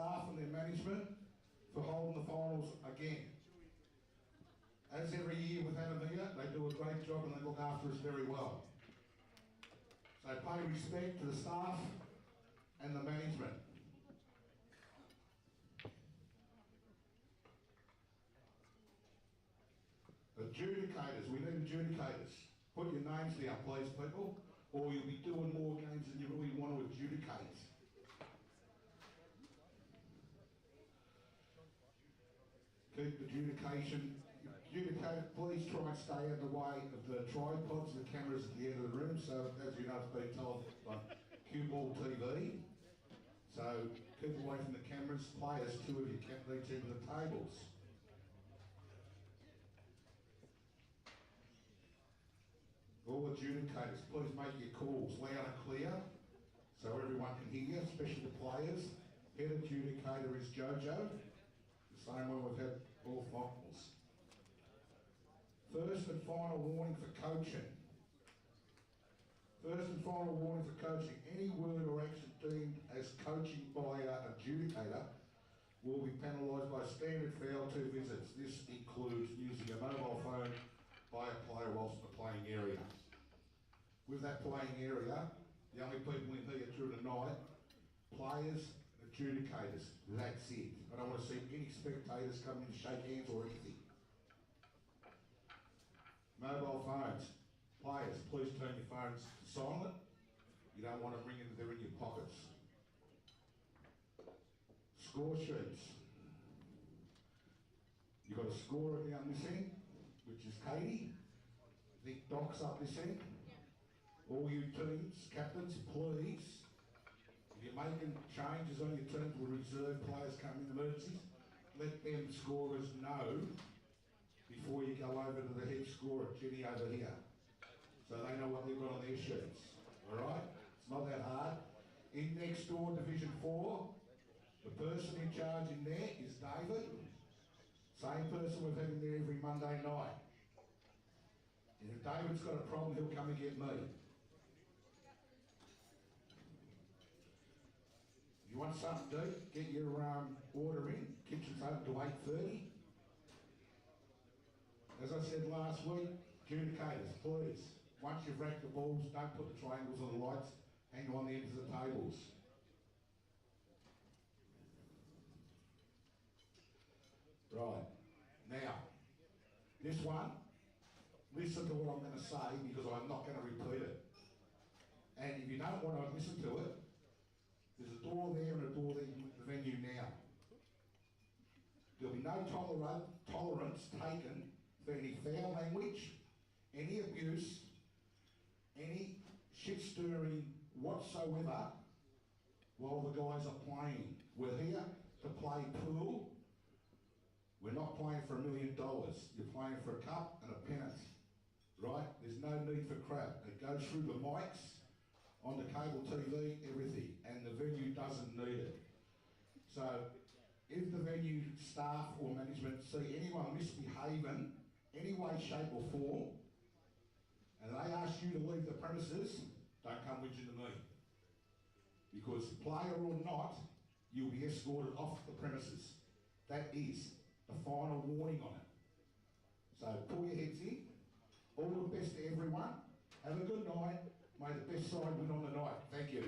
staff and their management for holding the finals again. As every year we've had them here, they do a great job and they look after us very well. So pay respect to the staff and the management. Adjudicators, we need adjudicators. Put your names down, please, people, or you'll be doing more games than you really want to adjudicate. Keep adjudication. Adjudicator, please try and stay out of the way of the tripods, the cameras at the end of the room. So, as you know, it's been told on CueballTV. So, keep away from the cameras. Players, two of you kept each end of the tables. All adjudicators, please make your calls loud and clear so everyone can hear you, especially the players. Head adjudicator is Jojo, the same one we've had all finals. First and final warning for coaching. First and final warning for coaching. Any word or action deemed as coaching by an adjudicator will be penalised by a standard foul 2 visits. This includes using a mobile phone by a player whilst in the playing area. With that playing area, the only people in here during the night, players and adjudicators, that's it. I don't want to see any spectators come in to shake hands or anything. Mobile phones, players, please turn your phones to silent. You don't want them ringing, they're in your pockets. Score sheets. You've got a scorer down this end, which is Katie. I think Doc's up this end. All you teams, captains, please, if you're making changes on your teams with reserve players coming in emergencies, let them scorers know before you go over to the head scorer, Jenny over here, so they know what they've got on their sheets. All right? It's not that hard. In next door, Division 4, the person in charge in there is David. Same person we've had in there every Monday night. And if David's got a problem, he'll come and get me. If you want something to do, get your order in. Kitchen's open to 8:30. As I said last week, adjudicators, please, once you've racked the balls, don't put the triangles on the lights, hang on the ends of the tables. Right, now, this one, listen to what I'm going to say because I'm not going to repeat it. And if you don't want to listen to it, there's a door there and a door there in the venue now. There'll be no tolerance taken for any foul language, any abuse, any shit stirring whatsoever while the guys are playing. We're here to play pool. We're not playing for $1 million. You're playing for a cup and a pennant, right? There's no need for crap. It goes through the mics, on the cable TV, everything, and the venue doesn't need it. So, if the venue staff or management see anyone misbehaving, any way, shape or form, and they ask you to leave the premises, don't come whinging to me. Because player or not, you'll be escorted off the premises. That is the final warning on it. So pull your heads in. All the best to everyone. Have a good night. May the best side win on the night. Thank you.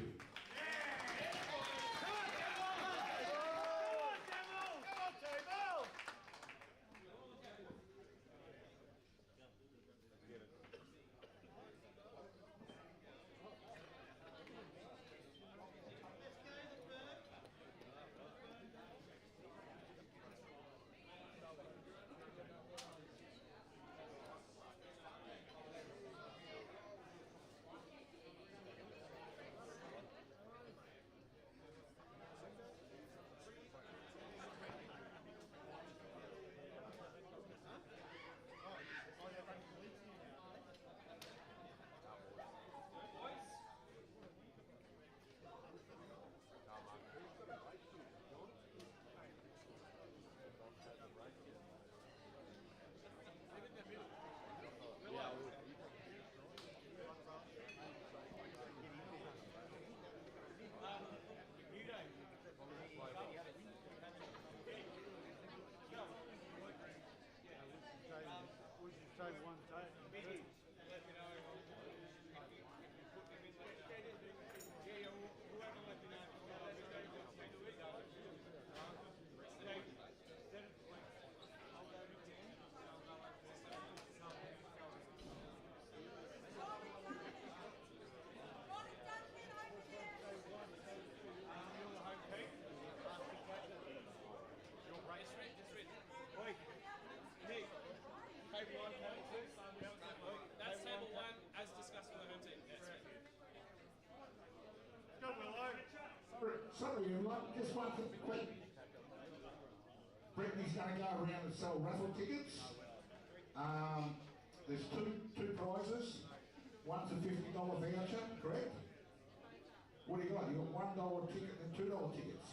one quick. Brittany's going to go around and sell raffle tickets. There's two prizes. One's a $50 voucher, correct? What do you got? You got $1 ticket and $2 tickets.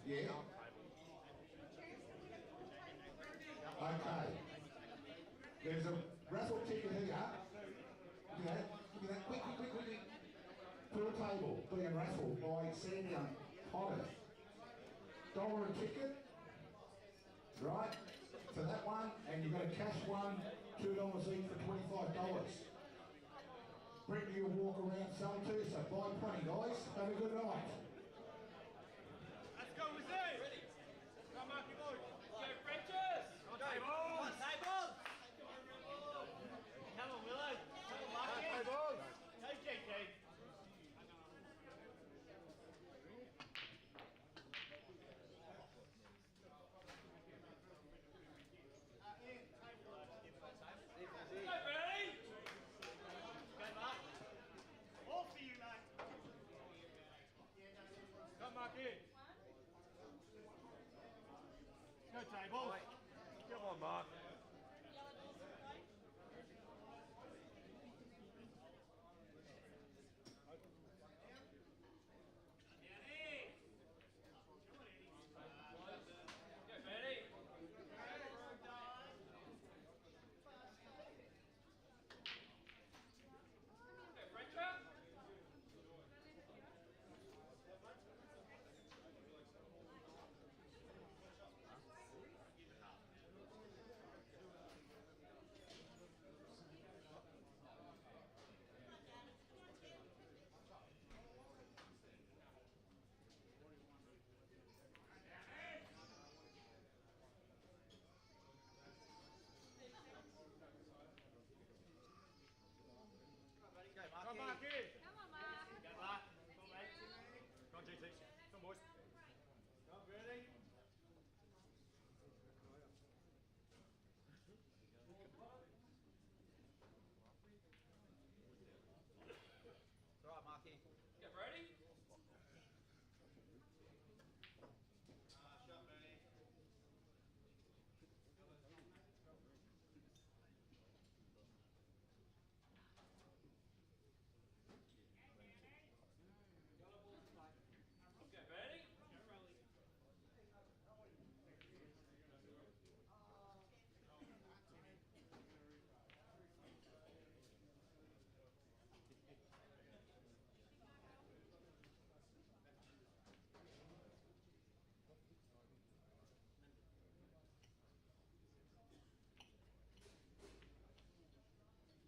Yeah. Okay. There's a raffle ticket here. Look at that. Look at that. Quick. Pool table being raffled by Sandy Potter. $1 a ticket, right, for that one, and you've got a cash one, $2 each for $25. Brittany will walk around selling to you, so buy 20 guys. Have a good night. Let's go, Wizzy! Ready? Come on, you boys. Go, Frenches! Go, tables! Tables! Come on, Willow. Come on, Marky. Tables! Go, GT. Go table. Come on, Mark. Come on, Marky. Come on, Mark. Go, Mark. Come on, mate. Come on, GT. Come on, boys. Come on, ready? All right, Marky. Get ready.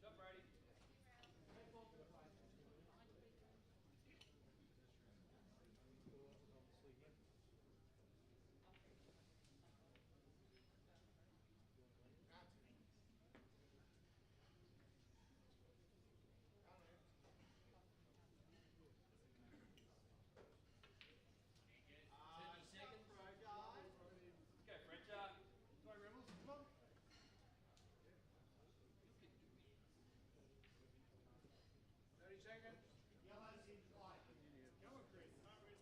Shut, Benny. Second. Yellow's in flight. Come on, Chris. Come on, Chris.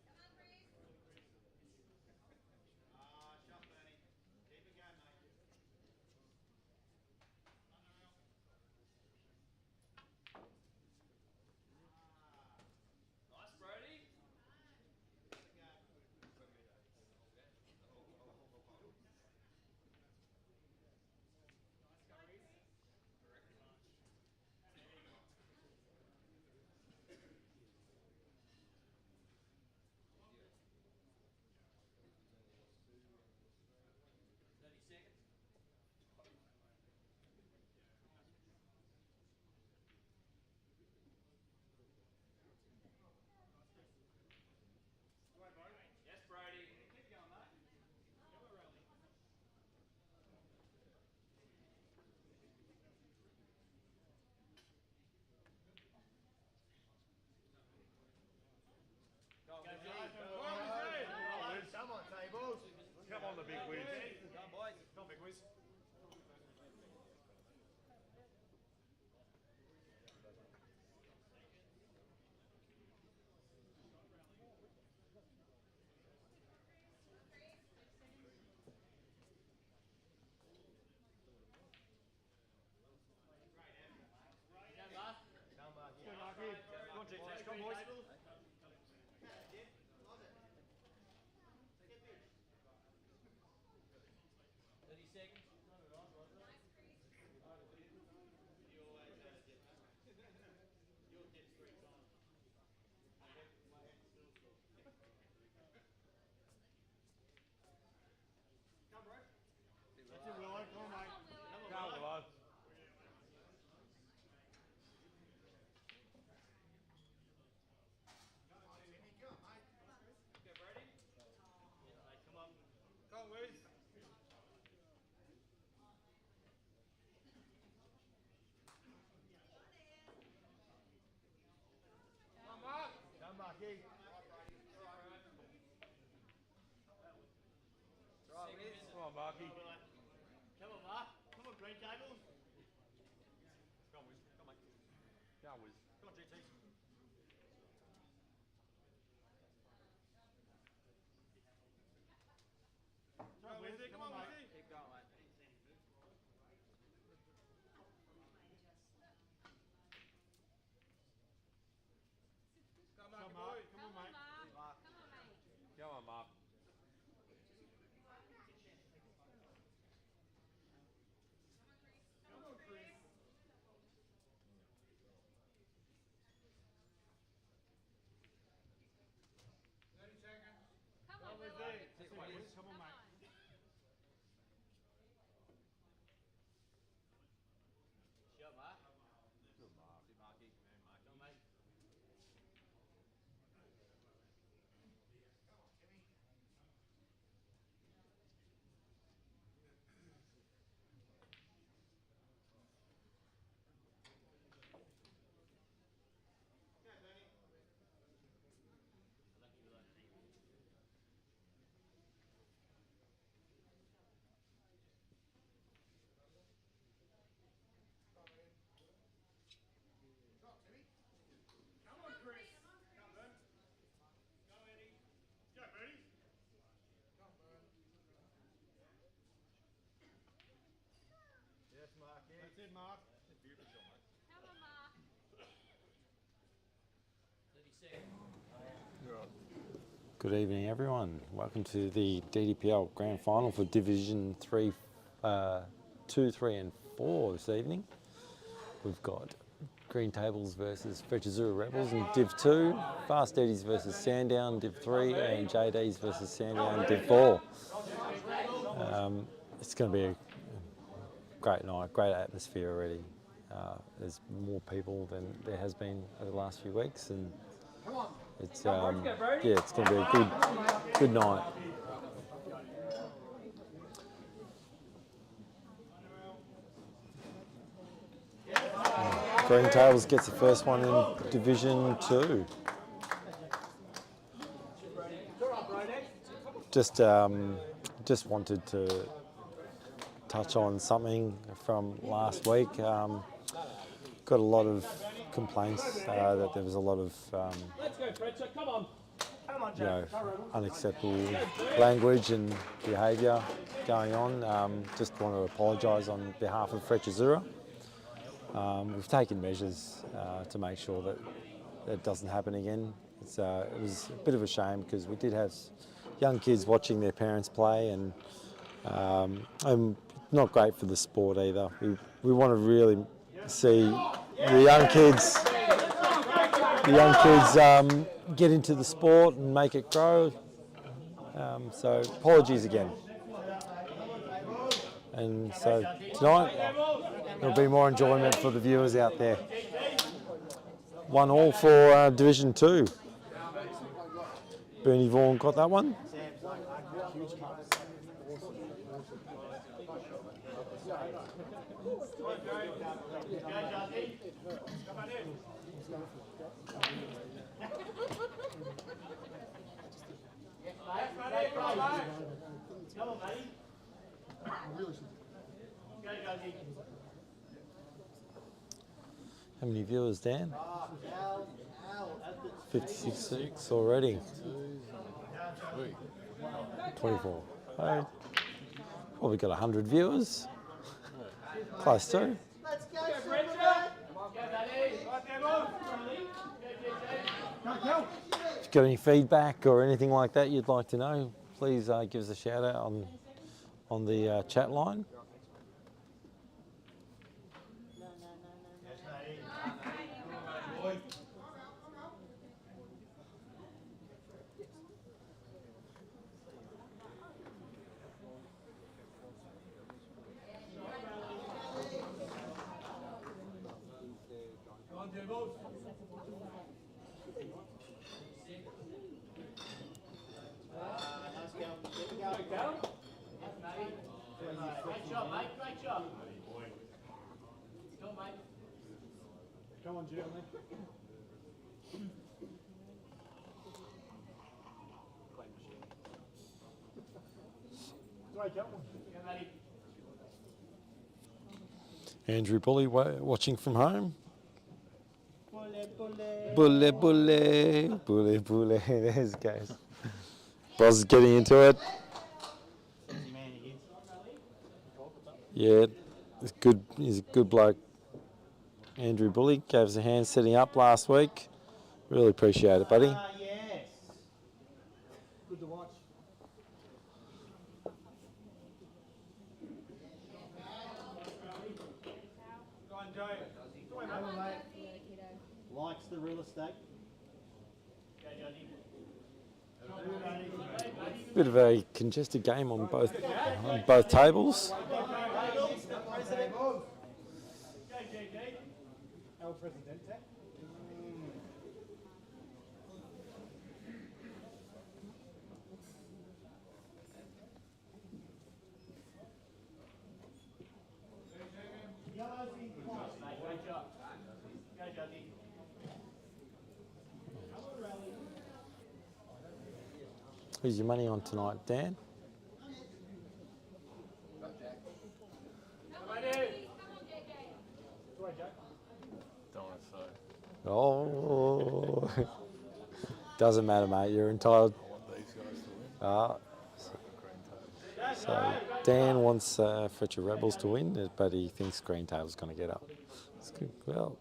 Shut, Benny. Keep it going, mate. Nice, Brody. Yes, Brady. Keep going, mate. Go, Riley. Go, come on, tables. Come on, the big whiz. Come on, boys. Come on, big whiz. on, Marky. Come on, Mark. Come on, green tables. Go on, Wiz. Come on, mate. Go on, Wiz. Come on, GT. Come on, Wizzy. Come on, Wizzy. Keep going, mate. Come on, Marky boy. Come on, mate. Mark. Go on, Mark. Come on, Chris. 30 seconds. Come Go on, on, Wizzy. Billy. That's it, Wiz. Come on, mate. Shut, Mark. Good, Mark. Good, Marky. Man, Mark. Come on, mate. Come on, Chris. Come, Bern. Go, Eddie. Go, Bernie. Come, Bern. Yes, Mark. That's it, Mark. That's a beautiful shot, mate. Come on, Mark. 30 seconds. Good evening, everyone. Welcome to the DDPL Grand Final for Division 3, 2, 3 and 4 this evening. We've got Green Tables versus Fretchazura Rebels in Div 2, Fast Eddies versus Sandown Div 3 and JDs versus Sandown Div 4. It's going to be a great night, great atmosphere already. There's more people than there has been over the last few weeks, and it's it's going to be a good night. Green Tables gets the first one in Division 2. Just wanted to touch on something from last week. Got a lot of complaints that there was a lot of unacceptable language and behaviour going on. Just want to apologise on behalf of Fretchazura. We've taken measures to make sure that it doesn't happen again. It was a bit of a shame because we did have young kids watching their parents play, and not great for the sport either. We want to really see the young kids get into the sport and make it grow. So apologies again. And so tonight there'll be more enjoyment for the viewers out there. 1-1 for Division 2. Bernie Vaughan got that one. Come on, buddy. How many viewers, Dan? 56 already. 24. Right. Probably got 100 viewers. Close to. Let's go, If you've got any feedback or anything like that you'd like to know, please give us a shout out on the chat line. Great job, mate. Great job. Go, mate. Come on, Jeremy. Andrew Bully watching from home. Bulle, bulle, bulle, bulle. There's guys. Boz is getting into it. Yeah, it's good. He's a good bloke. Andrew Bully gave us a hand setting up last week. Really appreciate it, buddy. Yes. Good to watch. Go on, Joe. Go on, mate. Likes the real estate. Bit of a congested game on both tables. El Presidente. Who's your money on tonight, Dan? Oh, doesn't matter, mate. You're entitled. So Dan wants Fletcher Rebels to win, but he thinks Green Table's going to get up. It's good. Well,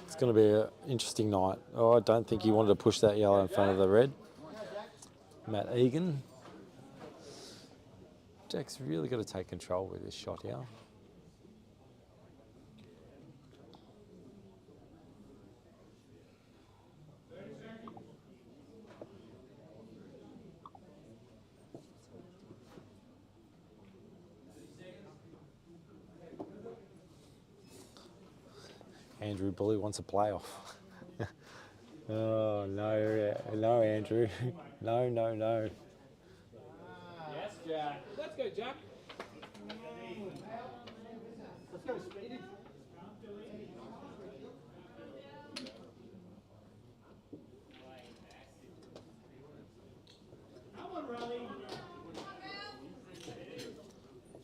it's going to be an interesting night. Oh, I don't think he wanted to push that yellow in front of the red. Matt Egan. Jack's really got to take control with this shot here. Andrew Bully wants a playoff. Oh, no, Andrew. No. Yes, Jack. Let's go, Jack. Let's go, Speedy. Come on, Raleigh.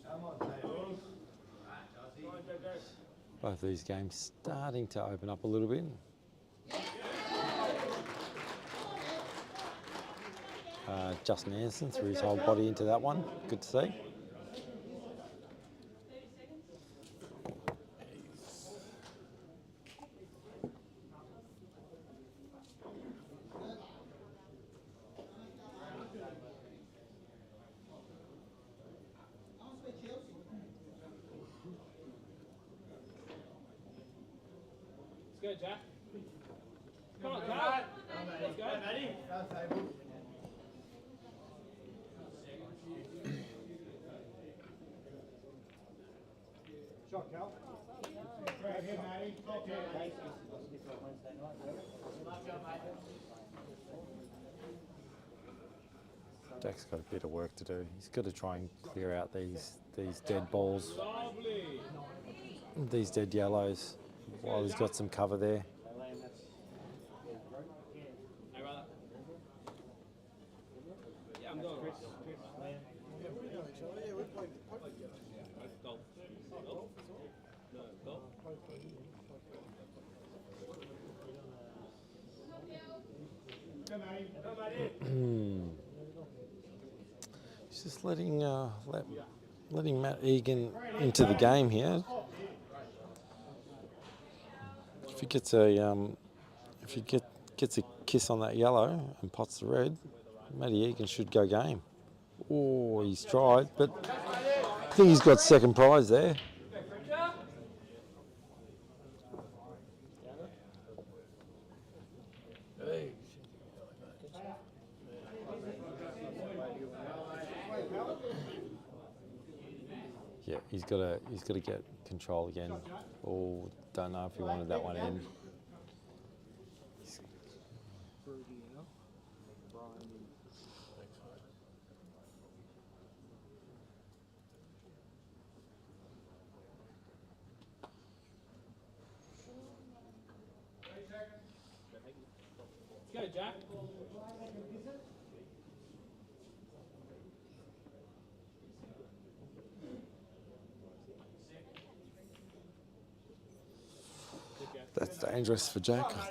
Come on, Tables. Both these games starting to open up a little bit. Justin Anderson threw his whole body into that one. Good to see. Let's go, Jack. Come on, Jack. Let's go. Ready? Shot, Cal. Right here, Matty. Jack's got a bit of work to do. He's got to try and clear out these dead balls, these dead yellows, while he's got some cover there. Yeah, I'm going. He's just letting Matt Egan into the game here. If he gets a kiss on that yellow and pots the red, Matty Egan should go game. Oh, he's tried, but I think he's got second prize there. Yeah, he's got to get control again. Oh, don't know if he wanted that one in. Let's go, Jack. That's dangerous for Jack. I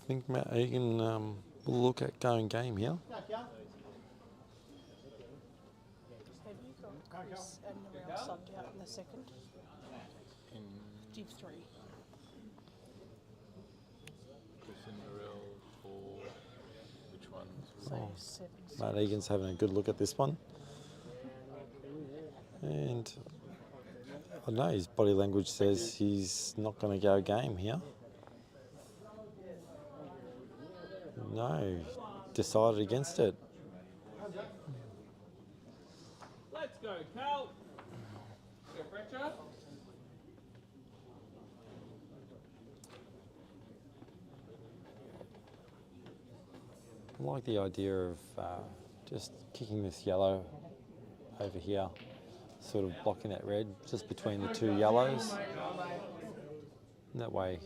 think Matt Egan will look at going game here. Have you got Chris and Narelle subbed out in the second? Deep 3. Chris and Narelle for which ones? So 7. Matt Egan's having a good look at this one. And I know his body language says he's not going to go game here. No, decided against it. Let's go, Cal. Go, Fletcher. I like the idea of just kicking this yellow over here, sort of blocking that red just between the two yellows. And that way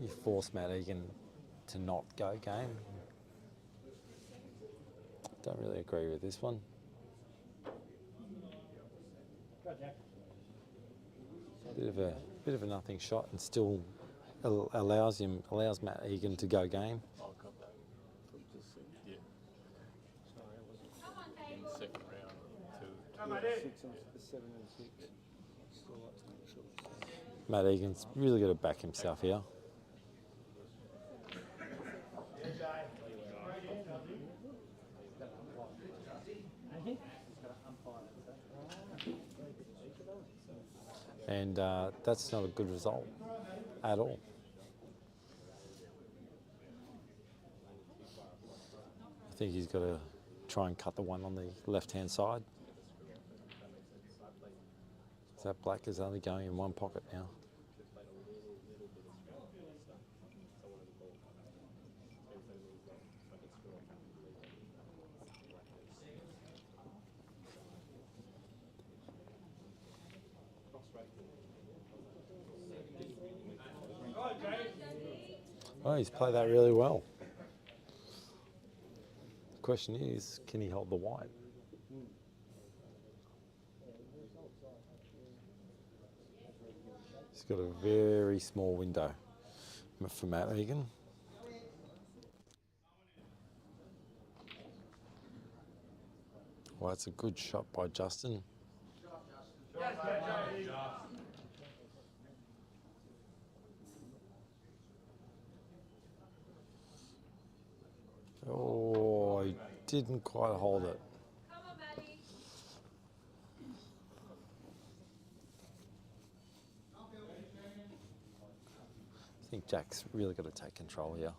you force Matt Egan to not go game. Don't really agree with this one. Bit of a nothing shot, and still allows Matt Egan to go game. I'll cut that. Just, yeah. In the second round, Matt Egan's really got to back himself here. And that's not a good result at all. I think he's got to try and cut the one on the left-hand side. That black is only going in one pocket now. Oh, he's played that really well. The question is, can he hold the white? He's got a very small window for Matt Egan. Well, that's a good shot by Justin. Oh, he didn't quite hold it. Come on, Maddie. I think Jack's really got to take control here.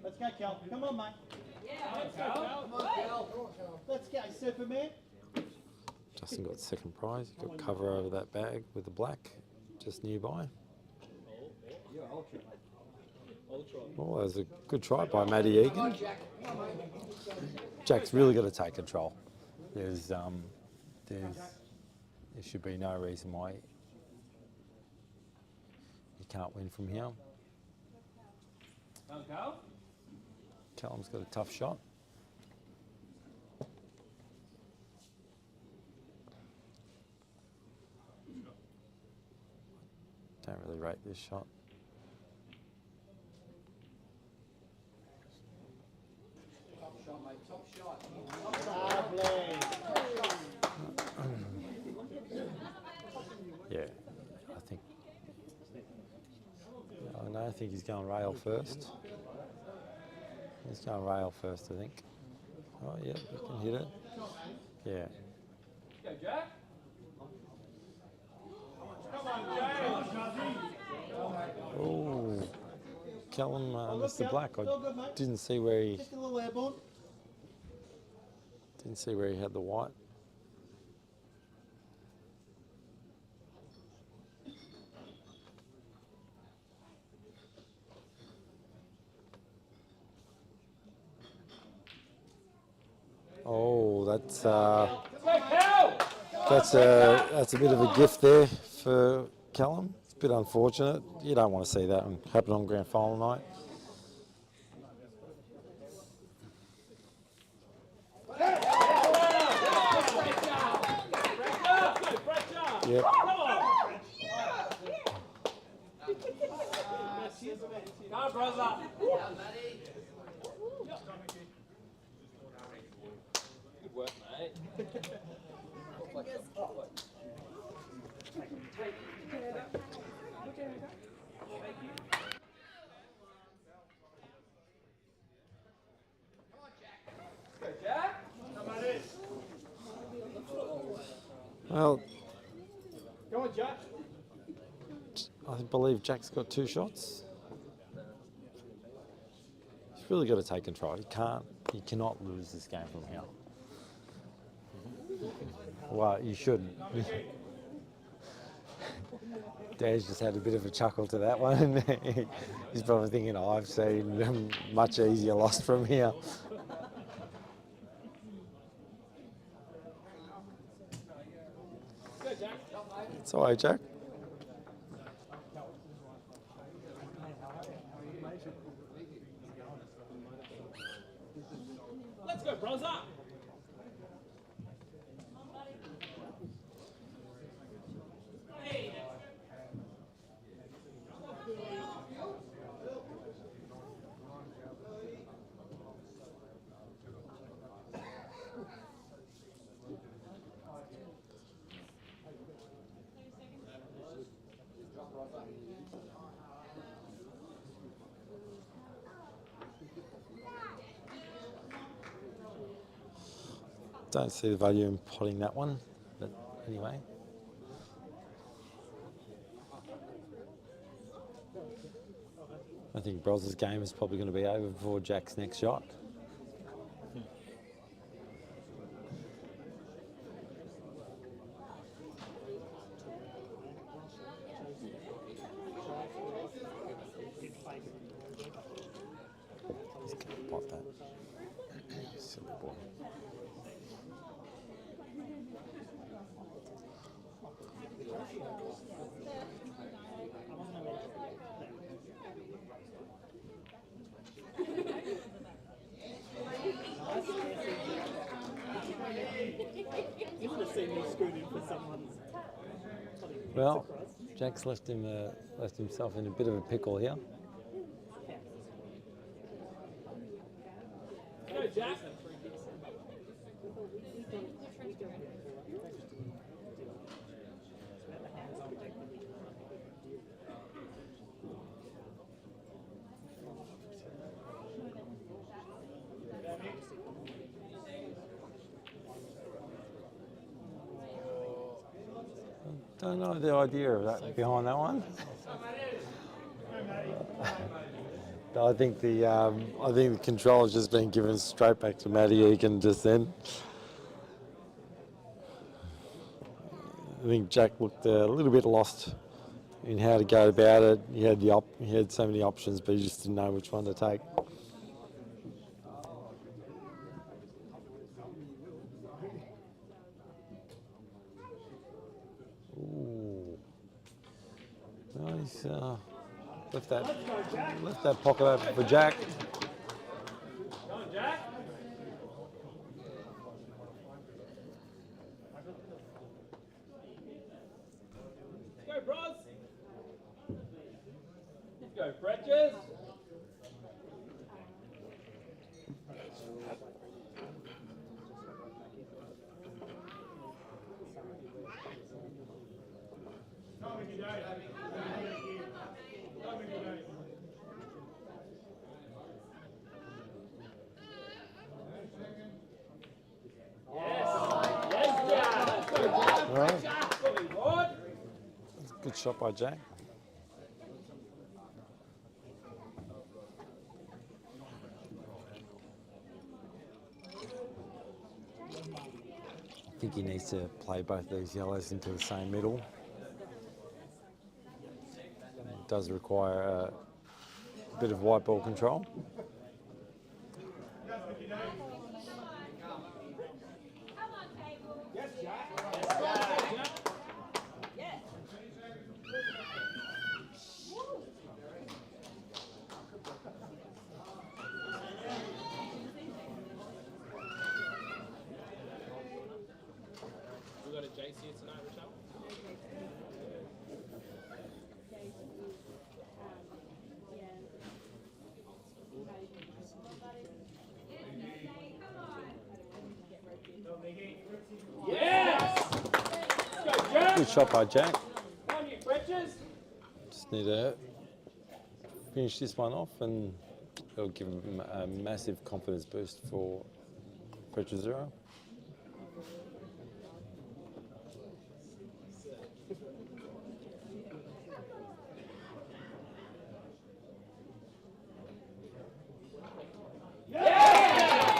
Let's go, Cal. Come on, mate. Yeah, let's go, Cal. Come on, Cal. Let's go, Superman. Justin got second prize. He got cover over that bag with the black just nearby. Oh, that was a good try by Matty Egan. Jack's really got to take control. There should be no reason why he can't win from here. Callum's got a tough shot. Don't really rate this shot. Yeah, I think he's going rail first. He's going rail first, I think. Oh, yeah, he can hit it. Yeah. Go, Jack. Oh, Callum missed the black. I didn't see where he Just a little airborne. had the white. Oh, that's a bit of a gift there for Callum. It's a bit unfortunate. You don't want to see that happen on grand final night. Yep. Go, brother. Good work, mate. Go, Jack. Well, Go on, Jack. I believe Jack's got 2 shots. He's really got to take control. He cannot lose this game from here. Well, you shouldn't. Daz just had a bit of a chuckle to that one. He's probably thinking, oh, I've seen much easier lost from here. Go, Jack. It's all right, Jack. Let's go, brother. Don't see the value in potting that one, but anyway. I think Bros's game is probably going to be over before Jack's next shot. He's going to pot that. Silly boy. You would have seen me screwed in for someone's. Well, Jack's left himself in a bit of a pickle here. Go, Jack. Don't know the idea of that behind that one. I think the control's just been given straight back to Matty Egan just then. I think Jack looked a little bit lost in how to go about it. He had so many options, but he just didn't know which one to take. Ooh. Nice. Left that pocket open for Jack. Go on, Jack. Go, bros. Go, Bretches. Good shot by Jack. I think he needs to play both these yellows into the same middle. It does require a bit of white ball control. We got a JC tonight, Richard? Good shot by Jack. On you, Bridges. Just need to finish this one off and it'll give him a massive confidence boost for Fletcher Zero.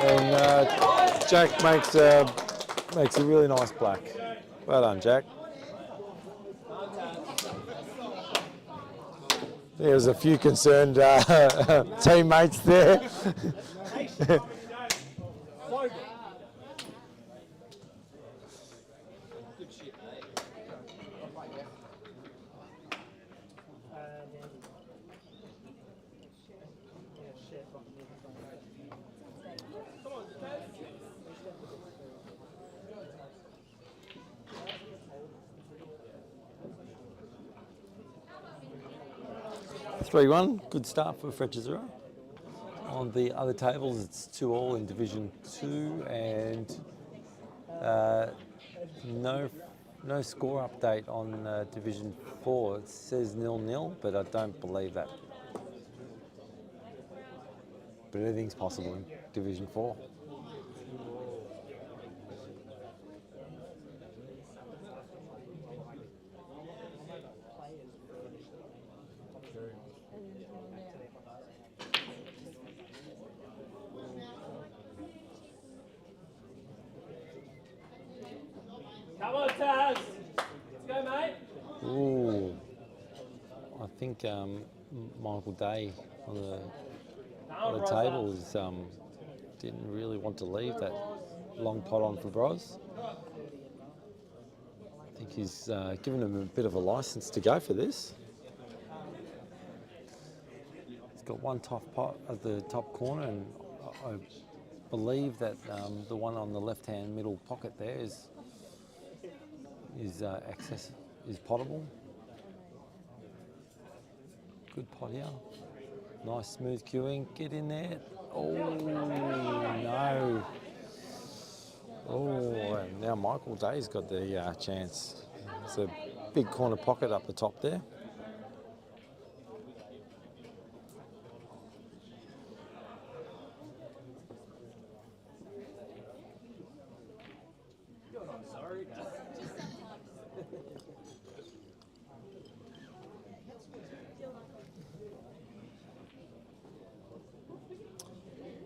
And Jack makes a really nice black. Well done, Jack. There's a few concerned teammates there. Three-one, good start for Fletcher Zero. On the other tables, it's 2-2 in Division 2, and no score update on Division 4. It says 0-0, but I don't believe that. But anything's possible in Division 4. Come on, Taz. Let's go, mate. Ooh, I think Michael Day on the tables didn't really want to leave that long pot on for Bros. I think he's given him a bit of a license to go for this. He's got one tough pot at the top corner, and I believe that the one on the left-hand middle pocket there is potable. Good pot here. Nice smooth queuing. Get in there. Oh no. Oh, and now Michael Day's got the chance. It's a big corner pocket up the top there.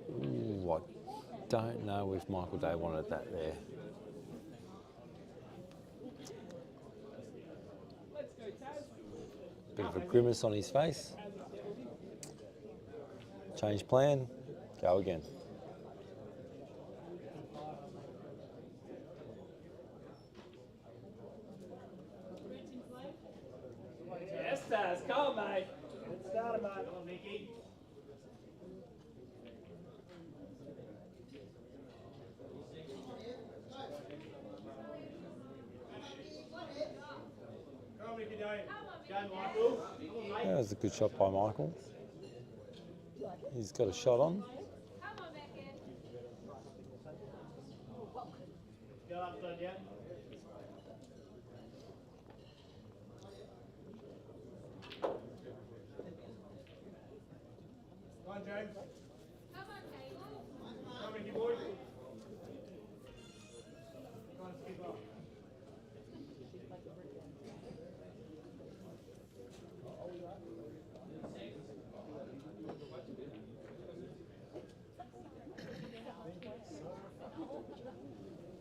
Ooh, I don't know if Michael Day wanted that there. Bit of a grimace on his face. Change plan, go again. Yes, Taz. Come on, mate. Get started, mate. Come on, Mickey. Come on, Mickey Day. Go, Michael. That was a good shot by Michael. He's got a shot on. Go up, son, yeah. Come on, James. Come on, Mickey boy. Come on, skip up.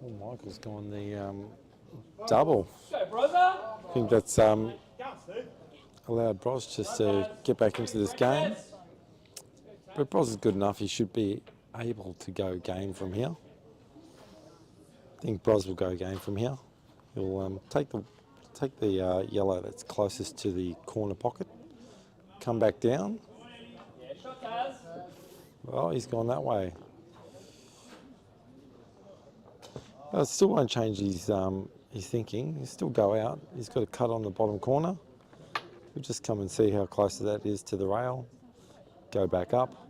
Oh, Michael's gone the double. Go, brother. I think that's Go, Steve. allowed Bros just to get back into this game. But Bros is good enough. He should be able to go game from here. I think Bros will go game from here. He'll take the yellow that's closest to the corner pocket, come back down. Yeah, shot, Taz. Well, he's gone that way. It still won't change his thinking. He'll still go out. He's got a cut on the bottom corner. We'll just come and see how close that is to the rail. Go back up.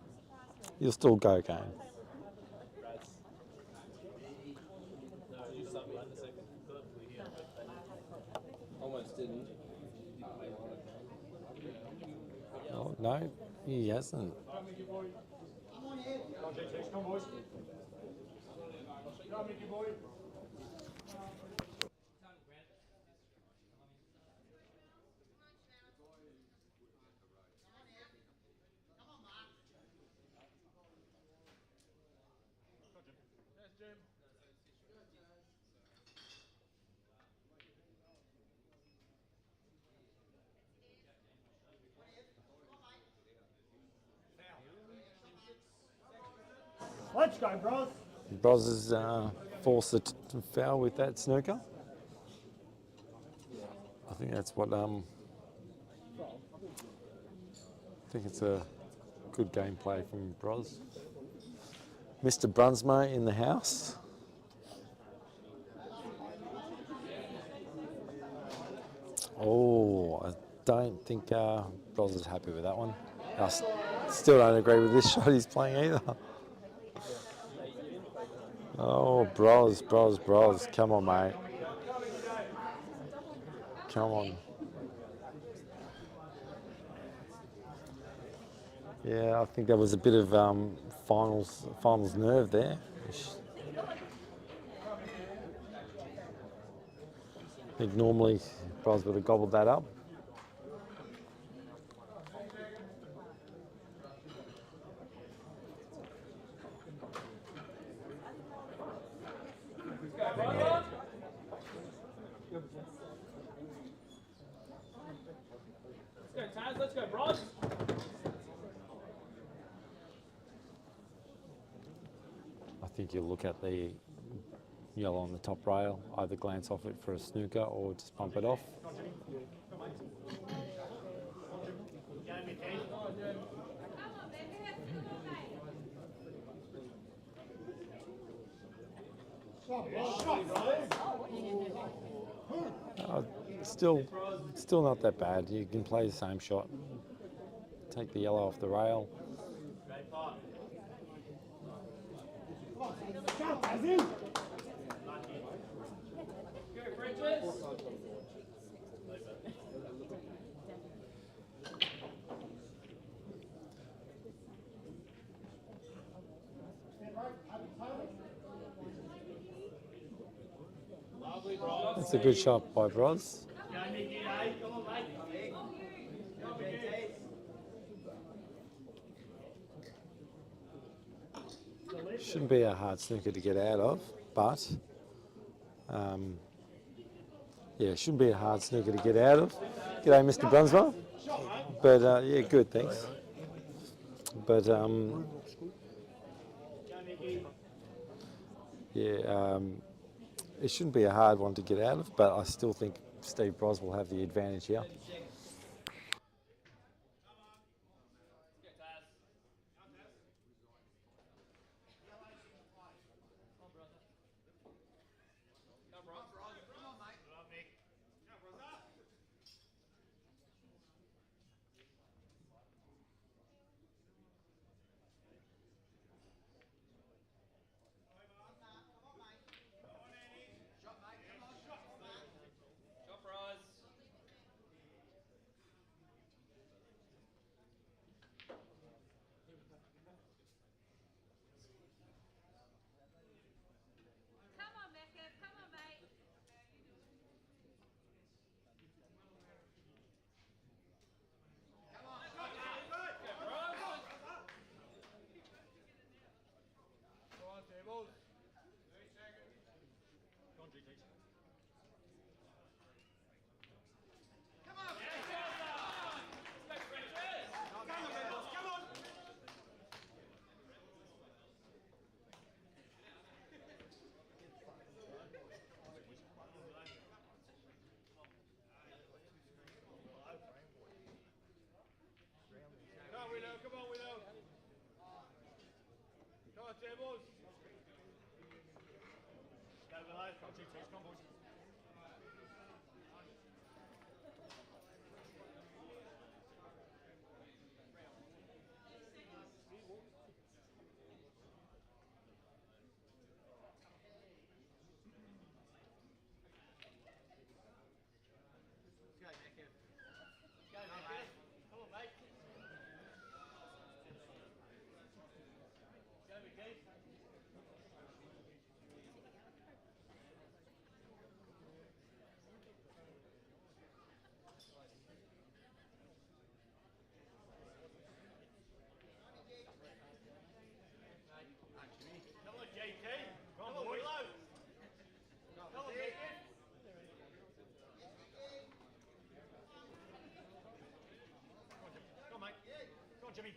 He'll still go game. No, he hasn't. Come, Mickey boy. Come on, GTs, come boys. Come, Mickey boy. Yes, Jim. Let's go, bros. Bros has forced the foul with that snooker. I think that's what. I think it's a good gameplay from Bros. Mr. Brunsma in the house. Oh, I don't think Bros is happy with that one. I still don't agree with this shot he's playing either. Oh, Bros. Come on, mate. Come on. Yeah, I think there was a bit of finals nerve there. I think normally Bros would have gobbled that up. Let's go, Taz. Let's go, bros. I think you'll look at the yellow on the top rail, either glance off it for a snooker or just pump it off. Still not that bad. You can play the same shot. Take the yellow off the rail. That's a good shot by Bros. Shouldn't be a hard snooker to get out of, but yeah, it shouldn't be a hard snooker to get out of. G'day, Mr. Brunsma. But yeah, good, thanks. But yeah, it shouldn't be a hard one to get out of, but I still think Steve Bros will have the advantage here. Jimmy.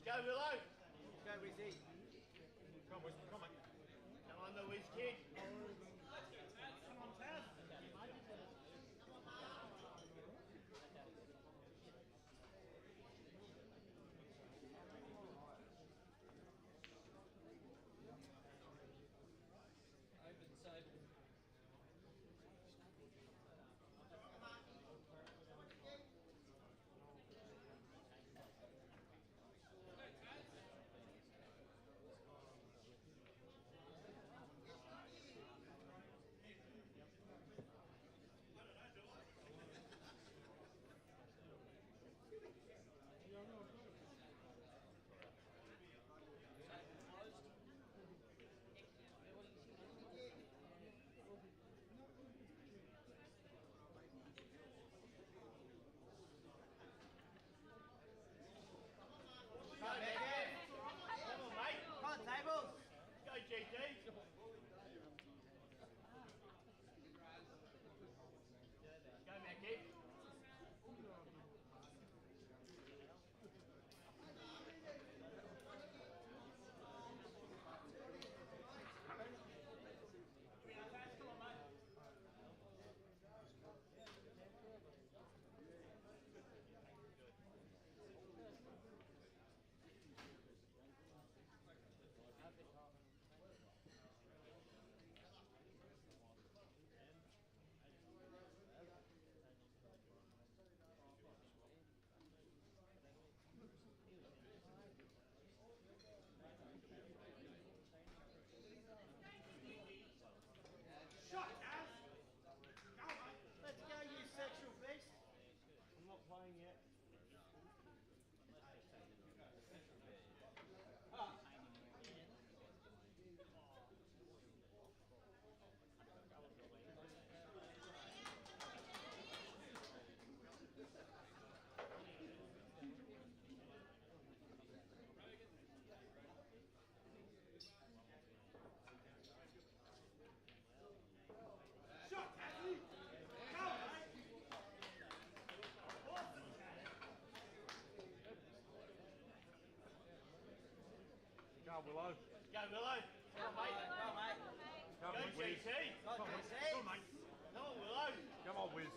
Go, Willow. Go, Wizzy. Come on, boys. Come on, mate. Come on, the Wiz kid. Come on, Taz. Go, Willow. Go, Willow. Come on, mate. Come on, mate. Come on, Go, Wiz. JT. Come on, JT. Come on, mate. Come on, Willow. Come on, Wiz.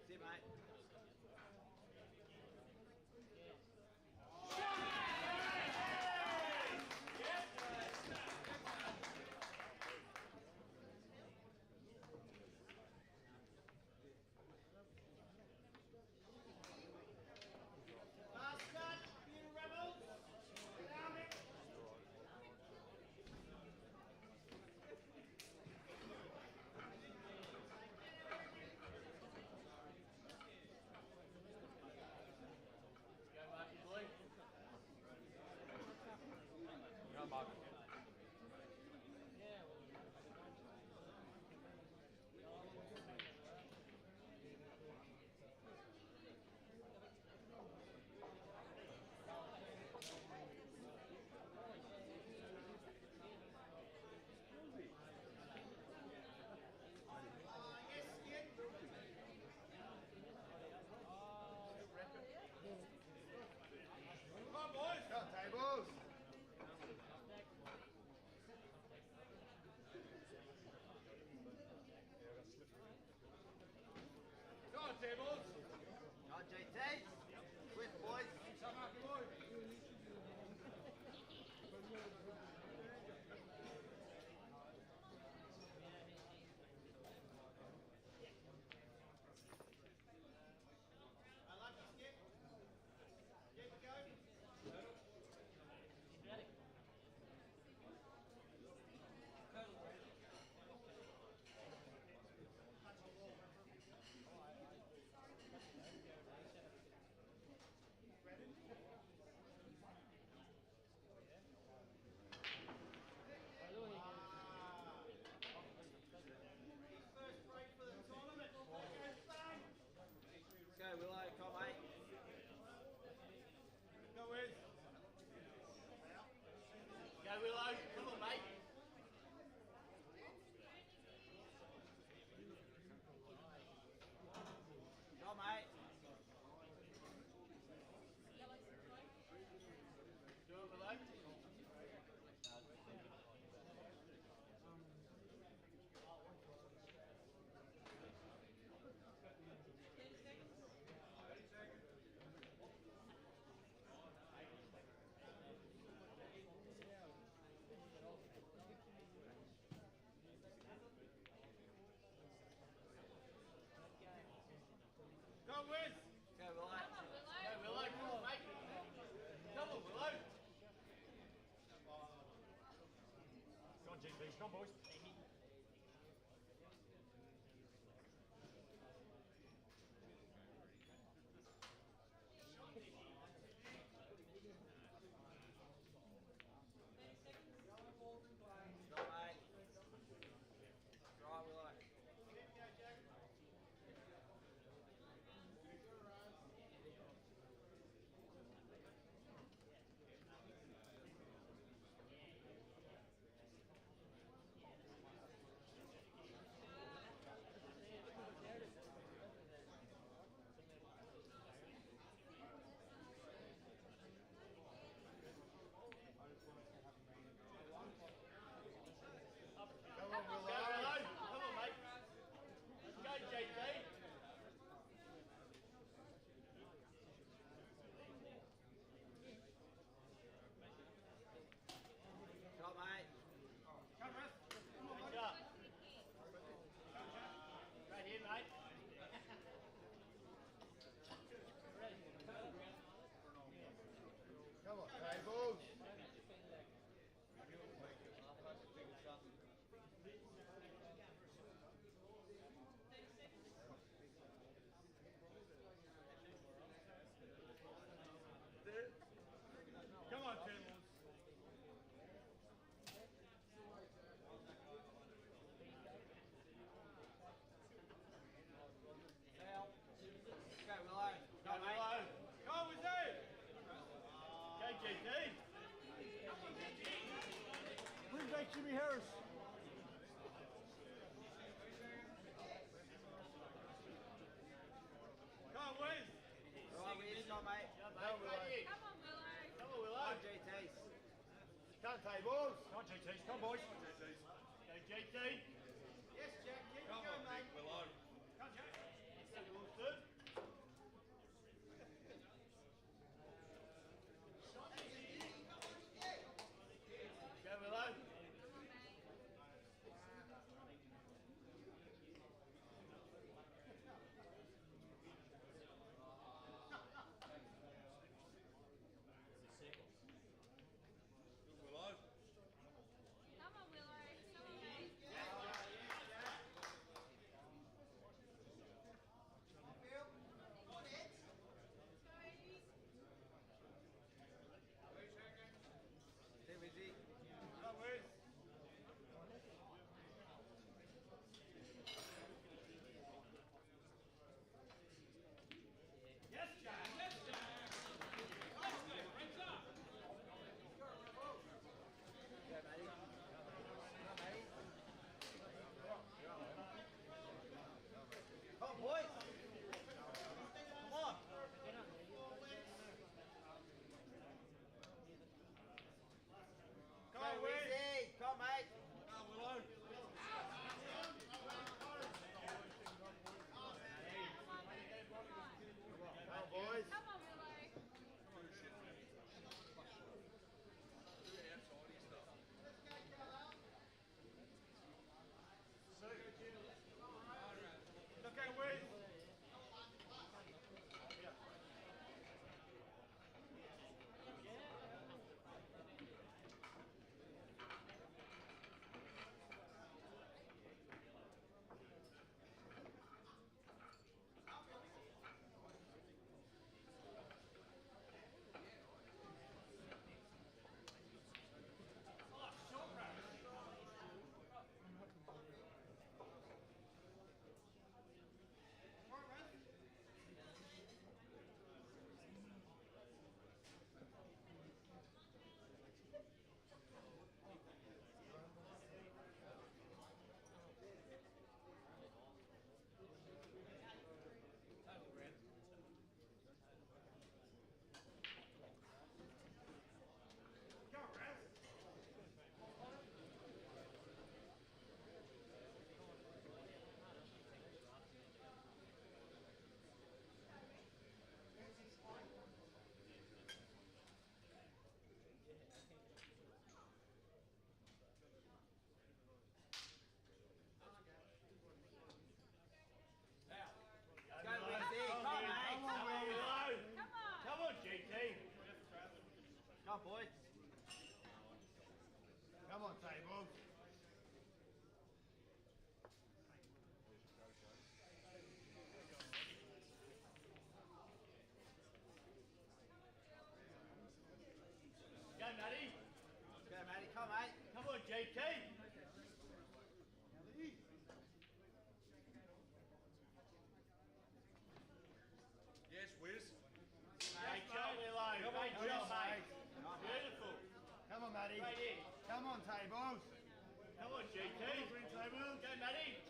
See you, mate. Come on. Come on, boys. Go, tables. Go on, tables. Go on, JT. Swift, boys. Come on, boys. Come on, Wiz. Go Willow. Go Willow. Come on, mate. Come on, Willow. Come on, GBs. Come on, boys. Stop, mate. Right, Willow. Come on, Willow. Go Willow. Come on, mate. Go, JT. Stop, mate. Come, Wiz. Good job. Right here, mate. Come on, tables. Come on, tables. Go Willow. Go, mate. Come on, Wizzy. Go, JT. Bring back Jimmy Harris. Come on, Wiz. Right, Wiz. Stop, mate. Go, Willow. Come on, Willow. Come on, Willow. Come, JTs. Come, tables. Come on, GTs. Come, boys. GTs. Go, JT. Yes, Jack. Keep Come going, on, mate. Big Willow. Come, Jack. Wilson. Go, Willow. Willow. Come on, Willow. Come on, mate. on, boys. Come on, table. Go, Matty. Go, Matty. Come, mate. Come on, JK. Yes, Wiz. Great job, Willow. Great job, mate. Beautiful. Come on, Matty. Right in. Come on, tables. Come on, JK. Green tables. Go, Matty.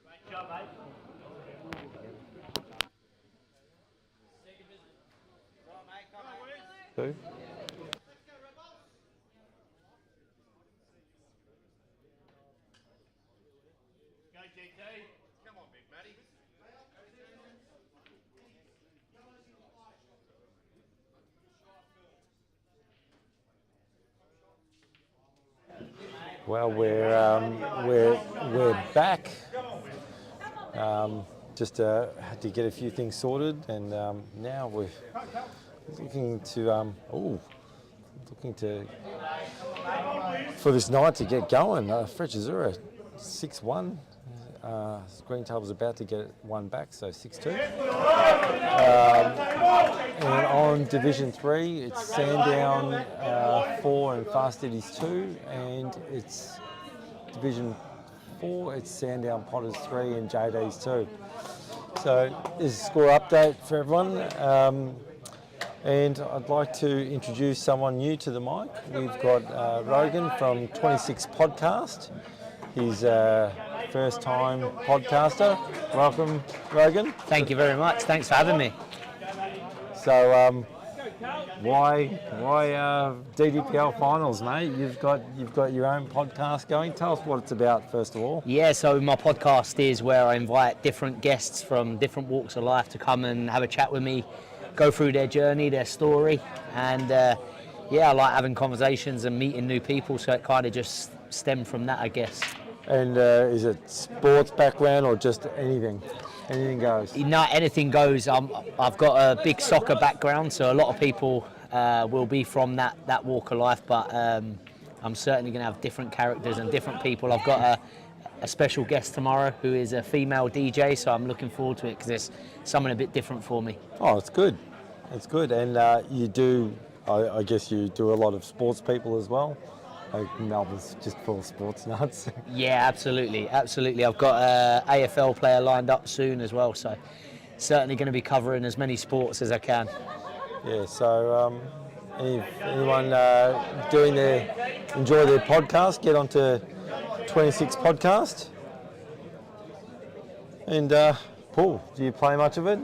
Great job, mate. Right, mate. Come on, Wiz. Two. Go, JK. Come on, big Matty. Well, we're back. Just had to get a few things sorted, and now we're looking to for this night to get going. Fletcher 6-1. Green Table's about to get one back, so 6-2. And on Division 3, it's Sandown 4 and Fast Eddie's 2, and it's Division 4, it's Sandown Potters 3 and JD's 2. So this is a score update for everyone. And I'd like to introduce someone new to the mic. We've got Rogan from 26 Podcast. He's a first-time podcaster. Welcome, Rogan. Thank you very much. Thanks for having me. So, why DDPL finals, mate? You've got your own podcast going. Tell us what it's about, first of all. Yeah, so my podcast is where I invite different guests from different walks of life to come and have a chat with me, go through their journey, their story, and I like having conversations and meeting new people. So it kind of just stemmed from that, I guess. And is it sports background or just anything? Anything goes? No, anything goes. I've got a big soccer background, so a lot of people will be from that walk of life, but I'm certainly going to have different characters and different people. I've got a special guest tomorrow who is a female DJ, so I'm looking forward to it because it's something a bit different for me. Oh, it's good. It's good. And you do, I guess you do a lot of sports people as well. Like Melbourne's just full of sports nuts. Yeah, absolutely. I've got an AFL player lined up soon as well, so certainly going to be covering as many sports as I can. Yeah, so anyone enjoy their podcast, get onto 26 Podcast. And Paul, do you play much of it?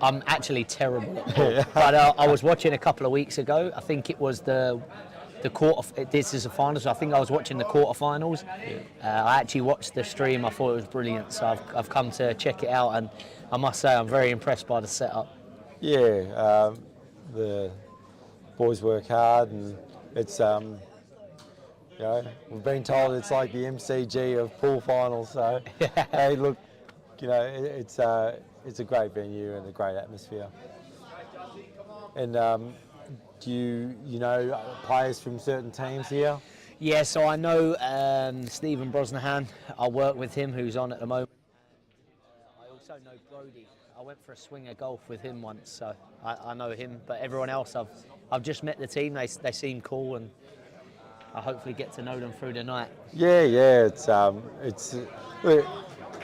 I'm actually terrible at it, but I was watching a couple of weeks ago. I think it was the quarter. This is the finals. I think I was watching the quarterfinals. I actually watched the stream. I thought it was brilliant, so I've come to check it out, and I must say I'm very impressed by the setup. Yeah, the boys work hard, and it's we've been told it's like the MCG of pool finals. So hey, look, it's a great venue and a great atmosphere. And do you know players from certain teams here? Yeah, so I know Stephen Brosnahan. I work with him, who's on at the moment. I also know Brody. I went for a swing of golf with him once, so I know him. But everyone else, I've just met the team. They seem cool, and I hopefully get to know them through the night. Yeah, it's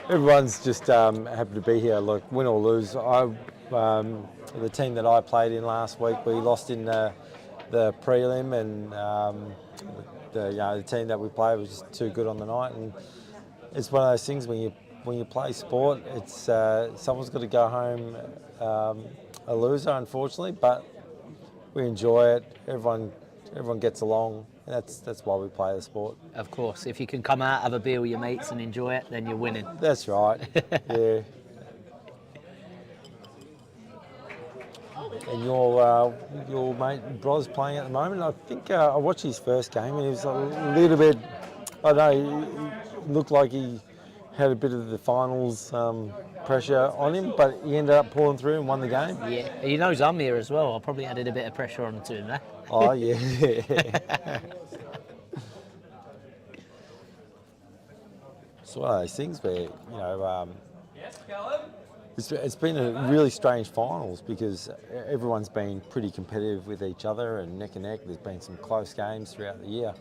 everyone's just happy to be here. Look, win or lose, the team that I played in last week, we lost in the prelim, and the team that we played was just too good on the night. And it's one of those things when you play sport, it's someone's got to go home a loser, unfortunately. But we enjoy it. Everyone gets along. And that's why we play the sport. Of course, if you can come out, have a beer with your mates and enjoy it, then you're winning. That's right. Yeah. And your mate Bros playing at the moment. I think I watched his first game, and he was a little bit. I don't know. He looked like he had a bit of the finals pressure on him, but he ended up pulling through and won the game. Yeah, he knows I'm here as well. I probably added a bit of pressure on to him there. Oh, yeah. It's one of those things where, you know, it's been a really strange finals because everyone's been pretty competitive with each other and neck. There's been some close games throughout the year.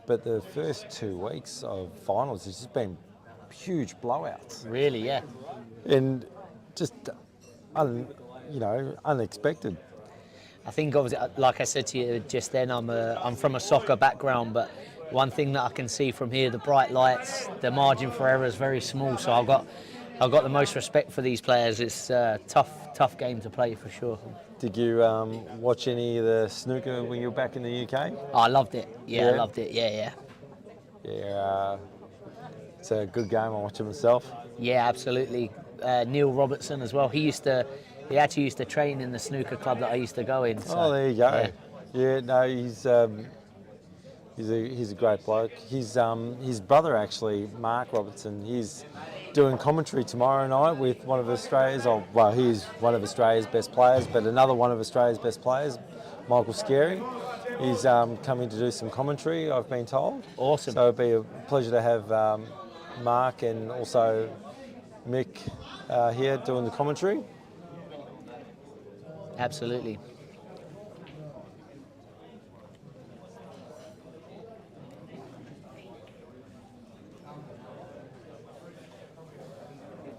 But the first 2 weeks of finals has just been huge blowouts. Really, yeah. And just, unexpected. I think, obviously, like I said to you just then, I'm from a soccer background, but one thing that I can see from here, the bright lights, the margin for error is very small. So I've got the most respect for these players. It's a tough game to play for sure. Did you watch any of the snooker when you were back in the UK? Oh, I loved it. Yeah, I loved it. Yeah. Yeah, it's a good game. I watch it myself. Yeah, absolutely. Neil Robertson as well. He actually used to train in the snooker club that I used to go in. So, oh, there you go. Yeah, no, he's a great bloke. His brother actually, Mark Robertson, he's doing commentary tomorrow night with one of Australia's, he's one of Australia's best players, but another one of Australia's best players, Michael Scarey. He's coming to do some commentary, I've been told. Awesome. So it'd be a pleasure to have Mark and also Mick here doing the commentary. Absolutely.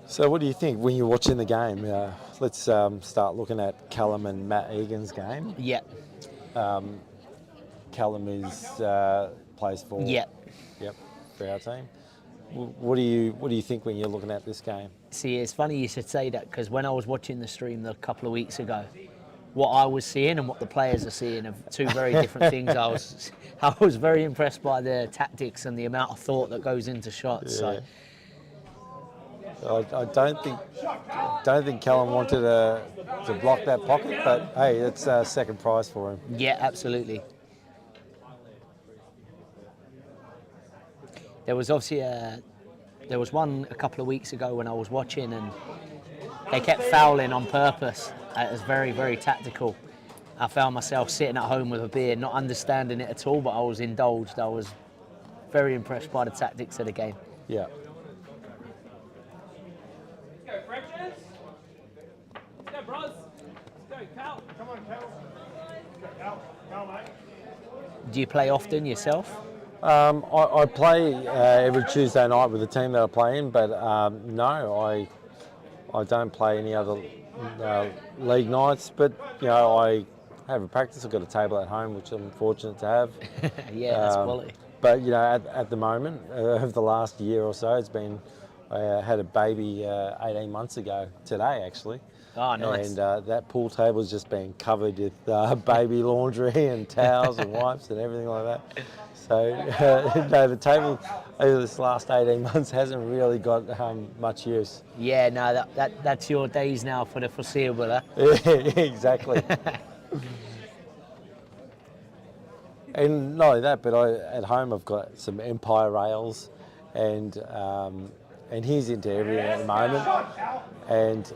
So what do you think when you're watching the game? Let's start looking at Callum and Matt Egan's game. Yeah. Callum plays for. Yeah. Yep, for our team. What do you think when you're looking at this game? See, it's funny you should say that because when I was watching the stream a couple of weeks ago, what I was seeing and what the players are seeing are two very different things. I was very impressed by their tactics and the amount of thought that goes into shots. Yeah. So. I don't think Callum wanted to block that pocket, but hey, it's a second prize for him. Yeah, absolutely. There was obviously there was one a couple of weeks ago when I was watching, and they kept fouling on purpose. It was very, very tactical. I found myself sitting at home with a beer, not understanding it at all, but I was indulged. I was very impressed by the tactics of the game. Yeah. Let's go, Fractures. Let's go, bros. Let's go, Cal. Come on, Cal. Cal, mate. Do you play often yourself? I play every Tuesday night with the team that I play in, but no, I don't play any other league nights. But you know, I have a practice. I've got a table at home, which I'm fortunate to have. Yeah, that's quality. But you know, at the moment, over the last year or so, it's been. I had a baby 18 months ago today, actually. Oh, nice. And that pool table's just been covered with baby laundry and towels and wipes and everything like that. So, no, the table over this last 18 months hasn't really got much use. Yeah, no, that's your days now for the foreseeable, huh? Yeah, exactly. And not only that, but at home I've got some Empire rails, and he's into everything at the moment. And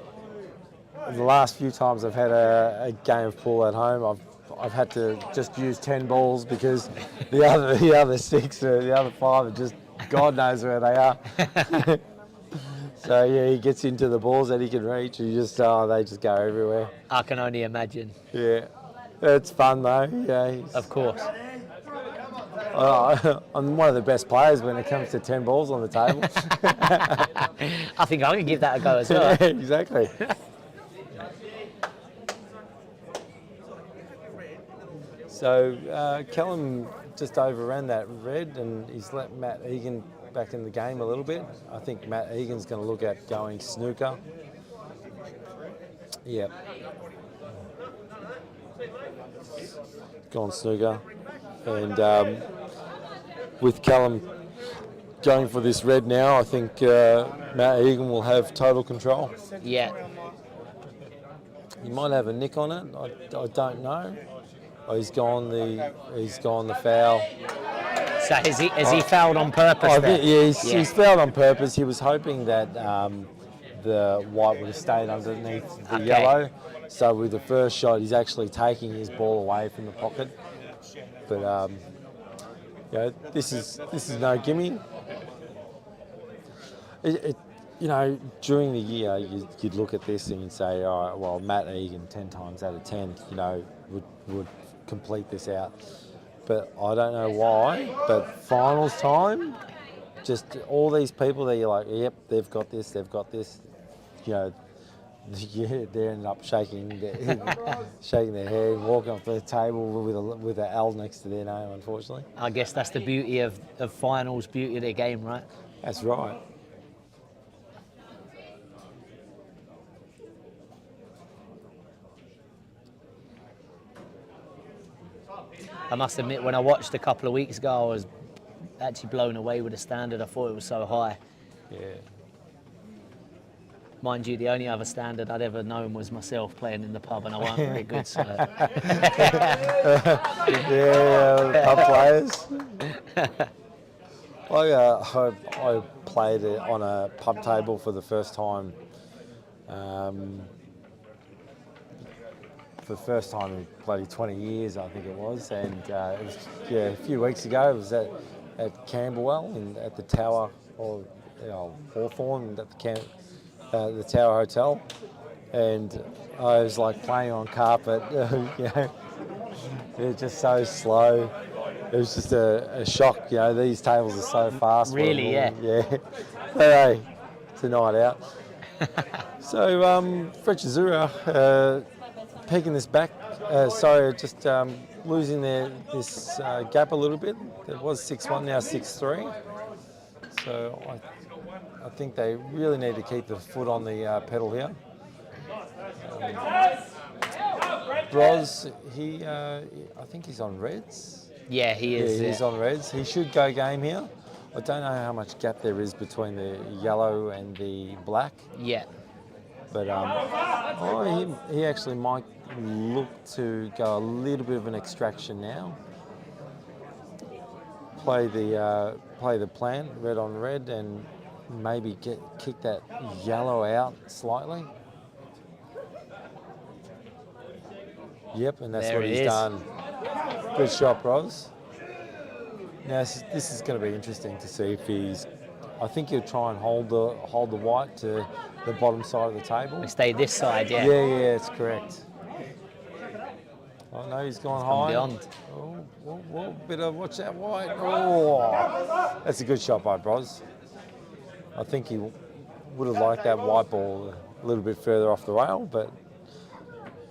the last few times I've had a game of pool at home, I've had to just use 10 balls because the other 6 or the other 5 are just God knows where they are. So yeah, he gets into the balls that he can reach, and they just go everywhere. I can only imagine. Yeah, it's fun though. Yeah, of course. I'm one of the best players when it comes to 10 balls on the table. I think I can give that a go as well. Yeah, exactly. So Callum just overran that red, and he's let Matt Egan back in the game a little bit. I think Matt Egan's going to look at going snooker. Yep. Gone snooker. And with Callum going for this red now, I think Matt Egan will have total control. Yeah. He might have a nick on it. I don't know. Oh, he's gone the foul. So has he fouled on purpose I there? think, yeah, he's fouled on purpose. He was hoping that the white would have stayed underneath the yellow. So with the first shot, he's actually taking his ball away from the pocket. But you know, this is no gimme. You know, during the year, you'd look at this and you'd say, all right, well, Matt Egan, 10 times out of 10, you know, would complete this out. But I don't know why, but finals time, just all these people that you're like, yep, they've got this, you know, yeah, they end up shaking their head, walking off the table with an L next to their name, unfortunately. I guess that's the beauty of finals, beauty of the game, right? That's right. I must admit, when I watched a couple of weeks ago, I was actually blown away with the standard. I thought it was so high. Yeah. Mind you, the only other standard I'd ever known was myself playing in the pub, and I wasn't very good, so... Yeah, pub players. I played it on a pub table for the first time. For the first time in bloody 20 years, I think it was, and it was a few weeks ago. It was at Camberwell at the Tower, or Hawthorn at the Tower Hotel, and I was like playing on carpet. You know, it was just so slow. It was just a shock. You know, these tables are so fast. Really, yeah. Yeah. But hey, it's a night out. So Frecciazura pegging this back. Just losing this gap a little bit. It was 6-1, now 6-3. So I think they really need to keep the foot on the pedal here. Bros, I think he's on reds. Yeah, he is. Yeah, he's on reds. He should go game here. I don't know how much gap there is between the yellow and the black. Yeah. But he actually might look to go a little bit of an extraction now. Play the plan, red on red, and maybe kick that yellow out slightly. Yep, and that's there what he's done. Good shot, Bros. Now this is going to be interesting to see if he's. I think he'll try and hold the white to the bottom side of the table. Stay this side, yeah. Yeah, it's correct. Oh no, he's gone high. Beyond. Oh, better watch that white. Oh, that's a good shot by Bros. I think he would have liked that white ball a little bit further off the rail, but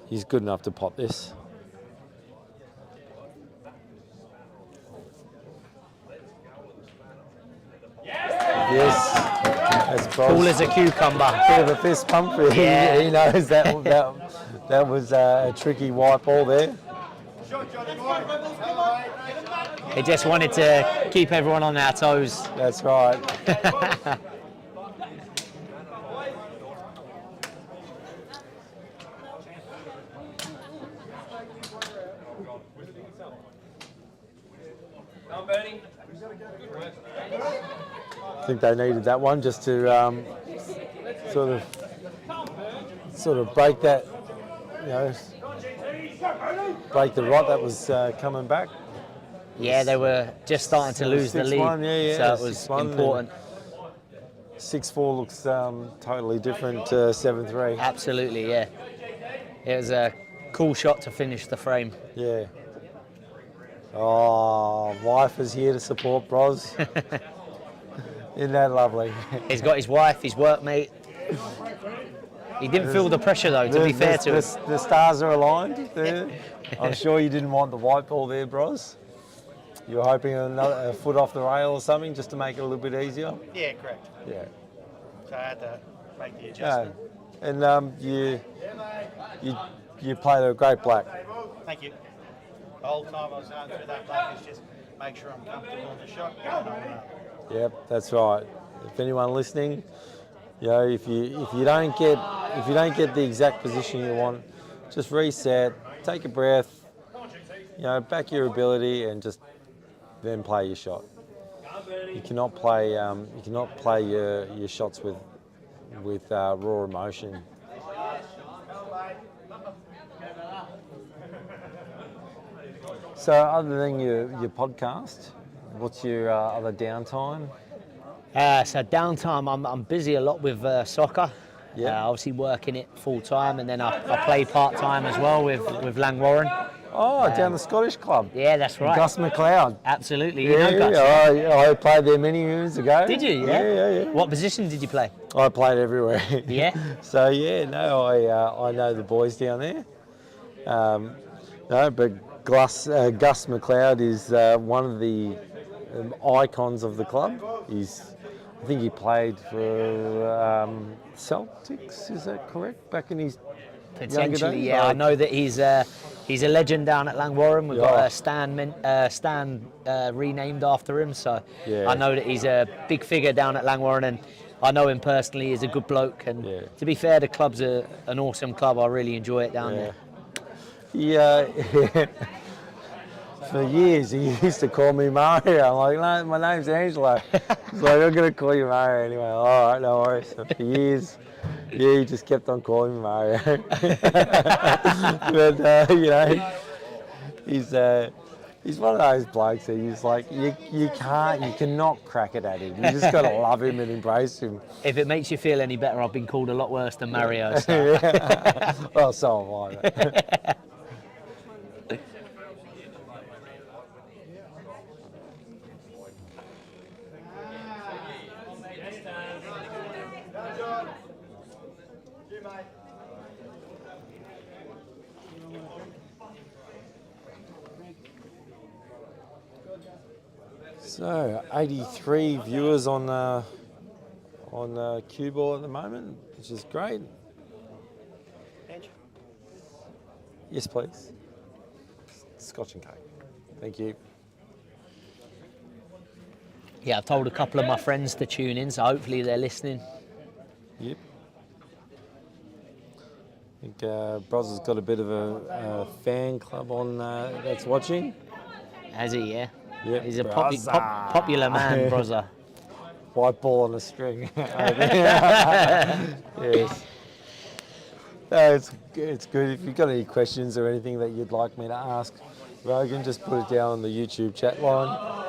he's good enough to pot this. Yes, that's Bros. Cool as a cucumber. Bit of a fist pump. Yeah. He knows that was a tricky white ball there. He just wanted to keep everyone on their toes. That's right. I think they needed that one just to sort of break that, break the rot that was coming back. Yeah, they were just starting to lose the lead, so it was important. 6-4 looks totally different to 7-3. Absolutely, yeah. It was a cool shot to finish the frame. Yeah. Oh, wife is here to support Bros. Isn't that lovely? He's got his wife, his workmate. He didn't feel the pressure though, to be fair to him. The stars are aligned there. I'm sure you didn't want the white ball there, Bros. You were hoping a foot off the rail or something just to make it a little bit easier? Yeah, correct. Yeah. So I had to make the adjustment. No. And you played a great black. Thank you. The whole time I was going through that black is just make sure I'm comfortable in the shot. Going on. Yep, that's right. If anyone listening, if you don't get the exact position you want, just reset, take a breath, back your ability, and just then play your shot. you cannot play your shots with raw emotion. So, other than your podcast, what's your other downtime? So downtime, I'm busy a lot with soccer. Yeah. Obviously working it full time, and then I play part time as well with Langwarren. Oh, down the Scottish club. Yeah, that's right. Gus McLeod. Absolutely. You know Gus. I played there many years ago. Did you? Yeah. What position did you play? I played everywhere. Yeah. So I know the boys down there. No, but Gus McLeod is one of the icons of the club. I think he played for Celtics. Is that correct? Back in his Potentially, younger days? yeah. I know that he's a legend down at Langwarren. We've got a stand renamed after him, so Yeah. I know that he's a big figure down at Langwarren, and I know him personally. He's a good bloke, and to be fair, the club's an awesome club. I really enjoy it down there. Yeah. For years, he used to call me Mario. I'm like, no, my name's Angelo. He's like, I'm going to call you Mario anyway. All right, no worries. So for years, he just kept on calling me Mario. But, he's one of those blokes that he's like, you cannot crack it at him. You just got to love him and embrace him. If it makes you feel any better, I've been called a lot worse than Mario. So. Well, so have I. Mate. So, 83 viewers on Cueball at the moment, which is great. Yes, please. Scotch and cake. Thank you. Yeah, I've told a couple of my friends to tune in, so hopefully they're listening. Yep. I think Bros has got a bit of a fan club on that's watching. Has he, yeah? Yep. He's a popular man, brother. White ball on a string. Yes. No, it's good. If you've got any questions or anything that you'd like me to ask Rogan, just put it down on the YouTube chat line.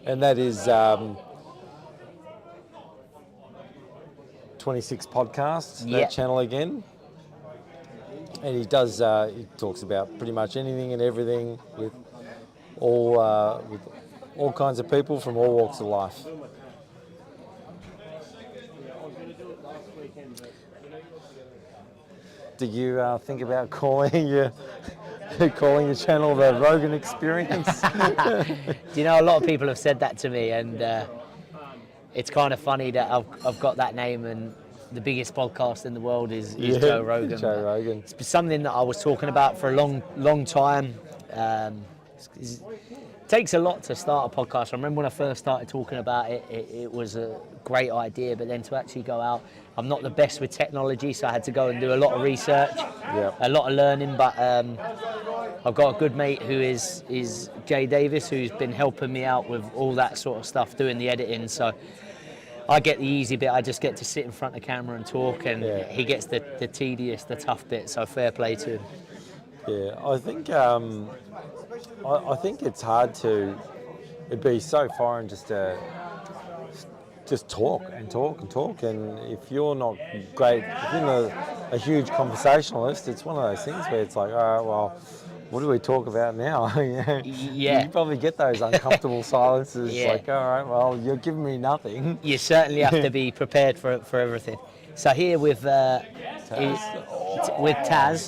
And that is 26 Podcasts, that channel again. And he talks about pretty much anything and everything with all kinds of people from all walks of life. Did you think about calling your channel the Rogan Experience? Do you know, a lot of people have said that to me, and it's kind of funny that I've got that name, and the biggest podcast in the world is Joe Rogan. Joe Rogan. It's something that I was talking about for a long time. It takes a lot to start a podcast. I remember when I first started talking about it, it was a great idea, but then to actually go out, I'm not the best with technology, so I had to go and do a lot of research, a lot of learning, but I've got a good mate who is Jay Davis, who's been helping me out with all that sort of stuff, doing the editing, so I get the easy bit. I just get to sit in front of the camera and talk, and he gets the tedious, the tough bit, so fair play to him. Yeah, I think it's hard to. It'd be so foreign just to talk and talk and talk, and if you're not great, if you're not a huge conversationalist, it's one of those things where it's like, all right, well, what do we talk about now? You probably get those uncomfortable silences. Like, all right, well, you're giving me nothing. You certainly have to be prepared for everything. So here with Taz.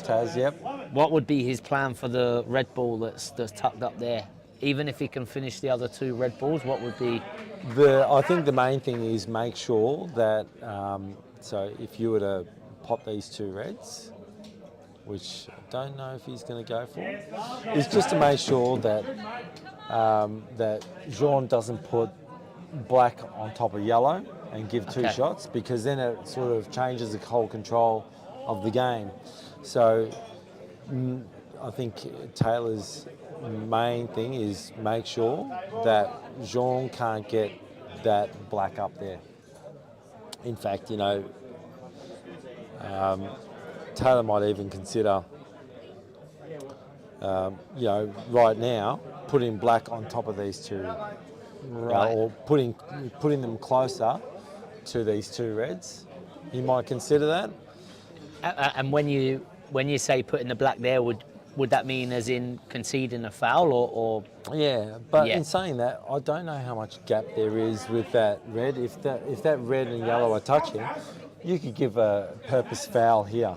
Taz, yep. What would be his plan for the Red Bull that's tucked up there? Even if he can finish the other 2 Red Bulls, what would be? I think the main thing is make sure that, so if you were to pop these 2 Reds, which I don't know if he's going to go for, is just to make sure that that Jean doesn't put black on top of yellow and give 2 shots, because then it sort of changes the whole control of the game. So I think Taylor's main thing is make sure that Jean can't get that black up there. In fact, Taylor might even consider, right now, putting black on top of these two, or putting them closer to these two reds. He might consider that. And when you say putting the black there, would that mean as in conceding a foul or? Yeah, but Yeah. in saying that, I don't know how much gap there is with that red. If that red and yellow are touching, you could give a purpose foul here,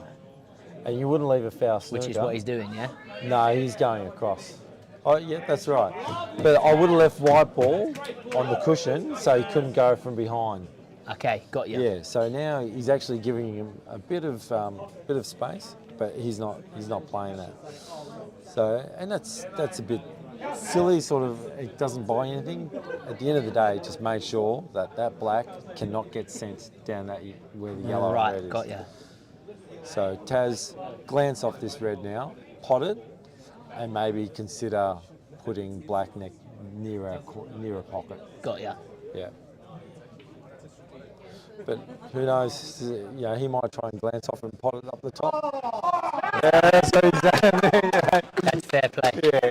and you wouldn't leave a foul snooker. Which is what he's doing, yeah? No, he's going across. Oh, yeah, that's right. But I would have left white ball on the cushion so he couldn't go from behind. Okay, got you. Yeah, so now he's actually giving him a bit of space, but he's not playing that. So, and that's a bit silly, sort of. It doesn't buy anything. At the end of the day, just make sure that black cannot get sent down that where the yellow and red is. Right, got you. So Taz, glance off this red now, pot it, and maybe consider putting black near a pocket. Got you. Yeah. But who knows? He might try and glance off and pot it up the top. Yeah, that's what he's done. That's fair play. Yeah.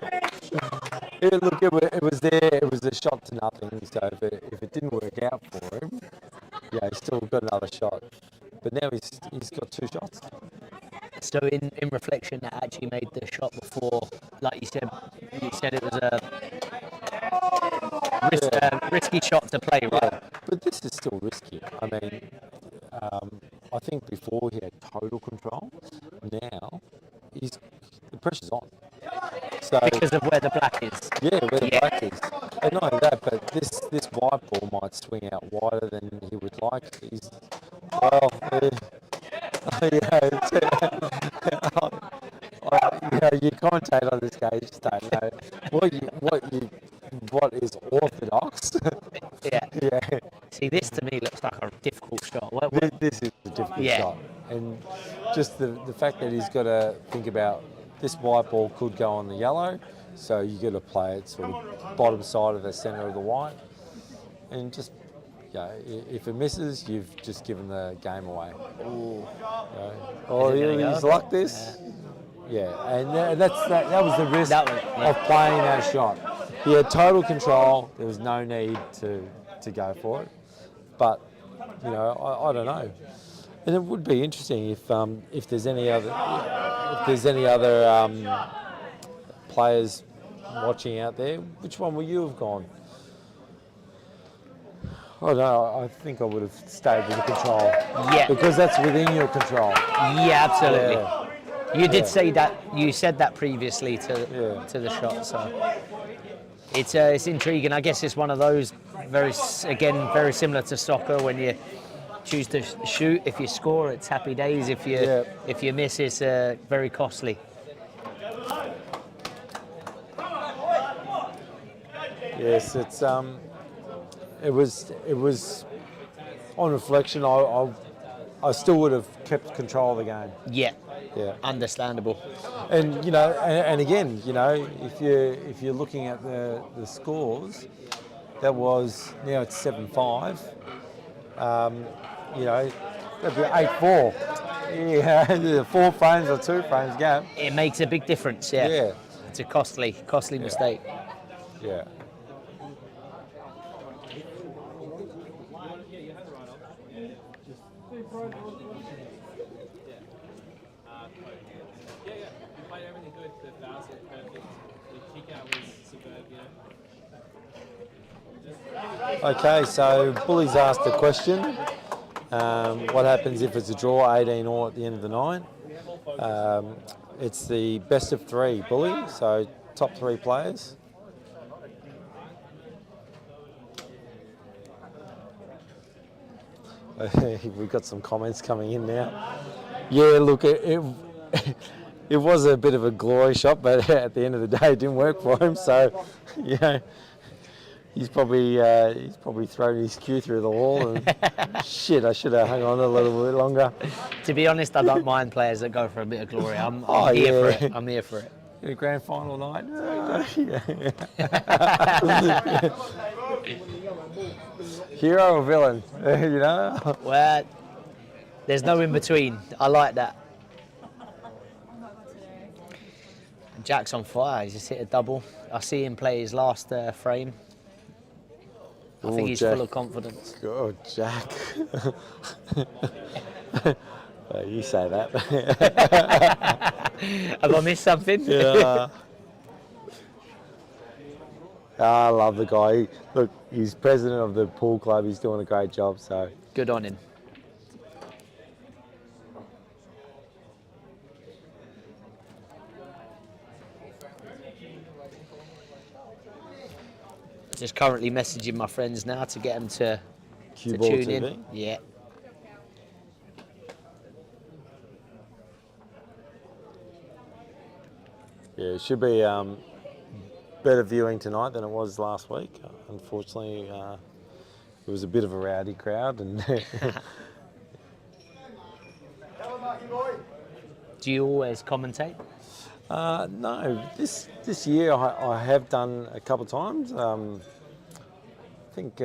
Look, it was there. It was a shot to nothing. So if it didn't work out for him, he's still got another shot. But now he's got two shots. So in reflection, that actually made the shot before, like you said it was a risky shot to play, right? Yeah, but this is still risky. I mean, I think before he had total control. Now the pressure's on. So Because of where the black is. yeah, where the black is. And not only that, but this white ball might swing out wider than he would like. You commentate on this game, you just don't know what is orthodox. Yeah. See, this to me looks like a difficult shot. This is a difficult shot, and just the fact that he's got to think about this white ball could go on the yellow, so you got to play it sort of bottom side of the centre of the white, and just if it misses, you've just given the game away. He's like this. Yeah, and that was the risk of playing that shot. He had total control. There was no need to go for it. But I don't know. And it would be interesting if there's any other players watching out there. Which one would you have gone? Oh no, I think I would have stayed with the control. Yeah. Because that's within your control. Yeah, absolutely. Yeah. You did say that. You said that previously to the shot, so it's intriguing. I guess it's one of those very similar to soccer when you choose to shoot. If you score, it's happy days. If you miss, it's very costly. Yes, it was on reflection. I still would have kept control of the game. Yeah. Yeah. Understandable. And and again, if you're looking at the scores, that was now it's 7-5. That'd be 8-4. Yeah, 4 frames or 2 frames gap. It makes a big difference. Yeah. Yeah. It's a costly mistake. Yeah. Okay, so Bully's asked a question. What happens if it's a draw, 18 all at the end of the night? It's the best of 3, Bully, so top 3 players. We've got some comments coming in now. Yeah, look, it was a bit of a glory shot, but at the end of the day, it didn't work for him. So, he's probably thrown his cue through the wall. And shit, I should have hung on a little bit longer. To be honest, I don't mind players that go for a bit of glory. I'm here for it. I'm here for it. Yeah, grand final night. Yeah. Hero or villain? You know? Well, there's no in between. I like that. Jack's on fire. He's just hit a double. I see him play his last frame. I think he's Jack. full of confidence. Oh, Jack. You say that. Have I missed something? Yeah. I love the guy. Look, he's president of the pool club. He's doing a great job. So Good on him. Just currently messaging my friends now to get them to tune in. CueballTV. Yeah. Yeah, it should be better viewing tonight than it was last week. Unfortunately, it was a bit of a rowdy crowd, and Do you always commentate? no, this year I have done a couple of times. I think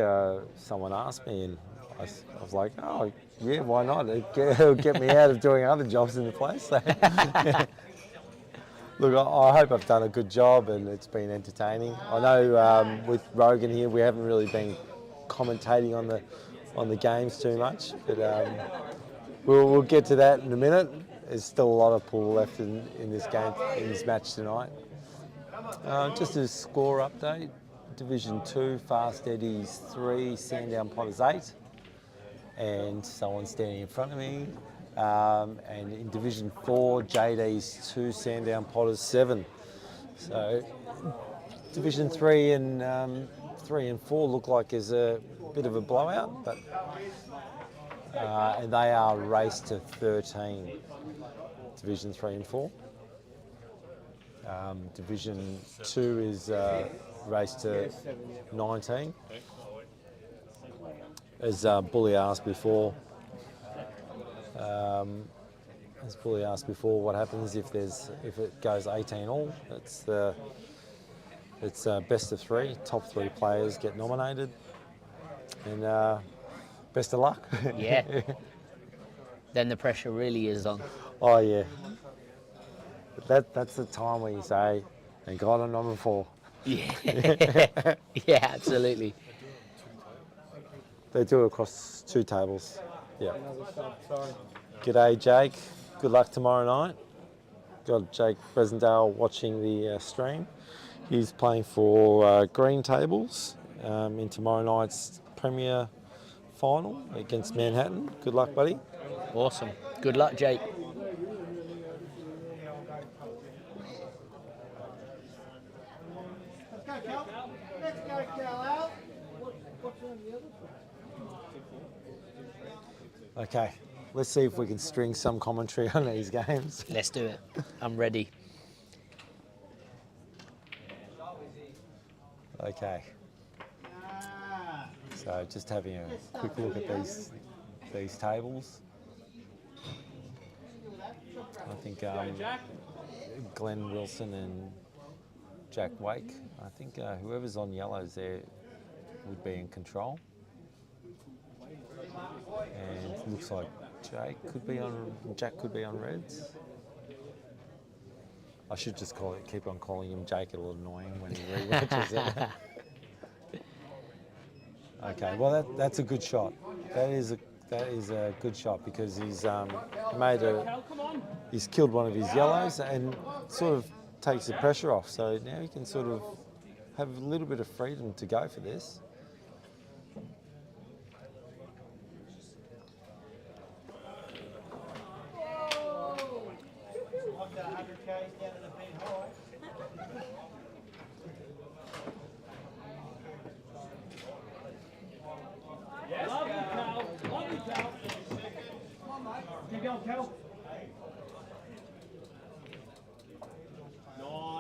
someone asked me, and I was like, oh yeah, why not? It'll get me out of doing other jobs in the place. So. Look, I hope I've done a good job and it's been entertaining. I know with Rogan here, we haven't really been commentating on the games too much, but we'll get to that in a minute. There's still a lot of pool left in this game, in this match tonight. Just a score update: Division 2, Fast Eddies 3, Sandown Potters 8, and someone standing in front of me. And in Division 4, JD's 2, Sandown Potters 7. So Division 3 and 4 look like there's a bit of a blowout, but and they are raced to 13. Division 3 and 4. Division 2 is raced to 19. As Bully asked before. As Bully asked before, what happens if it goes 18 all? It's best of 3. Top 3 players get nominated, and best of luck. Yeah. Then the pressure really is on. Oh yeah. That's the time where you say, "And God on number 4." Yeah. Yeah, absolutely. They do it across 2 tables. Yeah. G'day, Jake. Good luck tomorrow night. Got Jake Bresendale watching the stream. He's playing for Green Tables in tomorrow night's Premier Final against Manhattan. Good luck, buddy. Awesome. Good luck, Jake. Let's go, Cal. Let's go, Cal, out. Okay, let's see if we can string some commentary on these games. Let's do it. I'm ready. Okay. So just having a quick look at these tables. I think Glenn Wilson and Jack Wake. I think whoever's on yellows there would be in control. And it looks like Jack could be on reds. I should just keep on calling him Jake. It'll annoy him when he re-watches it. Okay, well that's a good shot. That is a good shot because he's killed one of his yellows and sort of takes the pressure off. So now he can sort of have a little bit of freedom to go for this.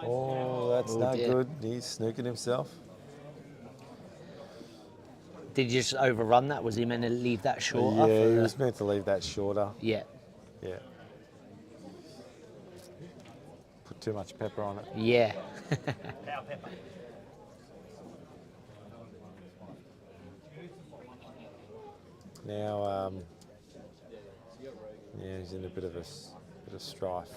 Oh, that's not good. He's snooking himself. Did you just overrun that? Was he meant to leave that shorter? Yeah, he was meant to leave that shorter. Yeah. Yeah. Put too much pepper on it. Yeah. Now, yeah, he's in a bit of strife.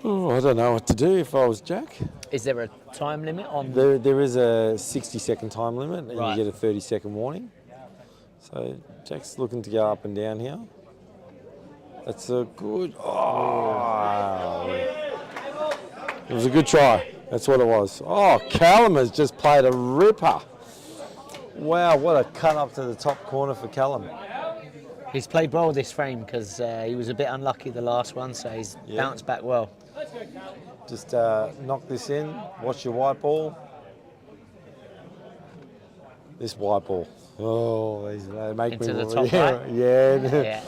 Oh, I don't know what to do if I was Jack. Is there a time limit on? There is a 60-second time limit, and Right. you get a 30-second warning. So Jack's looking to go up and down here. That's a good. Oh, it was a good try. That's what it was. Oh, Callum has just played a ripper. Wow, what a cut up to the top corner for Callum. He's played well this frame because he was a bit unlucky the last one, so he's bounced back well. Just knock this in. Watch your white ball. This white ball. Oh, they make Into me the top yeah, right? yeah. Yeah.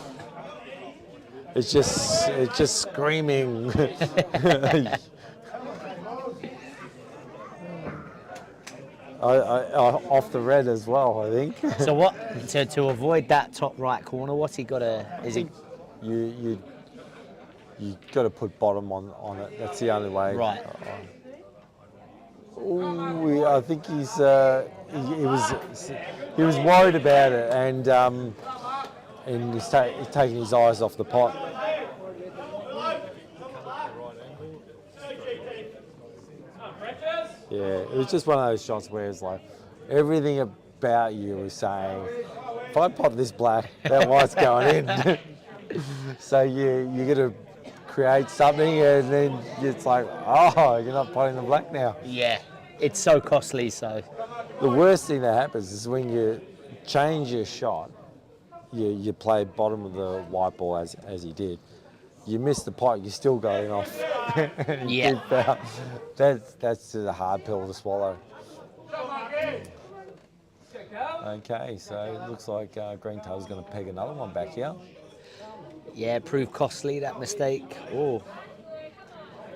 It's just screaming. Off the red as well, I think. So what to avoid that top right corner? What's he got to? Is he? You got to put bottom on it. That's the only way. Right. Ooh, I think he was worried about it, and he's taking his eyes off the pot. Yeah, it was just one of those shots where it's like everything about you was saying, if I pot this black, that white's going in. So you got to create something, and then it's like, oh, you're not potting the black now. Yeah, it's so costly. So The worst thing that happens is when you change your shot, you play bottom of the white ball as he did. You miss the pot, you're still going off. Yeah. That's a hard pill to swallow. Okay, so it looks like Greentail's going to peg another one back here. yeah, proved costly that mistake. Oh,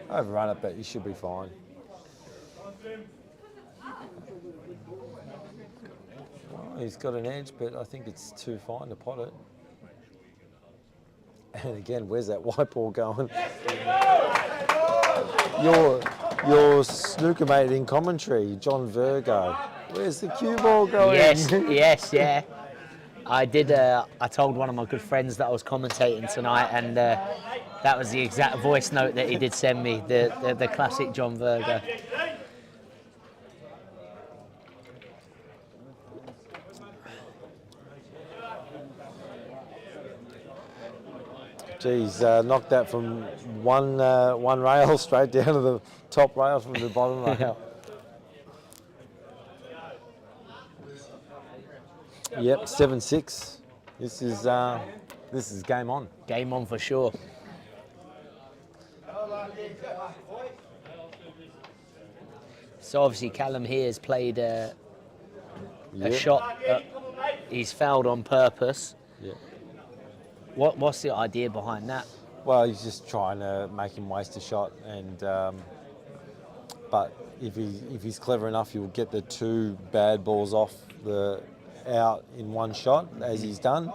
Overrun it, but you should be fine. Well, he's got an edge, but I think it's too fine to pot it. And again, where's that white ball going? Your snooker mate in commentary, John Virgo. Where's the cue ball going? yes, yeah. I did. I told one of my good friends that I was commentating tonight, and that was the exact voice note that he did send me. The classic John Virgo. Geez, knocked that from one rail straight down to the top rail from the bottom rail. Yep, 7-6. This is game on. Game on for sure. So obviously Callum here has played a shot that he's fouled on purpose. Yeah. What's the idea behind that? Well, he's just trying to make him waste a shot, and but if he's clever enough, he'll get the two bad balls out in one shot, as he's done,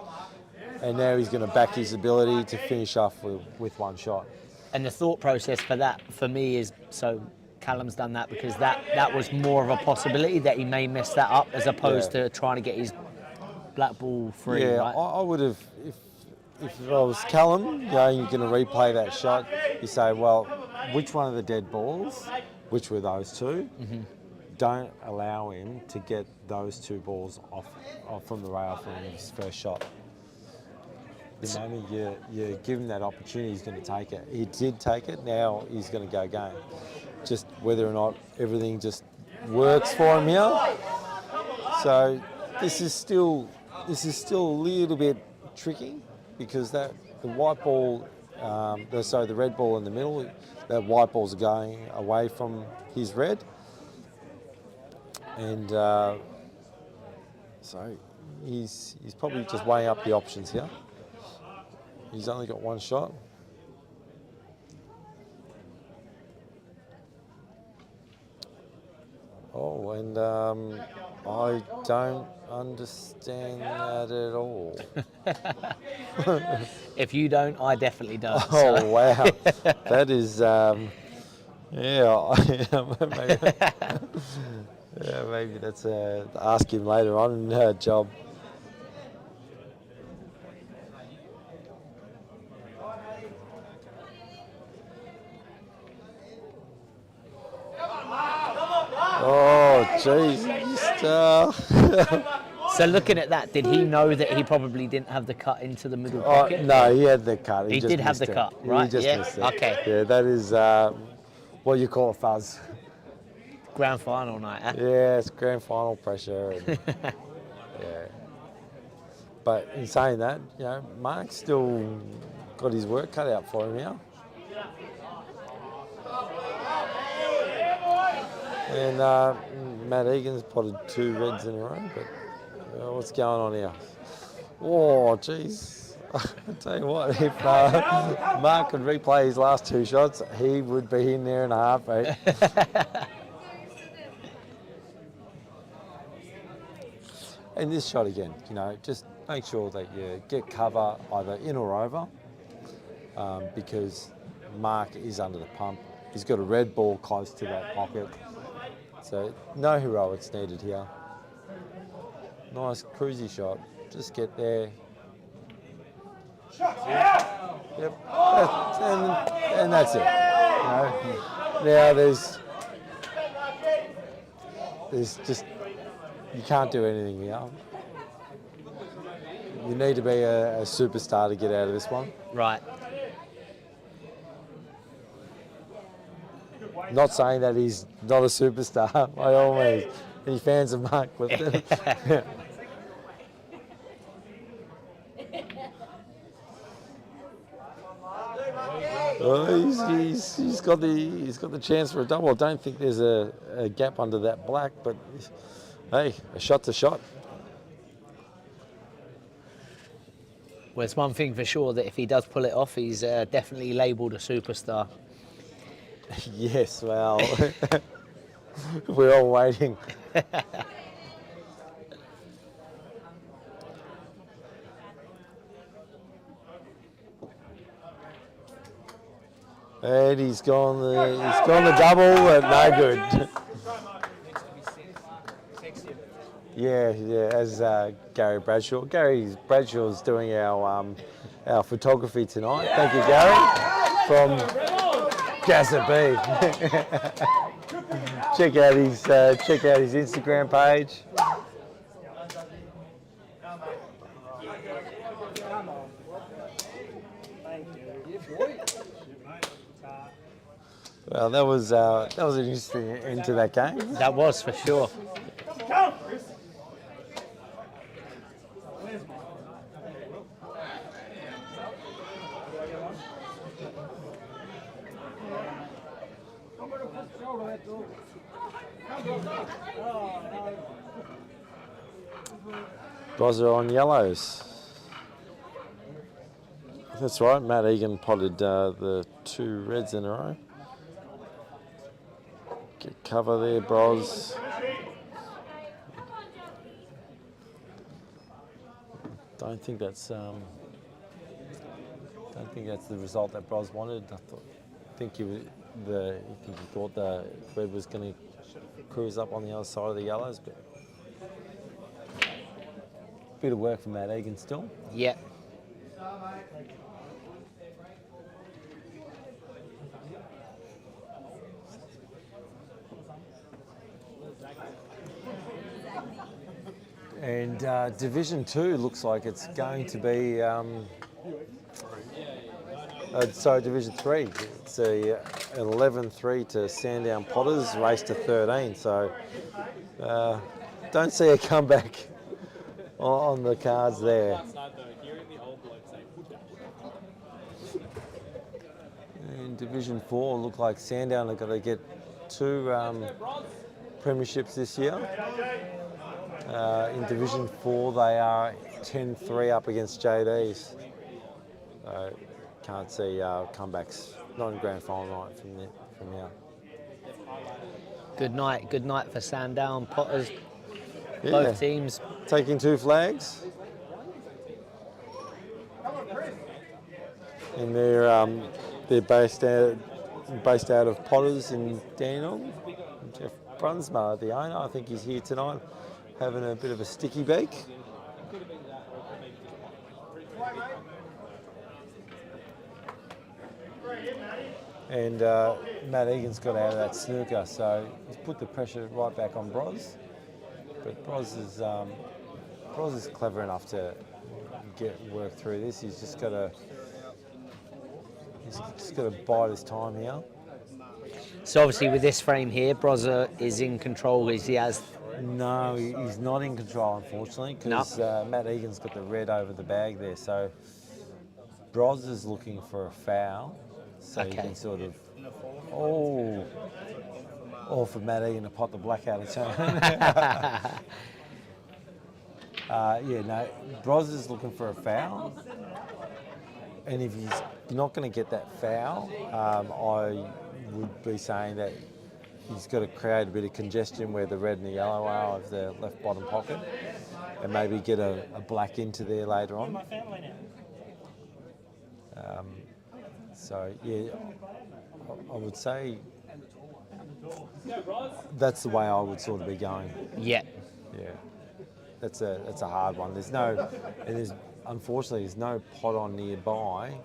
and now he's going to back his ability to finish off with one shot. And the thought process for that, for me, is so Callum's done that because that was more of a possibility that he may mess that up as opposed to trying to get his black ball free. Yeah, right? I would have, if I was Callum, you're going to replay that shot, you say, well, which one of the dead balls, which were those two, don't allow him to get those two balls off from the rail from his first shot. The moment you give him that opportunity, he's going to take it. He did take it, now he's going to go game. Just whether or not everything just works for him here. So this is still a little bit tricky because the white ball, the red ball in the middle, that white balls are going away from his red. And so he's probably just weighing up the options here. He's only got one shot. and I don't understand that at all. If you don't, I definitely don't. Oh so. wow, that is maybe, yeah, maybe that's ask him later on in her job. Oh jeez. So looking at that, did he know that he probably didn't have the cut into the middle pocket? No, he had the cut. He just did have the missed it. cut, right? He just Yeah, missed it. okay. Yeah, that is what you call a fuzz. Grand final night, huh? Yeah, it's grand final pressure. And, yeah. But in saying that, you know, Mark's still got his work cut out for him here. And Matt Egan's potted 2 reds in a row, but what's going on here? Oh, jeez. I tell you what, if Mark could replay his last 2 shots, he would be in there in a heartbeat. And this shot again, you know, just make sure that you get cover either in or over, because Mark is under the pump. He's got a red ball close to that pocket. So no heroics needed here. Nice cruisy shot. Just get there. Yep. And that's it. You know? Now there's just, you can't do anything here. You need to be a superstar to get out of this one. Right. Not saying that he's not a superstar by all means. Any fans of Mark, but he's got the chance for a double. I don't think there's a gap under that black, but hey, a shot's a shot. Well, it's one thing for sure that if he does pull it off, he's definitely labelled a superstar. Yes, well, we're all waiting. And he's gone the double, but no good. Yeah, as Gary Bradshaw. Gary Bradshaw's doing our photography tonight. Thank you, Gary, from Gaza B. check out his Instagram page. Well, that was an interesting end to that game. That was for sure. Bros are on yellows. That's right, Matt Egan potted the 2 reds in a row. Get cover there, Bros. Don't think that's the result that Bros wanted. I think he thought the red was going to cruise up on the other side of the yellows, but bit of work from Matt Egan still. Yeah. And Division 2 looks like it's going to be, Division 3. It's an 11-3 to Sandown Potters, race to 13. So don't see a comeback on the cards there. In Division 4, look like Sandown are going to get 2 premierships this year. In Division 4, they are 10-3 up against JDs. So can't see comebacks, not in grand final night from here. Good night for Sandown Potters. Yeah. Both teams. Taking 2 flags. And they're based out of Potters in Dandenong. Jeff Brunsma, the owner, I think he's here tonight, having a bit of a sticky beak. And Matt Egan's got out of that snooker, so he's put the pressure right back on Bros. But Bros is clever enough to work through this. He's just got to bide his time here. So obviously with this frame here, Brozza is in control as he has. No, he's not in control, unfortunately, because Matt Egan's got the red over the bag there. So Bros is looking for a foul, so he can sort of, or for Matt Egan to pot the black out of turn. Bros is looking for a foul, and if he's not going to get that foul, I would be saying that he's got to create a bit of congestion where the red and the yellow are of the left bottom pocket, and maybe get a black into there later on. I would say that's the way I would sort of be going. Yeah. Yeah. That's a hard one. Unfortunately there's no pot on nearby.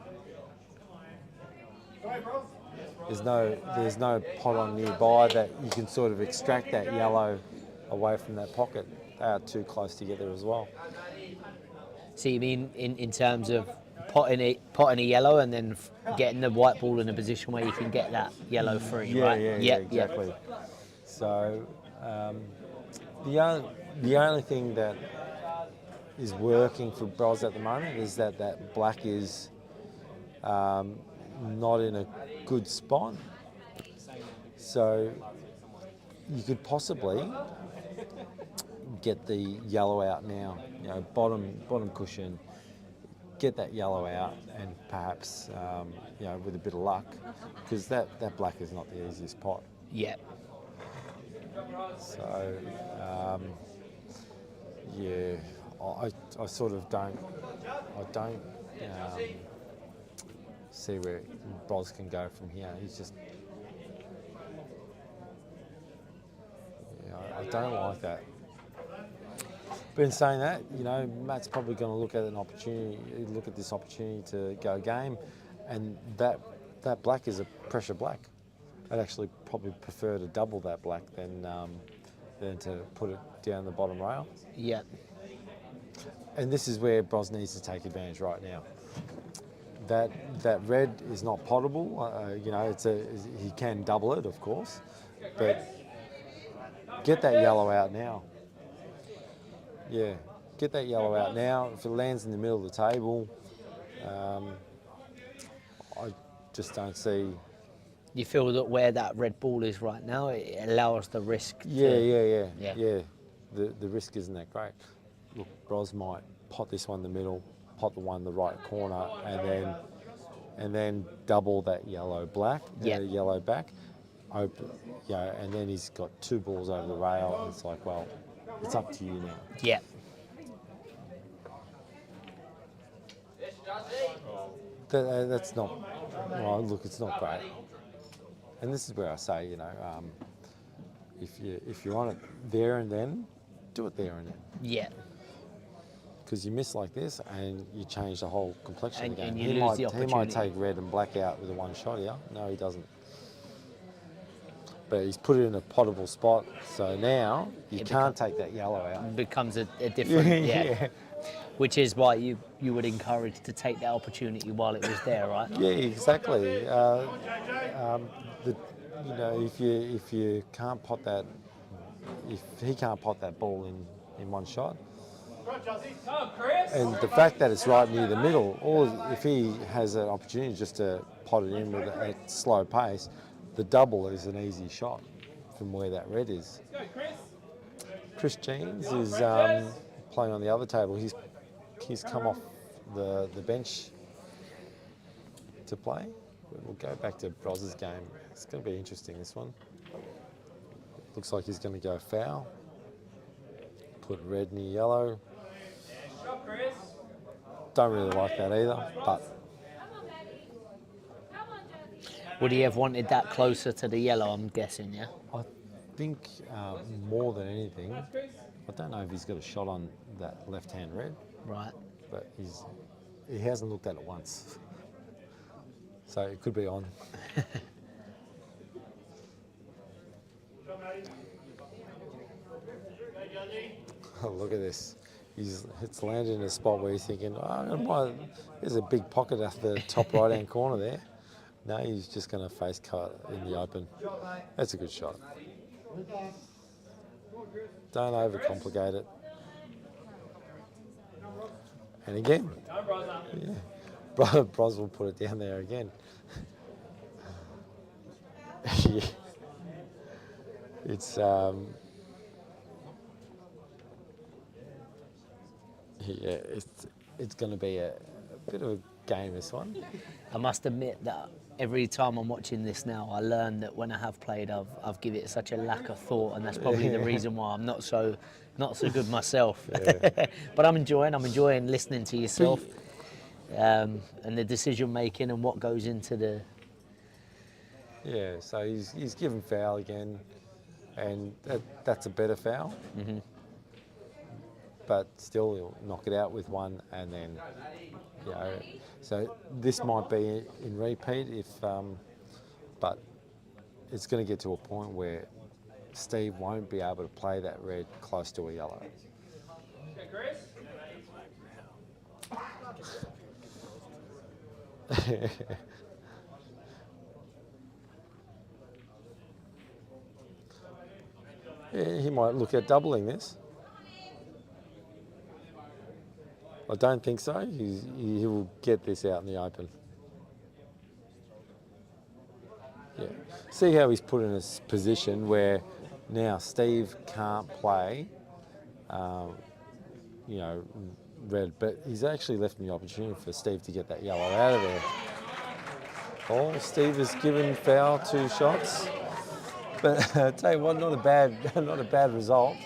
There's no pot on nearby that you can sort of extract that yellow away from that pocket. They are too close together as well. So you mean in terms of potting a yellow and then getting the white ball in a position where you can get that yellow free, right? Yeah, exactly. So the only thing that is working for Bros at the moment is that black is not in a good spot. So you could possibly get the yellow out now, bottom cushion, get that yellow out, and perhaps with a bit of luck, because that black is not the easiest pot. Yeah. So I sort of don't see where Bros can go from here. He's just, I don't like that. But in saying that, Matt's probably going to look at this opportunity to go game, and that black is a pressure black. I'd actually probably prefer to double that black than to put it down the bottom rail. Yeah. And this is where Bros needs to take advantage right now. That red is not potable. He can double it, of course, but get that yellow out now. Yeah, get that yellow out now. If it lands in the middle of the table, I just don't see. You feel that where that red ball is right now, it allows the risk. Yeah. The risk isn't that great. Look, Bros might pot this one in the middle, pot the one in the right corner, and then double that yellow black, yellow back, open, and then he's got 2 balls over the rail. It's like, well, it's up to you now. Yeah. That's not. Well, look, it's not great. And this is where I say, if you want it there and then, do it there and then. Yeah. Because you miss like this and you change the whole complexion of the game. And you lose the opportunity. He might take red and black out with a one shot here. No, he doesn't. But he's put it in a potable spot, so now you can't take that yellow out. It becomes a different, yeah. Which is why you would encourage to take that opportunity while it was there, right? Yeah, exactly. If you can't pot that, if he can't pot that ball in one shot, and the fact that it's right near the middle, or if he has an opportunity just to pot it in with a slow pace, the double is an easy shot from where that red is. Chris Jeans is playing on the other table. He's come off the bench to play. We'll go back to Bros's game. It's going to be interesting, this one. looks like he's going to go foul. Put red near yellow. Shot, Chris. Don't really like that either, but Would he have wanted that closer to the yellow, I'm guessing, yeah? I think more than anything, I don't know if he's got a shot on that left-hand red, Right. but he hasn't looked at it once. So it could be on. Oh, look at this. It's landed in a spot where he's thinking, oh, there's a big pocket at the top right-hand corner there. No, he's just going to face cut in the open. That's a good shot. Don't overcomplicate it. And again, yeah, Bros will put it down there again. Yeah. It's yeah, it's going to be a bit of a game, this one. I must admit that every time I'm watching this now, I learn that when I have played, I've given it such a lack of thought, and that's probably the reason why I'm not so good myself. Yeah. But I'm enjoying listening to yourself and the decision making and what goes into the. Yeah, so he's given foul again, and that's a better foul. Mm-hmm. But still, he'll knock it out with one, and then, you know, so this might be in repeat if, but it's going to get to a point where Steve won't be able to play that red close to a yellow. Okay, Chris. Yeah, he might look at doubling this. I don't think so. He will get this out in the open. Yeah. See how he's put in a position where now Steve can't play, you know, red, but he's actually left the opportunity for Steve to get that yellow out of there. Oh, Steve has given foul 2 shots, but I tell you what, not a bad result.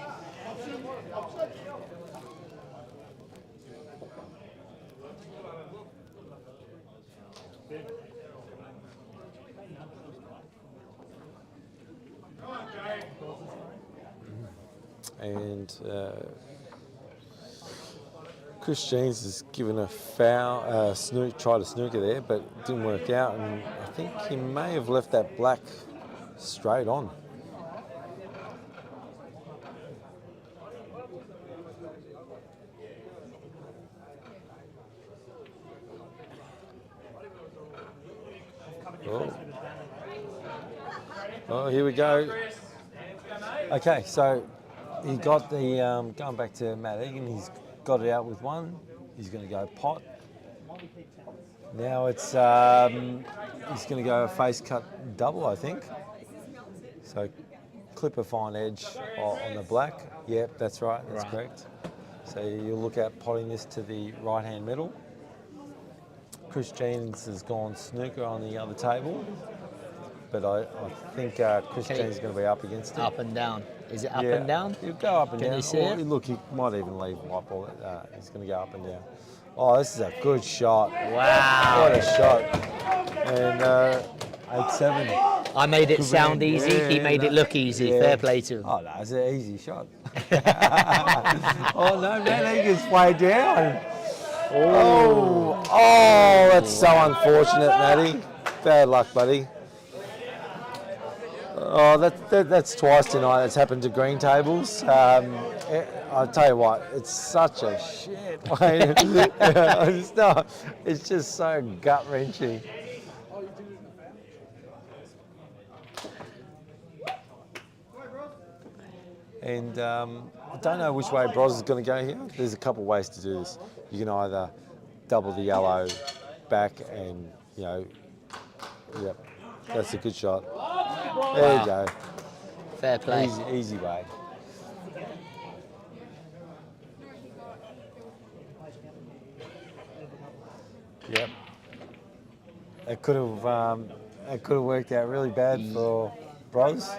And Chris Jeans has given a foul, tried to snooker there, but it didn't work out. And I think he may have left that black straight on. Oh, here we go. Okay, so he got the, going back to Matt Egan, he's got it out with one. He's going to go pot. Now it's, he's going to go a face cut double, I think. So clip a fine edge on the black. Yep, that's right, that's correct. So you'll look at potting this to the right-hand middle. Chris Jeans has gone snooker on the other table. But I think Chris Jeans is going to be up against it. Up and down. Is it up and down? He'll go up and down. Can you see it? Look, he might even leave white ball. He's going to go up and down. Oh, this is a good shot. Wow. What a shot. And 8-7. I made it sound easy. Yeah, he made it look easy. Yeah. Fair play to him. Oh, no, it's an easy shot. Oh, no, Matt Egan's way down. Oh, that's so unfortunate, Matty. Bad luck, buddy. Oh, that's twice tonight. That's happened to green tables. I'll tell you what, it's such a shit way. It's just so gut wrenching. And I don't know which way Bros is going to go here. There's a couple of ways to do this. You can either double the yellow back and, you know, yep, that's a good shot. There you go. Fair play. Easy way. Yep. It could have worked out really bad for Bros.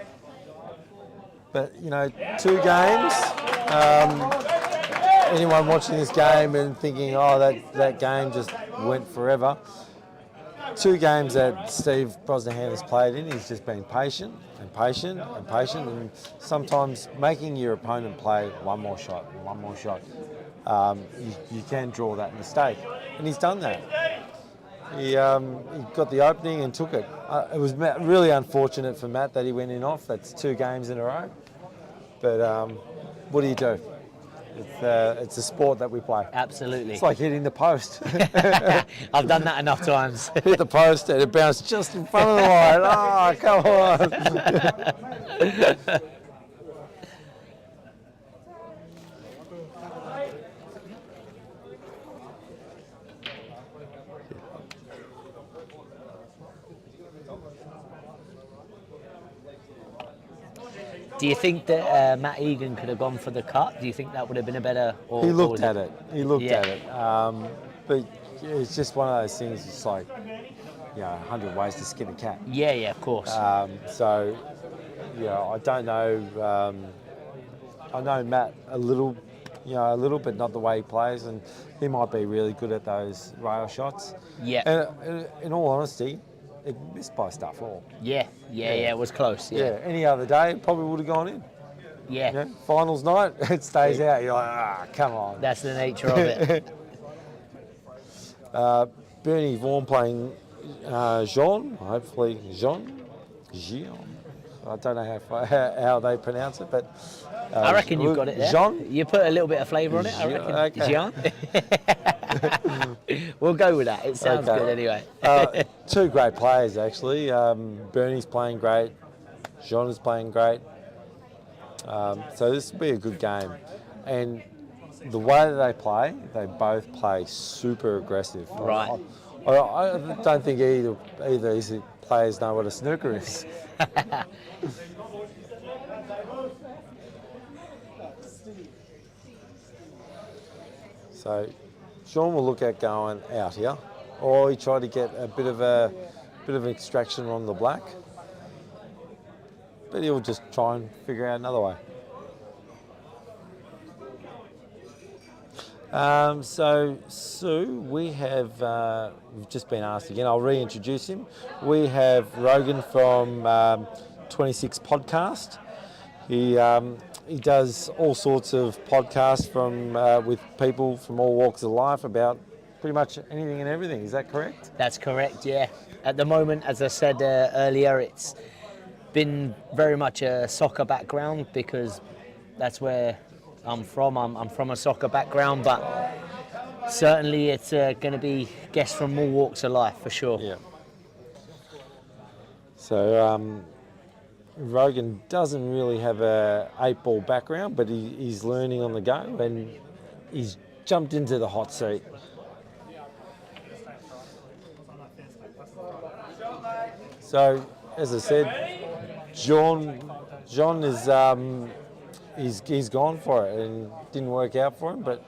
But, you know, 2 games. Anyone watching this game and thinking, oh, that game just went forever. 2 games that Steve Brosnahan has played in, he's just been patient and patient and patient, and sometimes making your opponent play one more shot. You can draw that mistake, and he's done that. He got the opening and took it. It was really unfortunate for Matt that he went in off. That's 2 games in a row. But what do you do? It's a sport that we play. Absolutely. It's like hitting the post. I've done that enough times. Hit the post and it bounced just in front of the line. Oh, come on. Do you think that Matt Egan could have gone for the cut? Do you think that would have been a better? He looked at it. But it's just one of those things. It's like, 100 ways to skin a cat. Yeah, of course. So, I don't know. I know Matt a little, but not the way he plays, and he might be really good at those rail shots. Yeah. And in all honesty, it missed by stuff all. Yeah, it was close. Yeah. Any other day, it probably would have gone in. Yeah. Finals night, it stays out. You're like, come on. That's the nature of it. Bernie Vaughan playing Jean, hopefully Jean. I don't know how they pronounce it, but I reckon you've got it there. Jean? You put a little bit of flavour on it, I reckon. Okay. Jean? We'll go with that. It sounds good anyway. 2 great players, actually. Bernie's playing great. Jean is playing great. So this will be a good game. And the way that they both play super aggressive. Right. I don't think either of these players know what a snooker is. So Sean will look at going out here, or he tried to get a bit of an extraction on the black, but he'll just try and figure out another way. So Sue, we've just been asked again. I'll reintroduce him. We have Rogan from 26 Podcast. He does all sorts of podcasts with people from all walks of life about pretty much anything and everything. Is that correct? That's correct, yeah. At the moment, as I said earlier, it's been very much a soccer background because that's where I'm from. I'm from a soccer background, but certainly it's going to be guests from all walks of life for sure. Yeah. So Rogan doesn't really have a 8-ball background, but he's learning on the go, and he's jumped into the hot seat. So, as I said, John is he's gone for it and didn't work out for him. But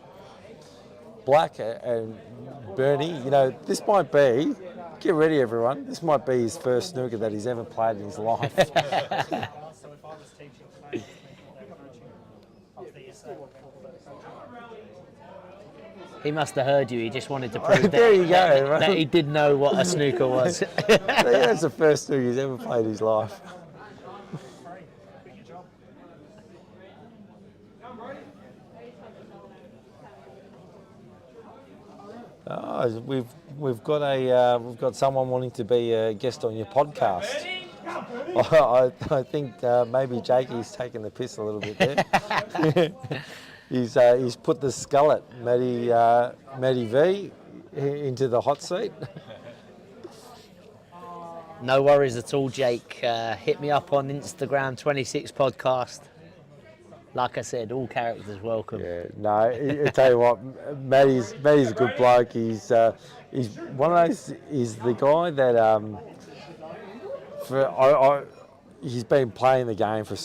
Black and Bernie, this might be. Get ready, everyone. This might be his first snooker that he's ever played in his life. He must have heard you. He just wanted to prove there you go, that he did know what a snooker was. That's the first snooker he's ever played in his life. Oh, we've got someone wanting to be a guest on your podcast. I think maybe Jakey's taking the piss a little bit there. He's put the skullet, Matty V, into the hot seat. No worries at all, Jake. Hit me up on Instagram, 26 Podcast. Like I said, all characters welcome. Yeah, no, I tell you what, Matty's a good bloke. He's one of those. He's the guy that he's been playing the game for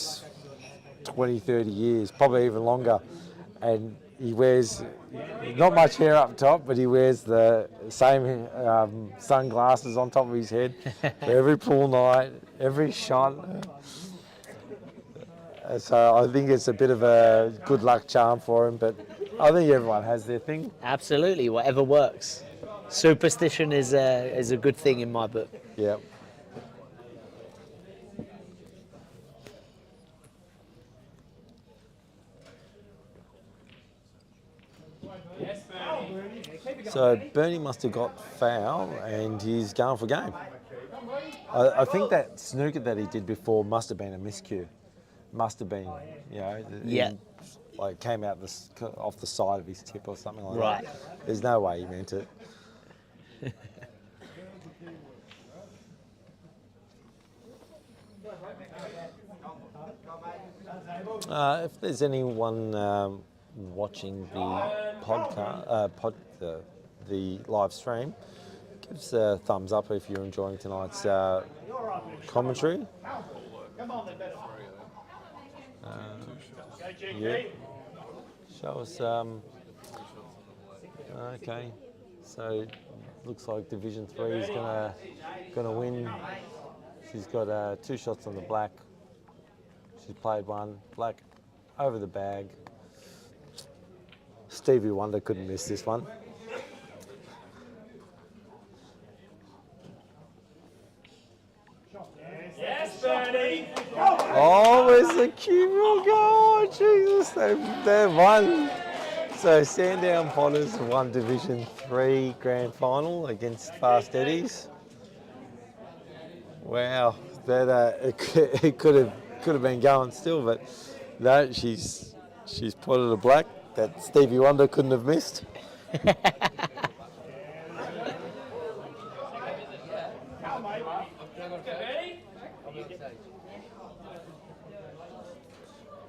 20, 30 years, probably even longer, and he wears not much hair up top, but he wears the same sunglasses on top of his head for every pool night, every shot. So I think it's a bit of a good luck charm for him, but I think everyone has their thing. Absolutely, whatever works. Superstition is a good thing in my book. Yeah. So Bernie must have got foul and he's going for game. I think that snooker that he did before must have been a miscue. Must have been, you know, Yeah. like came out off the side of his tip or something like Right. that. There's no way he meant it. If there's anyone watching the podcast, the live stream, give us a thumbs up if you're enjoying tonight's commentary. Yeah. Show us. Okay, so looks like Division 3 is gonna win. She's got 2 shots on the black. She's played one black over the bag. Stevie Wonder couldn't miss this one. Yes, Bernie. Oh, where's the Cuball goal? Jesus, they've won. So Sandown Potters won Division 3 Grand Final against Fast Eddies. Wow, that it could have been going still, but no, she's potted a black that Stevie Wonder couldn't have missed.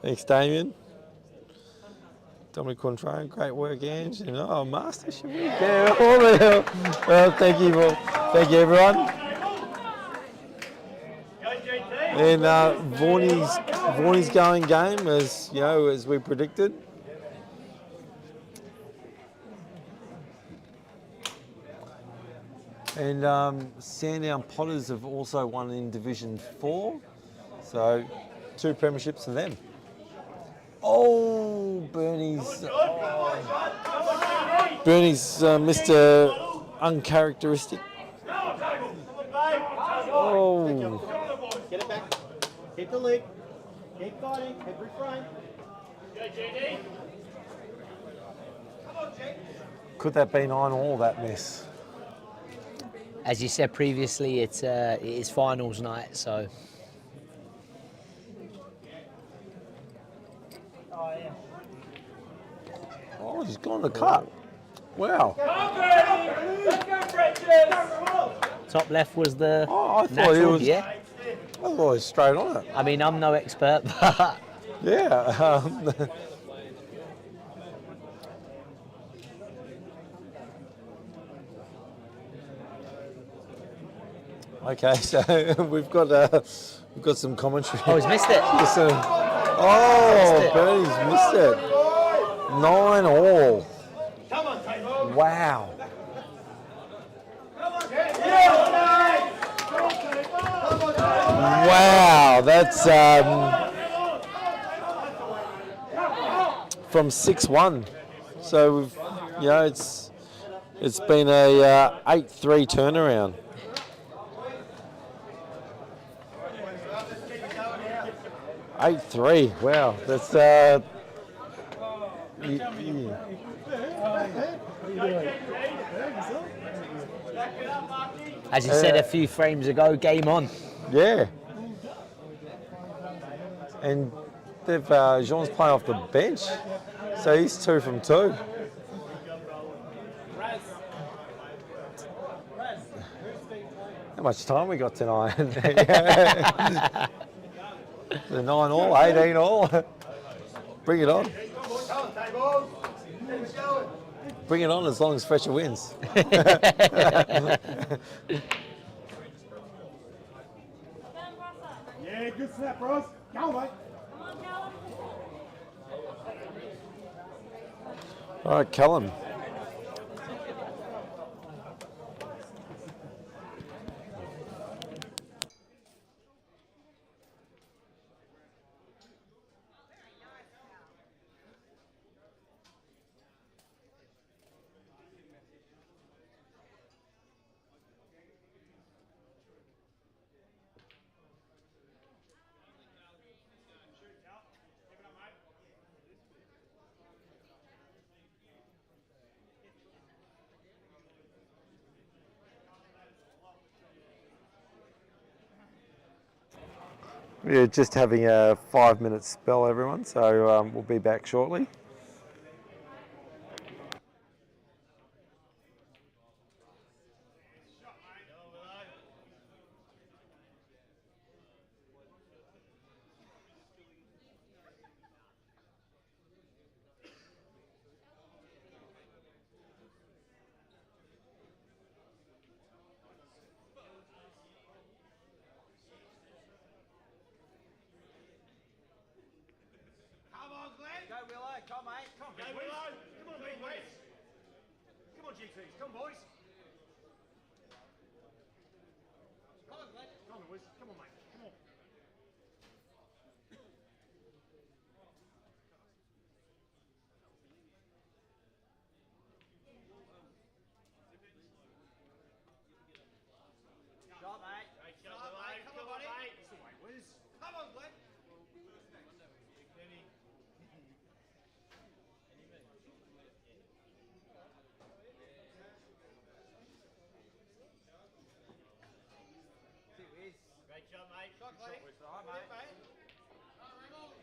Thanks, Damien. Dominic Contrain, great work, Ange. And oh, Master, should we go? Well, thank you everyone. And Vaughnie's going game as we predicted. And Sandown Potters have also won in Division 4, so 2 premierships for them. Oh, Bernie's Mr. Uncharacteristic. Oh. Get it back. Keep the lead. Keep fighting. Keep refrain. Could that be 9-all, that miss? As you said previously, it is finals night, so. Oh, he's gone to cut. Wow. Top left was the I thought natural, he was. yeah. I thought he was straight on it. I mean, I'm no expert, but Yeah. Okay, so we've got some commentary. oh, he's missed it. Bernie's missed it. 9-all. Wow. Wow, that's from 6-1. So we've, it's been a 8-3 turnaround. Eight-three. Wow, that's As you said a few frames ago, game on. yeah. And they've Jean's playing off the bench, so he's 2 from 2. How much time we got tonight? The 9-all, 18-all. Bring it on. Bring it on as long as Fletcher wins. Yeah, good snap, bros. Go, mate. All right, Callum. We're just having a 5-minute spell, everyone, so we'll be back shortly. Come on, Glenn. Go, Willow. Come, mate. Come on, Go, big Willow. boys. Come on, big boys. Come on, GTs. Come, boys. Come on, Glenn. Come on, boys. Come on, mate. Come on. Shot, mate. Great shot, Willow. Come on, buddy. That's the way, Wiz. Come on, Glenn. See, Wiz. Great shot, mate. Shot, Glenn. Wiz. All right, mate. Come on, Glenn. Go, Willow.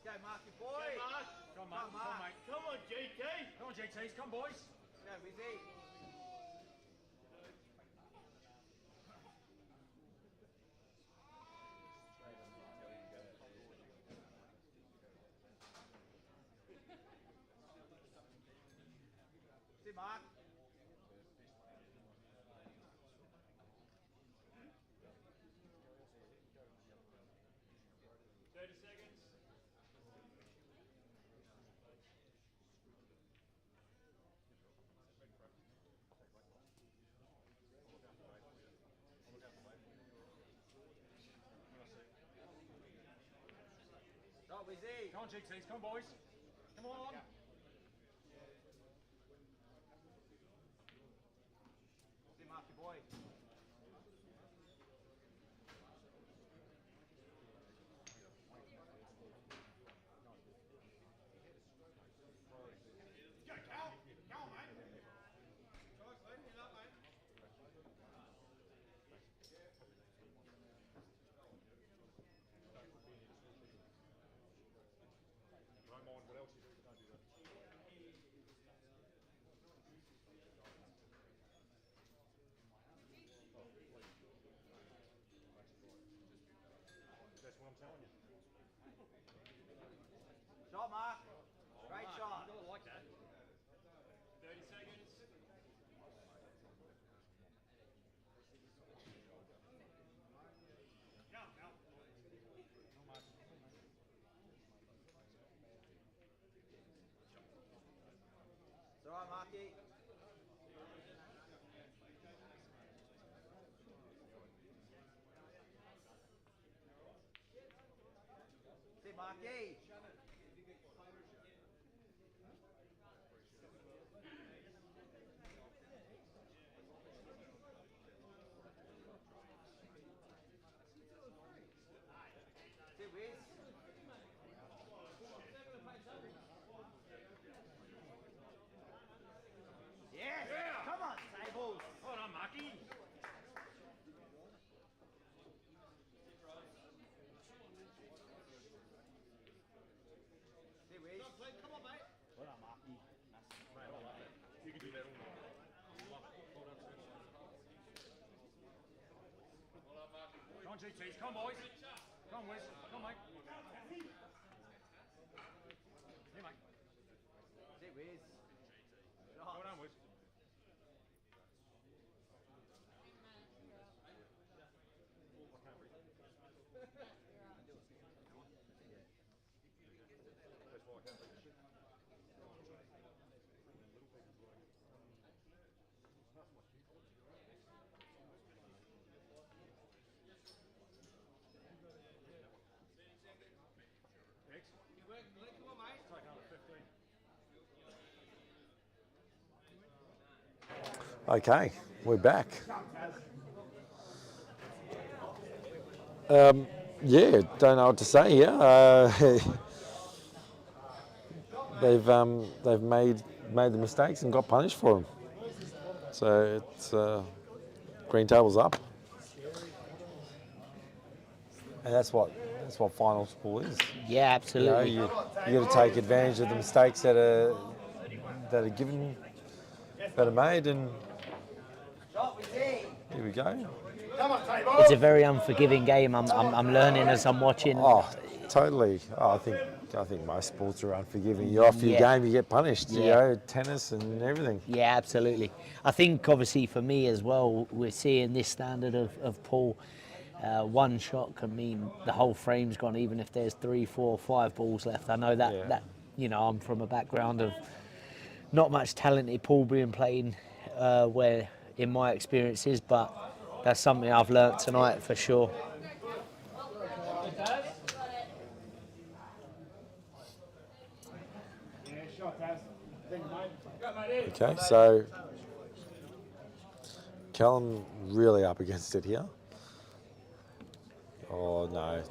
Go, Marky boy. Go, Mark. Come on, mate. Come on, mate. Come on, GT. Come on, GTs. Come, boys. Go, Wizzy. See, Mark. Shot, Wizzy. Come on, GTs. Come, boys. Come on. See, Marky boy. Go, Cal. Go on, mate. Try, Glenn. Get up, mate. Don't mind what else you do, but don't do that. That's what I'm telling you. Shot, Mark. Great shot. I like that. 30 seconds. Go, Cal. It's all right, Marky. See, Marky. See, Wiz. Yes! Yeah! Come on, Tables! Hold on, Marky. See, Wiz. Come on, mate. Well done, Marky. Mate, I love that. You can do that all night. I love it. Well done, sir. Come on, GTs. Come, boys. Come, Wiz. Come, mate. Here, mate. See, Wiz. Well done, Wiz. That's why I can't reach it. Okay, we're back. Yeah, don't know what to say here. They've made the mistakes and got punished for them. So it's green table's up, and that's what finals ball is. Yeah, absolutely. You got to take advantage of the mistakes that are given, that are made, and here we go. It's a very unforgiving game. I'm learning as I'm watching. Oh, totally. Oh, I think most sports are unforgiving. You're off your game, you get punished. You know, tennis and everything. Yeah, absolutely. I think obviously for me as well, we're seeing this standard of pool. One shot can mean the whole frame's gone, even if there's 3, 4, 5 balls left. I know that you know, I'm from a background of not much talented pool being played where in my experiences, but that's something I've learnt tonight for sure. Okay, so Callum really up against it here. Oh no.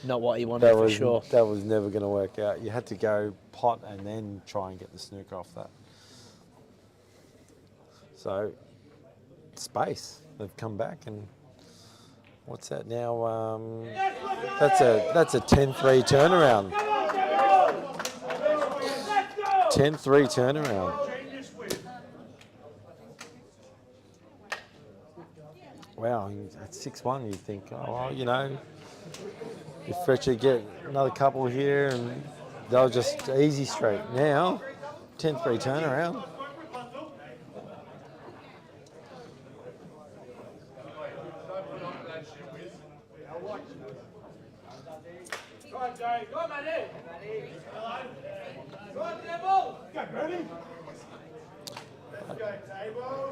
Not what he wanted for sure. That was never going to work out. You had to go pot and then try and get the snooker off that. So, space. They've come back and what's that now? That's a 10-3 turnaround. 10-3 turnaround. Wow, at 6-1 you'd think, oh, well, you know, if Fletcher get another couple here and they'll just easy straight. Now, 10-3 turnaround.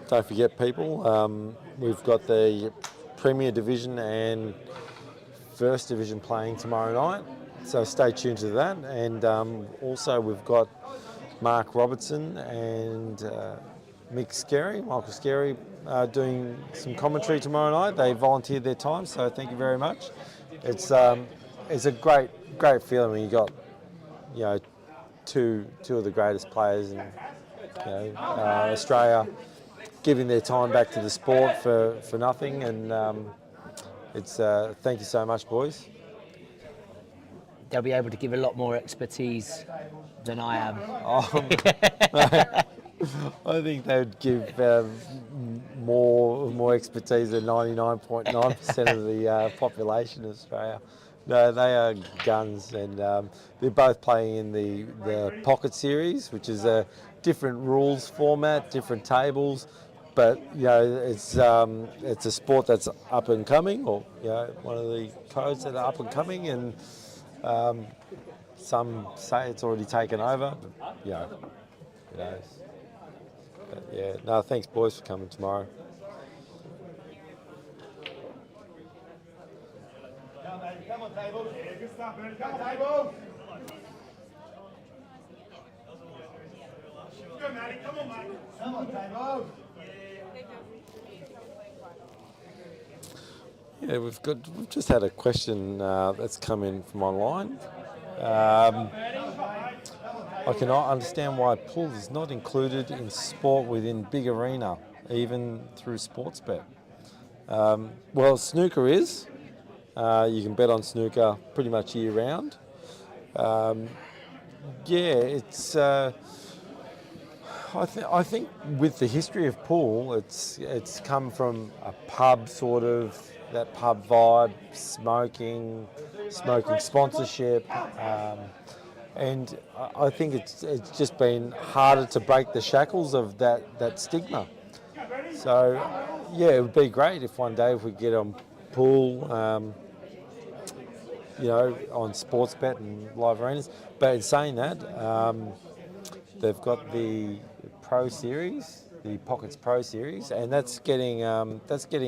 Don't forget, people, we've got the Premier Division and First Division playing tomorrow night, so stay tuned to that. And also we've got Mark Robertson and Michael Scarry doing some commentary tomorrow night. They volunteered their time, so thank you very much. It's a great feeling when you got, you know, two of the greatest players in, you know, Australia giving their time back to the sport for nothing, and it's thank you so much, boys. They'll be able to give a lot more expertise than I am. I think they would give more expertise than 99.9% of the population of Australia. No, they are guns, and they're both playing in the Pocket Series, which is a different rules format, different tables, but you know it's a sport that's up and coming, or you know one of the codes that are up and coming, and some say it's already taken over. But, you know, who knows? But yeah, no, thanks boys for coming tomorrow. Come on, tables. Yeah, good stuff, man. Come on, tables. Go, Matty. Come on, mate. Come on, tables. Yeah, we've just had a question that's come in from online. I cannot understand why pool is not included in sport within Big Arena, even through Sportsbet. Well, snooker is. You can bet on snooker pretty much year round. Yeah, it's. I think with the history of pool, it's come from a pub sort of, that pub vibe, smoking sponsorship, and I think it's just been harder to break the shackles of that stigma. So yeah, it would be great if one day if we get on pool, you know, on Sportsbet and live arenas. But in saying that, they've got the Pro Series, the Pockets Pro Series, and that's getting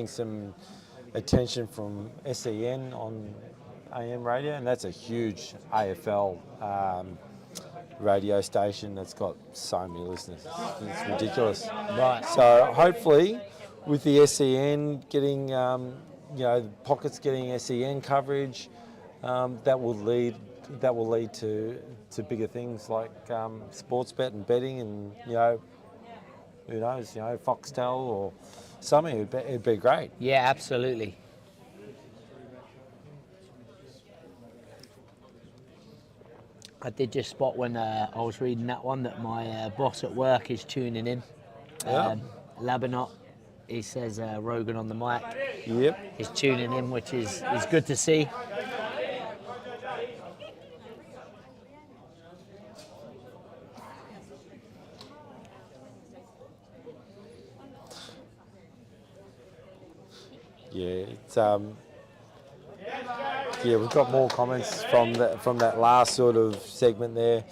some attention from SEN on AM radio, and that's a huge AFL radio station that's got so many listeners. It's ridiculous. Right. So hopefully, with the SEN getting, Pockets getting SEN coverage, that will lead to bigger things like sports bet and betting, and who knows, Foxtel or something. It'd be great. Yeah, absolutely. I did just spot when I was reading that one that my boss at work is tuning in. Yeah. Labanot, he says Rogan on the mic. Yep. He's tuning in, which is good to see. Yeah, it's we've got more comments from that last sort of segment there.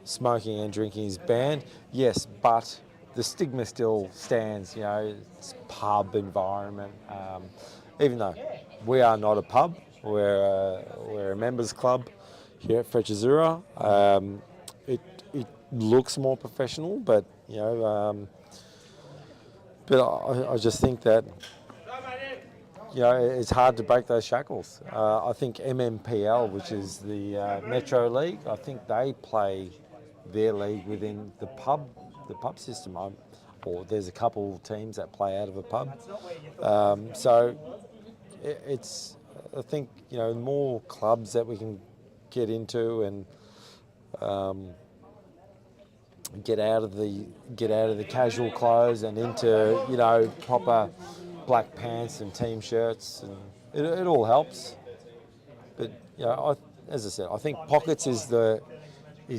Smoking and drinking is banned. Yes, but the stigma still stands. It's pub environment. Even though we are not a pub, we're a members club here at Frecciazura. It looks more professional, but I just think that. It's hard to break those shackles. I think MMPL, which is the Metro League, I think they play their league within the pub system. Or there's a couple teams that play out of a pub. So I think more clubs that we can get into and get out of the casual clothes and into proper black pants and team shirts, and it all helps. But as I said, I think Pockets is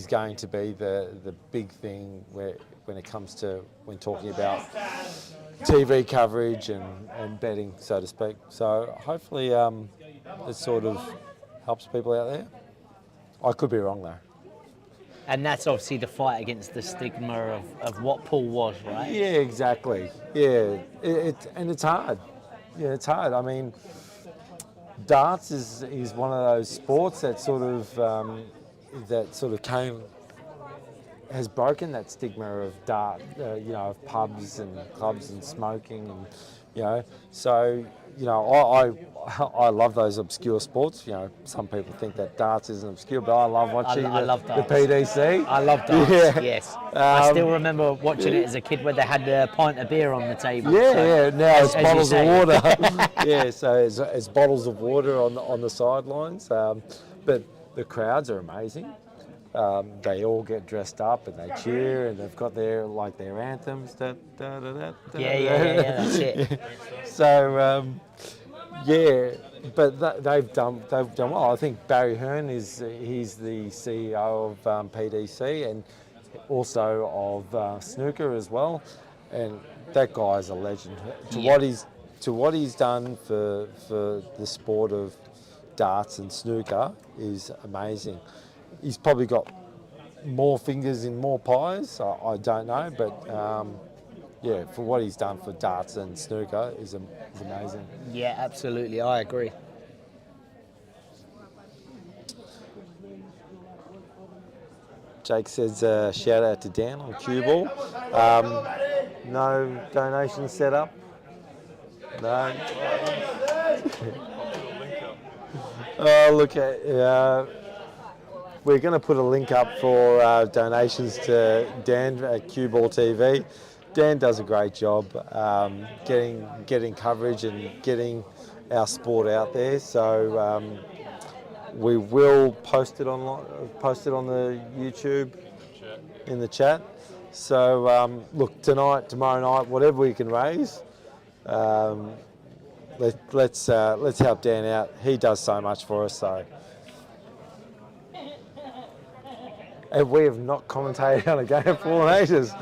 going to be the big thing when it comes to talking about TV coverage and betting, so to speak. So hopefully it sort of helps people out there. I could be wrong though. And that's obviously the fight against the stigma of what pool was, right? Yeah, exactly. Yeah, it's hard. Yeah, it's hard. I mean, darts is one of those sports that sort of has broken that stigma of dart, of pubs and clubs and smoking, and so. I love those obscure sports. Some people think that darts isn't obscure, but I love watching I love the darts. PDC. I love darts, Yeah. yes. I still remember watching it as a kid where they had a pint of beer on the table. Yeah, now it's as bottles you of say. water. Yeah, so it's bottles of water on the sidelines. But the crowds are amazing. They all get dressed up and they cheer, and they've got their anthems. Yeah, that's it. So but they've done well. I think Barry Hearn he's the CEO of PDC and also of snooker as well, and that guy's a legend. To what he's done for the sport of darts and snooker is amazing. He's probably got more fingers in more pies. I don't know, but for what he's done for darts and snooker is amazing. Yeah, absolutely. I agree. Jake says shout out to Dan on Cueball. No donation set up. No. Oh, look at. We're going to put a link up for donations to Dan at CueballTV. Dan does a great job getting coverage and getting our sport out there. So we will post it on the YouTube in the chat. So look, tomorrow night, whatever we can raise, let's help Dan out. He does so much for us. So. And we have not commentated on a game of Four Ages.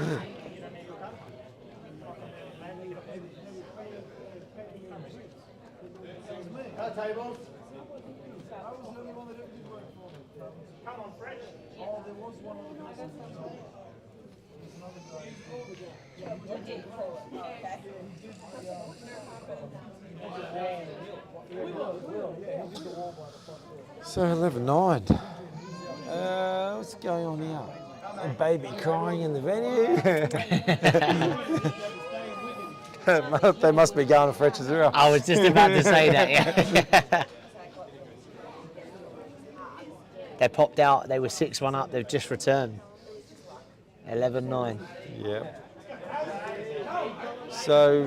So 11-9. Let's going on here? A baby crying in the venue? They must be going to Frechazura. I was just about to say that, yeah. They popped out, they were 6-1 up, they've just returned. 11-9. Yeah. So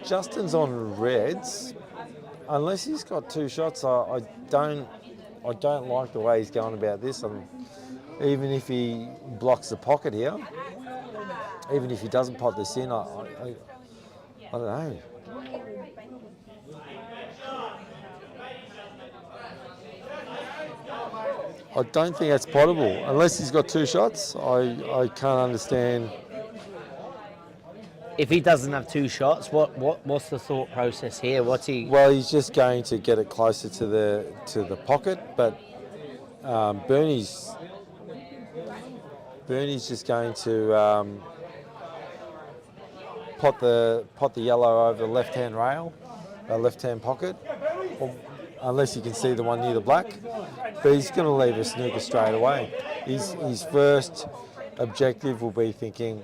Justin's on reds. Unless he's got 2 shots, I don't like the way he's going about this. Even if he blocks the pocket here, even if he doesn't pot this in, I don't know. I don't think that's potable. Unless he's got 2 shots, I can't understand. If he doesn't have 2 shots, what's the thought process here? What's he? Well, he's just going to get it closer to the pocket, but Bernie's just going to pot the yellow over the left-hand rail, left-hand pocket, unless you can see the one near the black. But he's going to leave a snooker straight away. His first objective will be thinking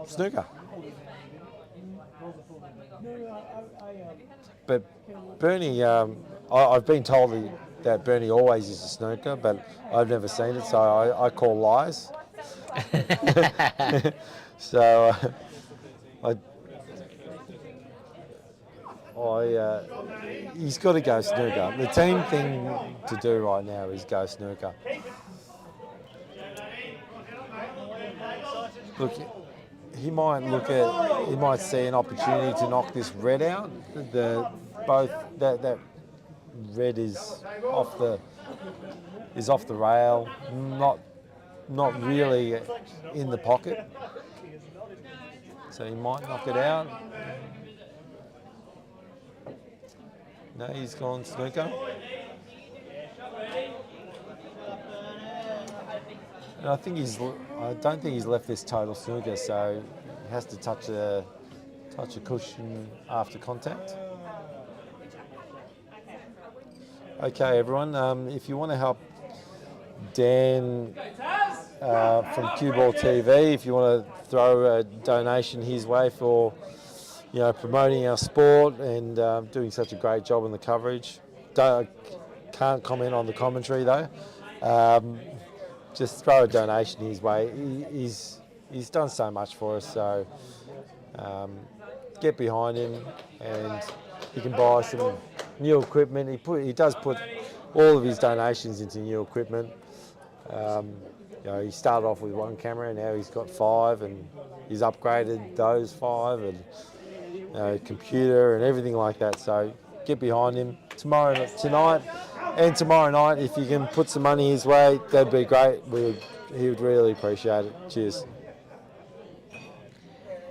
snooker. But Bernie, I've been told that Bernie always is a snooker, but I've never seen it, so I call lies. So he's got to go snooker. The team thing to do right now is go snooker. Look, he might see an opportunity to knock this red out. That red is off the rail, not really in the pocket. So he might knock it out. No, he's gone snooker. And I don't think he's left this total snooker, so he has to touch a cushion after contact. Okay, everyone. If you want to help Dan from CueballTV, if you want to throw a donation his way for promoting our sport and doing such a great job in the coverage. Can't comment on the commentary though. Just throw a donation his way. He's done so much for us, so get behind him, and he can buy some new equipment. He does put all of his donations into new equipment. He started off with 1 camera, and now he's got 5, and he's upgraded those 5, and computer and everything like that. So get behind him tonight and tomorrow night. If you can put some money his way, that'd be great. He would really appreciate it. Cheers.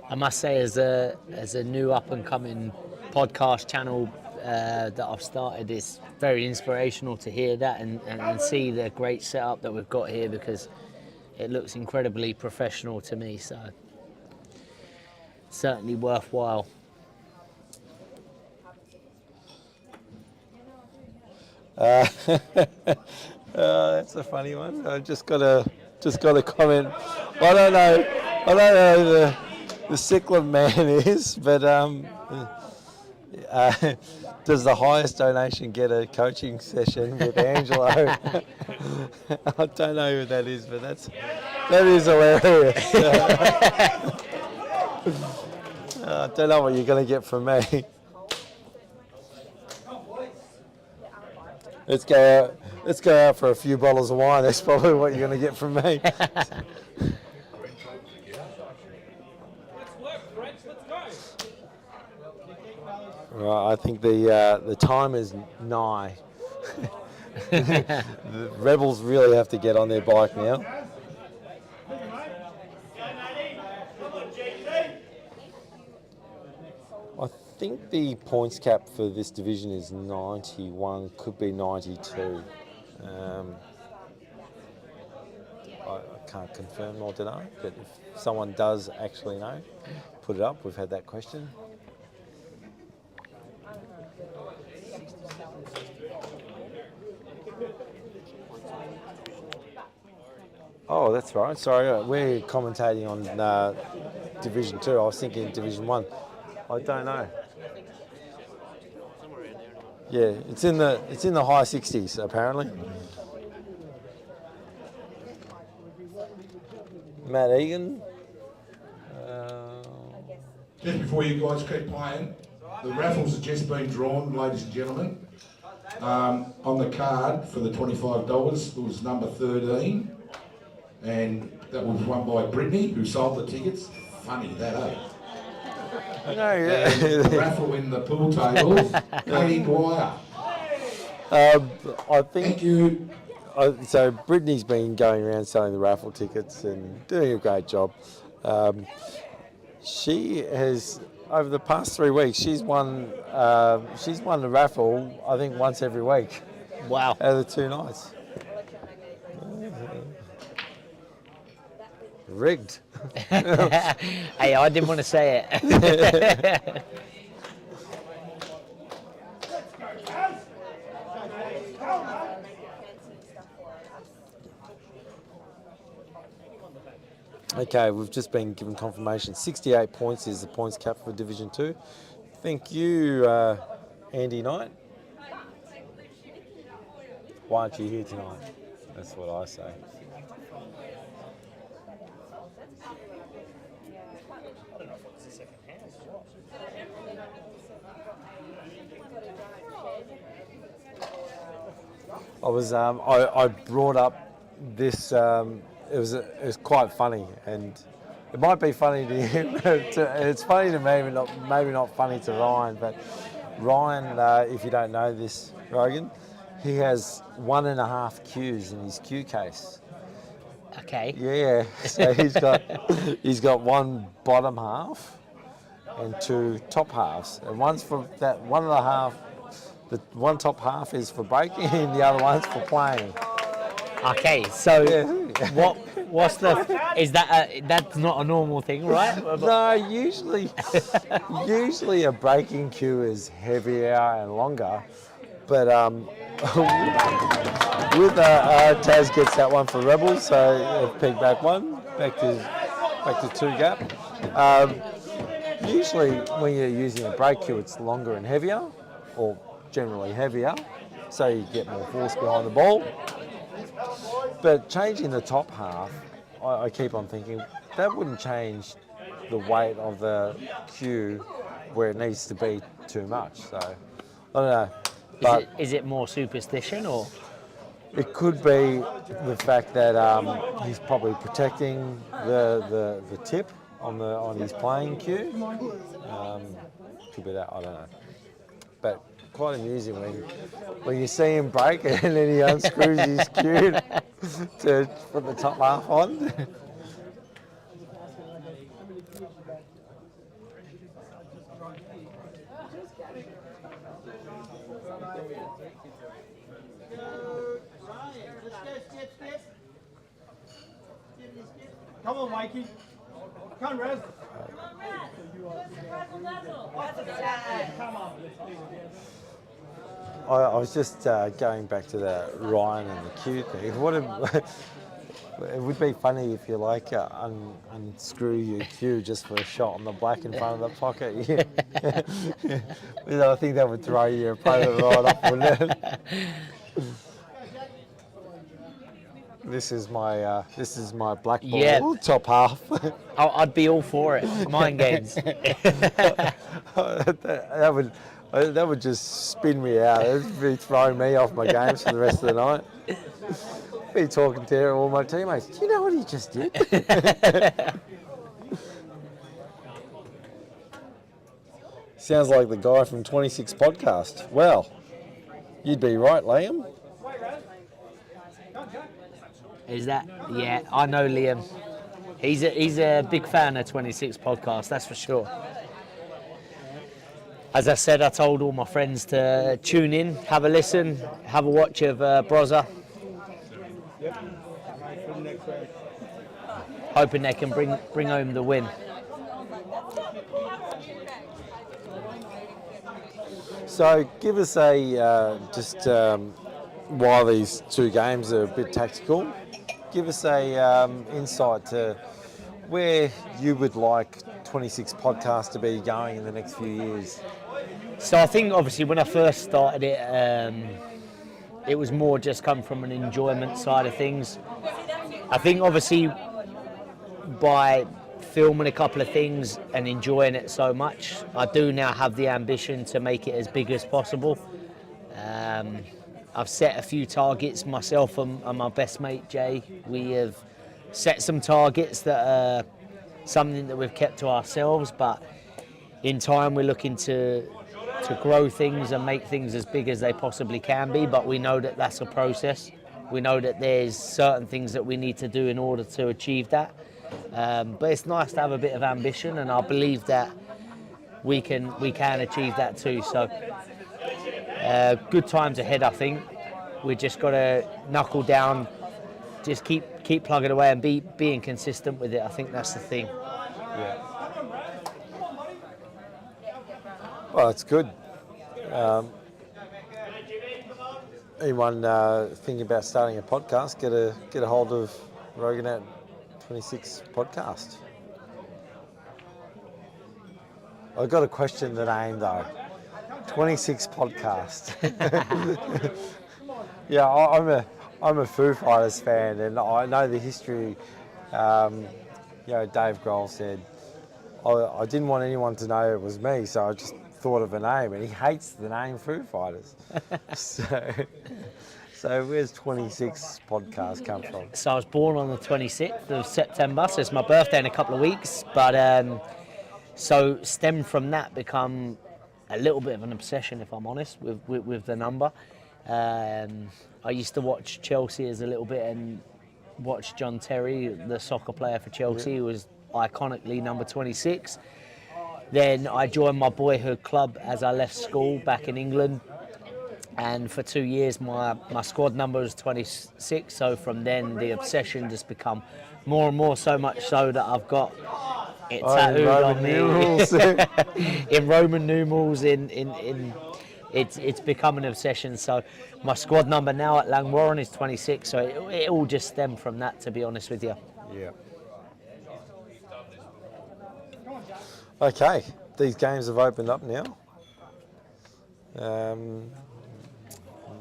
I must say, as a new up and coming podcast channel that I've started, it's very inspirational to hear that and see the great setup that we've got here, because it looks incredibly professional to me. So certainly worthwhile. That's a funny one. I just got a comment. I don't know who the Cyclone man is, but does the highest donation get a coaching session with Angelo? I don't know who that is, but that is hilarious. I don't know what you're going to get from me. Let's go out for a few bottles of wine. That's probably what you're going to get from me. Right, I think the time is nigh. The Rebels really have to get on their bike now. I think the points cap for this division is 91, could be 92. I can't confirm or deny, but if someone does actually know, put it up. We've had that question. Oh, that's right. Sorry, we're commentating on Division 2. I was thinking Division 1. I don't know. Yeah, it's in the high 60s apparently. Matt Egan. Just before you guys keep playing, the raffles have just been drawn, ladies and gentlemen. On the card for the $25, it was number 13, and that was won by Brittany, who sold the tickets. Funny that, eh? No, yeah. And the raffle in the pool table, Katie Dwyer. I think. Thank you. So Brittany's been going around selling the raffle tickets and doing a great job. She has, over the past 3 weeks, she's won the raffle, I think, once every week. Wow. Out of the 2 nights. Rigged. Hey, I didn't want to say it. Okay, we've just been given confirmation. 68 points is the points cap for Division 2. Thank you, Andy Knight. Why aren't you here tonight? That's what I say. I brought up this. It was quite funny, and it might be funny to him. It's funny to me, but maybe not funny to Ryan. But Ryan, if you don't know this, Rogan, he has 1.5 cues in his cue case. Okay. Yeah, so he's got one bottom half and 2 top halves, and one's for that 1.5. The one top half is for breaking, and the other one's for playing. Okay, so Yeah. what's the? Is that that's not a normal thing, right? No, usually a breaking cue is heavier and longer, but with Taz gets that one for Rebels, so peg back 1, back to 2 gap. Usually when you're using a break cue, it's longer and heavier, or generally heavier, so you get more force behind the ball. But changing the top half, I keep on thinking, that wouldn't change the weight of the cue where it needs to be too much. So, I don't know. But Is it more superstition or? it could be the fact that he's probably protecting the tip on his playing cue. Could be that, I don't know. But quite amusing when you see him break and then he unscrews his cue to put the top half on. Come on, Mikey. Come on, Rez. Come on. I was just going back to the Ryan and the cue thing. It would be funny if you unscrew your cue just for a shot on the black in front of the pocket. I think that would throw your opponent right off, wouldn't it? This is my black ball top half. I'd be all for it. Mind games. That would just spin me out. It'd be throwing me off my games for the rest of the night. Be talking to all my teammates. Do you know what he just did? Sounds like the guy from 26 podcast. Well, you'd be right, Liam. Is that? Yeah, I know Liam. He's a big fan of 26 podcast, that's for sure. As I said, I told all my friends to tune in, have a listen, have a watch of Brozza. Hoping they can bring home the win. So give us a while these 2 games are a bit tactical, give us a insight to where you would like 26 Podcast to be going in the next few years. So I think obviously when I first started it, it was more just come from an enjoyment side of things. I think obviously by filming a couple of things and enjoying it so much, I do now have the ambition to make it as big as possible. I've set a few targets, myself and my best mate Jay. We have set some targets that are something that we've kept to ourselves, but in time we're looking to grow things and make things as big as they possibly can be, but we know that that's a process. We know that there's certain things that we need to do in order to achieve that. But it's nice to have a bit of ambition, and I believe that we can achieve that too. So good times ahead, I think. We just got to knuckle down, just keep plugging away and being consistent with it. I think that's the thing. Yeah. Well, that's good. Anyone thinking about starting a podcast, get a hold of Roganat 26 Podcast. I've got a question that name though. 26 Podcast. Yeah, I'm a Foo Fighters fan, and I know the history. Dave Grohl said, I didn't want anyone to know it was me, so I just thought of a name, and he hates the name Foo Fighters. So where's 26 Podcast come from? So I was born on the 26th of September, so it's my birthday in a couple of weeks, but so stemmed from that become a little bit of an obsession, if I'm honest, with the number. I used to watch Chelsea as a little bit and watch John Terry, the soccer player for Chelsea, who was iconically number 26. Then I joined my boyhood club as I left school back in England, and for 2 years my squad number was 26, so from then the obsession just become more and more, so much so that I've got it tattooed on me in Roman numerals. It's become an obsession. So my squad number now at Langwarren is 26, so it all just stemmed from that, to be honest with you. Yeah. Okay, these games have opened up now.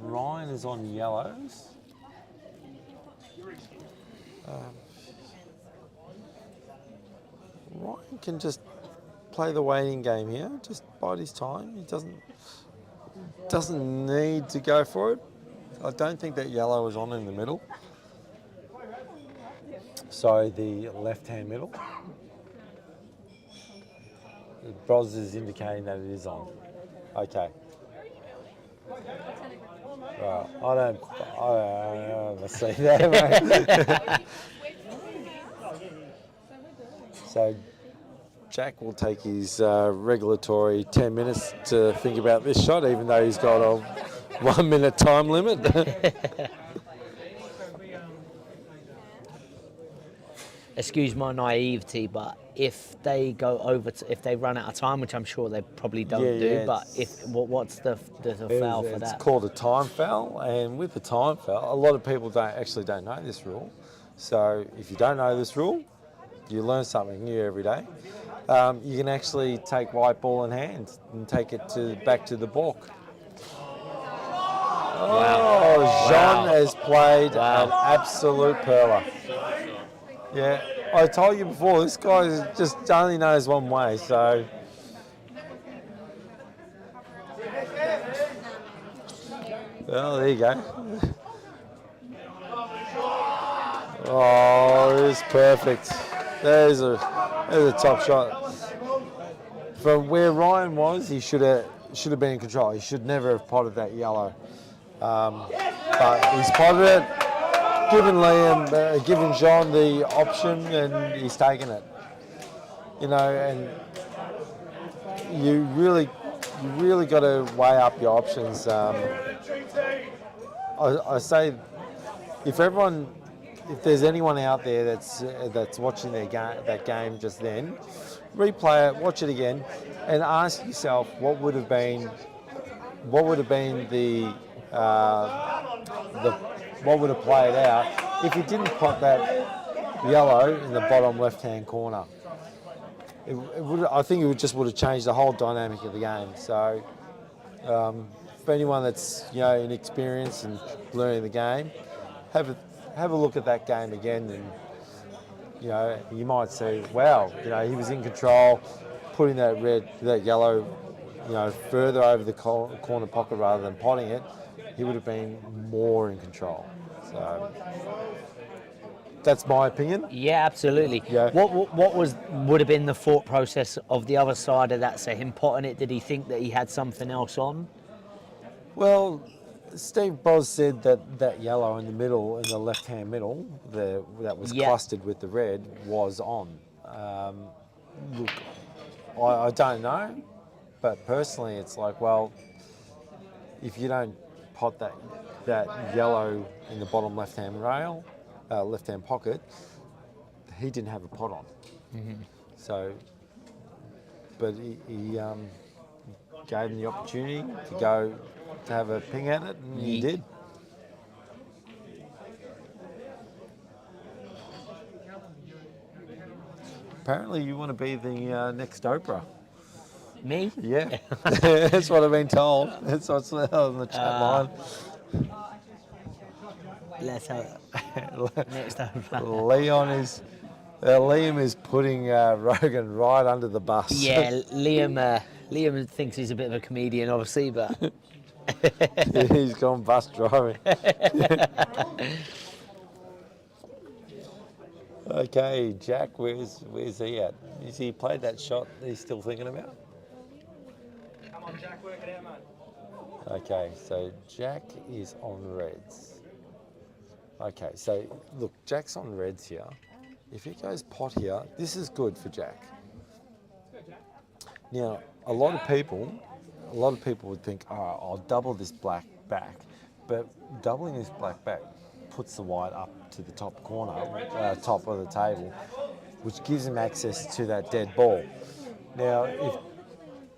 Ryan is on yellows. Ryan can just play the waiting game here, just bide his time. He doesn't need to go for it. I don't think that yellow is on in the middle. Sorry, the left-hand middle. Bros is indicating that it is on. Okay. Right. I don't see that, mate. So Jack will take his regulatory 10 minutes to think about this shot, even though he's got a 1 minute time limit. Excuse my naivety, but if they go over, if they run out of time, which I'm sure they probably don't do, but what's the foul for that? It's called a time foul, and with the time foul, a lot of people don't know this rule. So if you don't know this rule, you learn something new every day. You can actually take white ball in hand and take it back to the balk. Oh, Jean has played an absolute perler. Yeah, I told you before, this guy just only knows one way, so. Well, there you go. Oh, it's perfect. There's a top shot. From where Ryan was, he should have been in control. He should never have potted that yellow. But he's potted it, given Jean the option, and he's taken it. You know, and you really got to weigh up your options. I say, if there's anyone out there that's watching that game just then, replay it, watch it again, and ask yourself what would have been what would have played out if he didn't pot that yellow in the bottom left-hand corner, it would. I think it just would have changed the whole dynamic of the game. So, for anyone that's inexperienced and learning the game, have a look at that game again, and you might see, wow, he was in control, putting that yellow, further over the corner pocket rather than potting it. He would have been more in control. So that's my opinion. Yeah, absolutely. Yeah. What would have been the thought process of the other side of that? So him potting it, did he think that he had something else on? Well, Steve Bros said that yellow in the middle, in the left-hand middle, that was clustered with the red, was on. Look, I don't know, but personally, it's like, well, if you don't pot that yellow in the bottom left-hand rail, left-hand pocket, he didn't have a pot on. Mm-hmm. So, but he gave him the opportunity to have a ping at it, and he did. Apparently, you want to be the next Oprah. Me? Yeah, that's what I've been told. That's what's on the chat line. Let's have it. Next Oprah. Liam is putting Rogan right under the bus. Yeah, Liam thinks he's a bit of a comedian, obviously, but he's gone bus driving. Okay, Jack, where's he at? Is he played that shot that he's still thinking about? Come on, Jack, work it out, mate. Okay, so Jack is on reds. Okay, so look, Jack's on reds here. If he goes pot here, this is good for Jack. Now, a lot of people would think, oh, I'll double this black back, but doubling this black back puts the white up to the top corner, top of the table, which gives him access to that dead ball. Now, if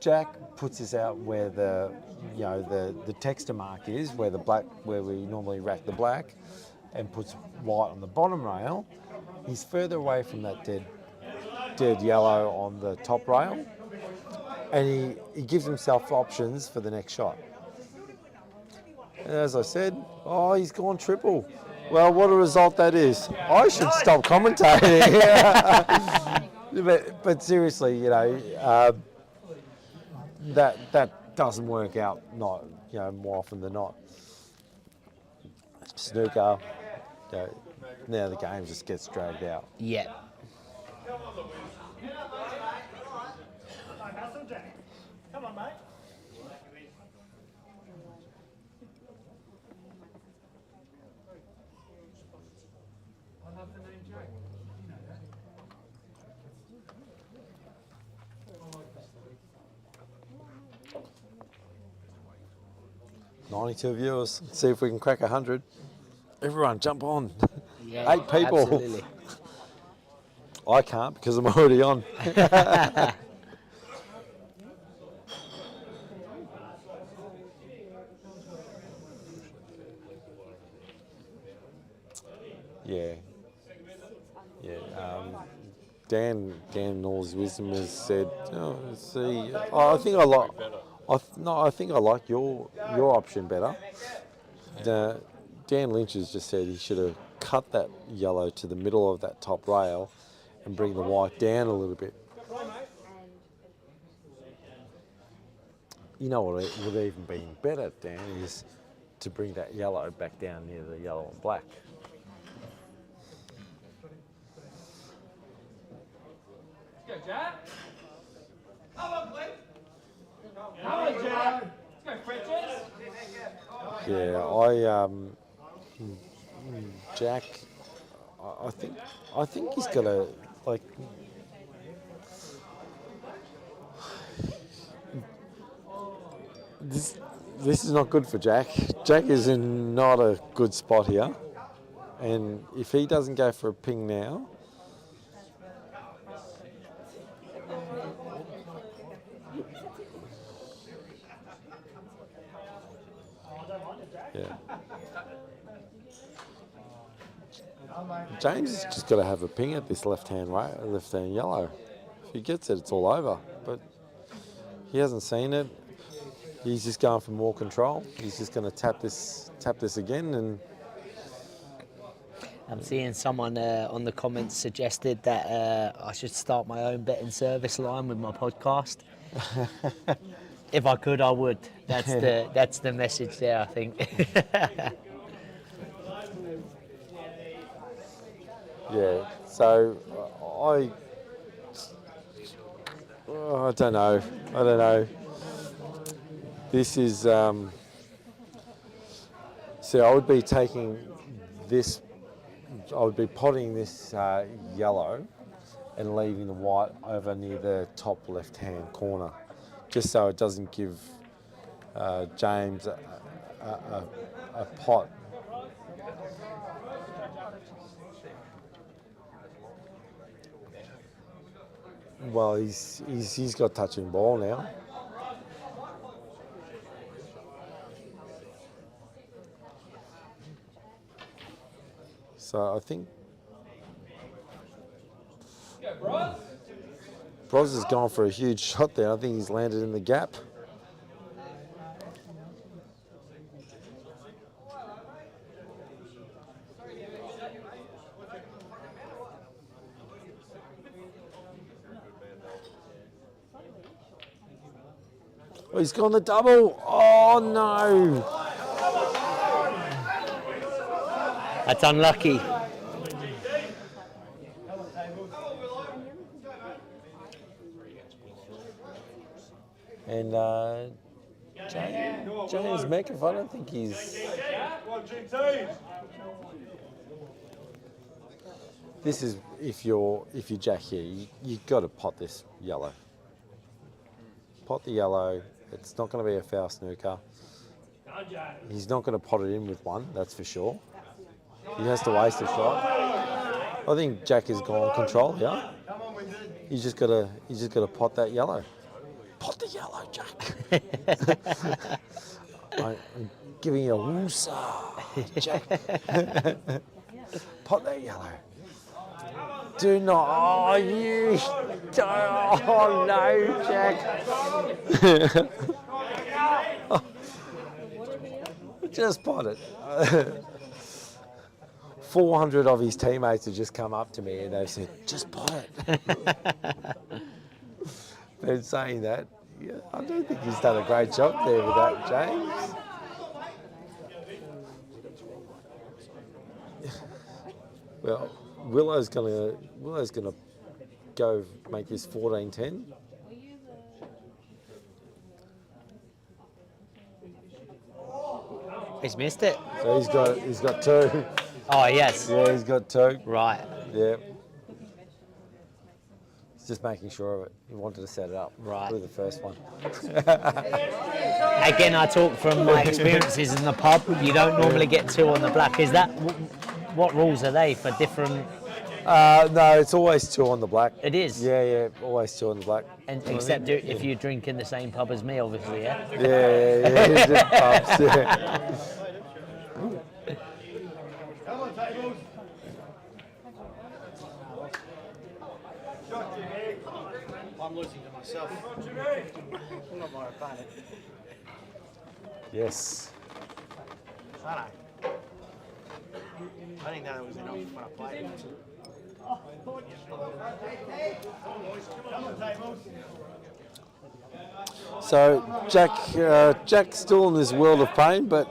Jack puts this out where the texture mark is, where we normally rack the black, and puts white on the bottom rail, he's further away from that dead yellow on the top rail, and he gives himself options for the next shot. And as I said, he's gone triple. Well, what a result that is. I should stop commentating. but seriously, that doesn't work out more often than not. Snooker, now the game just gets dragged out. Yeah. Come on, mate. I love the name Jack. You know that. 92 viewers. Let's see if we can crack 100. Everyone, jump on. Yeah, 8 people. Absolutely. I can't because I'm already on. Yeah. Dan in all his wisdom has said, I think I like your option better. Dan Lynch has just said he should have cut that yellow to the middle of that top rail and bring the white down a little bit. You know what would even be better, Dan, is to bring that yellow back down near the yellow and black. Let's go, Jack. Come on, please. Come on, Jack. Let's go, Fretches. Yeah, Jack, I think he's got a, like, this is not good for Jack. Jack is in not a good spot here, and if he doesn't go for a ping now, James has just got to have a ping at this left-hand yellow. If he gets it, it's all over. But he hasn't seen it. He's just going for more control. He's just going to tap this again, and I'm seeing someone on the comments suggested that I should start my own betting service line with my podcast. If I could, I would. That's the message there, I think. yeah. So I don't know. This is so I would be taking this. I would be potting this yellow and leaving the white over near the top left-hand corner, just so it doesn't give James a pot. Well, he's got touching ball now. So I think Bros has gone for a huge shot there. I think he's landed in the gap. Oh, he's gone the double. Oh no. That's unlucky. And James Metcalf, I don't think he's. This is if you jack here, you've got to pot this yellow. Pot the yellow. It's not going to be a foul snooker. He's not going to pot it in with one, that's for sure. He has to waste a shot. I think Jack has gone control here. He's just got to pot that yellow. Pot the yellow, Jack. I'm giving you a woosah, Jack. Pot that yellow. Do not. Oh, you. Oh no, Jack. Just pot it. 400 of his teammates have just come up to me and they've said, just pot it. They're saying that. Yeah, I don't think he's done a great job there with that, James. Well, Willow's gonna go make this 14-10. He's missed it. So he's got two. Oh yes. Yeah, he's got two. Right. Yeah. He's just making sure of it. He wanted to set it up. Right. With the first one. Again, I talk from my experiences in the pub. You don't normally get two on the black. Is that what rules are they for different? No, it's always two on the black. It is? Yeah, always two on the black. And except if you drink in the same pub as me, obviously, yeah? Yeah, different pubs, yeah. Come on, tables. I'm losing to myself. I'm not my opponent. Yes. I know. I think that was enough when I played it. So Jack's still in this world of pain, but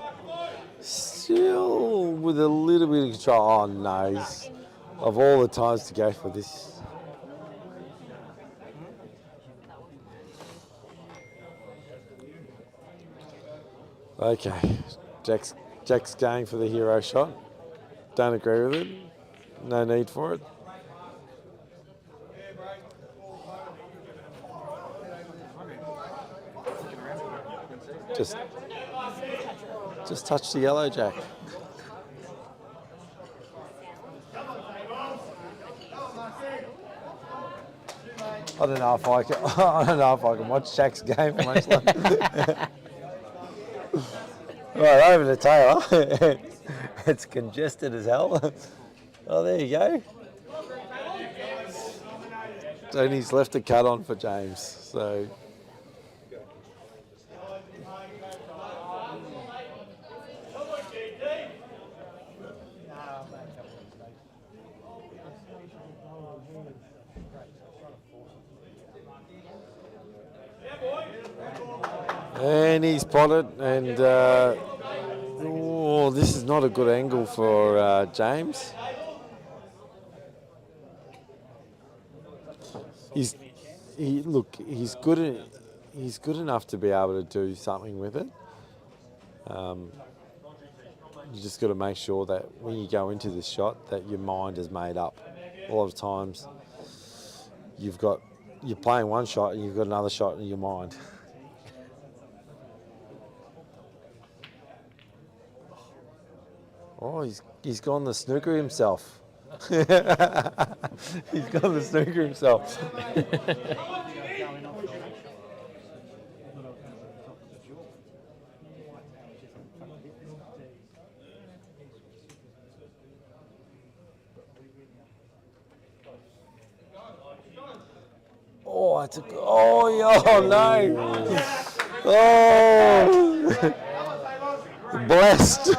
still with a little bit of control. Oh no, he's, of all the times to go for this. Okay, Jack's going for the hero shot. Don't agree with it. No need for it. Just touch the yellow, Jack. I don't know if I can. I don't know if I can watch Jack's game for much longer. Right, over to Taylor. It's congested as hell. Oh, there you go. And he's left a cut on for James. So. And he's potted, and oh, this is not a good angle for James. He's good. He's good enough to be able to do something with it. You just got to make sure that when you go into this shot, that your mind is made up. A lot of times, you're playing one shot and you've got another shot in your mind. Oh, he's gone the snooker himself. He's gone the snooker himself. Oh, it's a, oh, yeah, no. Oh. Blessed.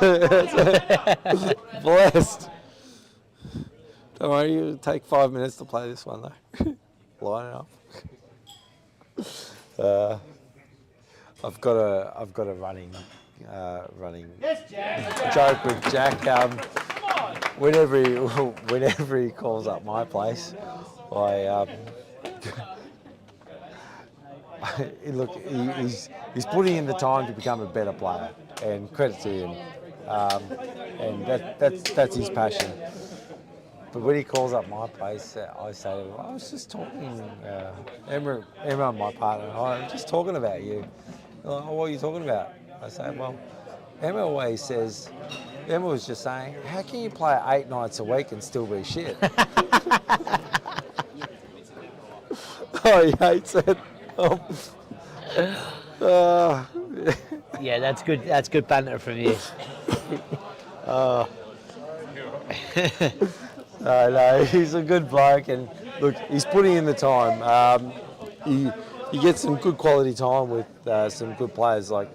Blessed. Don't worry, it'll take 5 minutes to play this one though. Line it up. I've got a running joke with Jack. Whenever he calls up my place, he's putting in the time to become a better player, and credit to him. And that's his passion. But when he calls up my place, I say to him, I was just talking, Emma, my partner, I'm just talking about you. Like, oh, what are you talking about? I say, well, Emma always says, Emma was just saying, how can you play 8 nights a week and still be shit? Oh, he hates it. Yeah, that's good. That's good banter from you. No, he's a good bloke, and look, he's putting in the time. He gets some good quality time with some good players like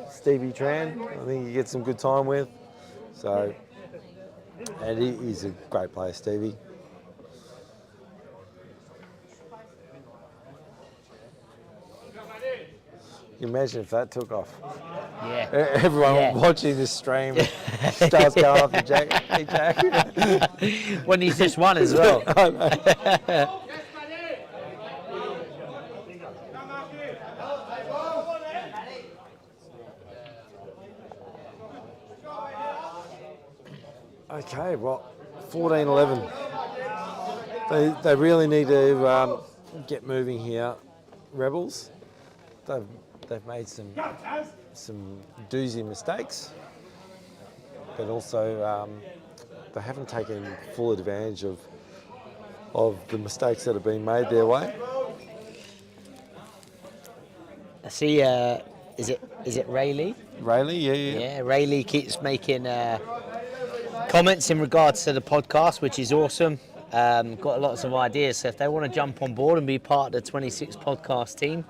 Stevie Tran. I think he gets some good time with. So, and he's a great player, Stevie. Can you imagine if that took off? Yeah. Everyone watching this stream starts going up to Jack. Hey, Jack. When he's just won as well. Okay, well, 14-11. They really need to get moving here, Rebels. They've made some doozy mistakes, but also they haven't taken full advantage of the mistakes that have been made their way. I see. Is it Rayleigh? Rayleigh, yeah. Yeah, Rayleigh keeps making comments in regards to the podcast, which is awesome. Got lots of ideas, so if they want to jump on board and be part of the 26 podcast team,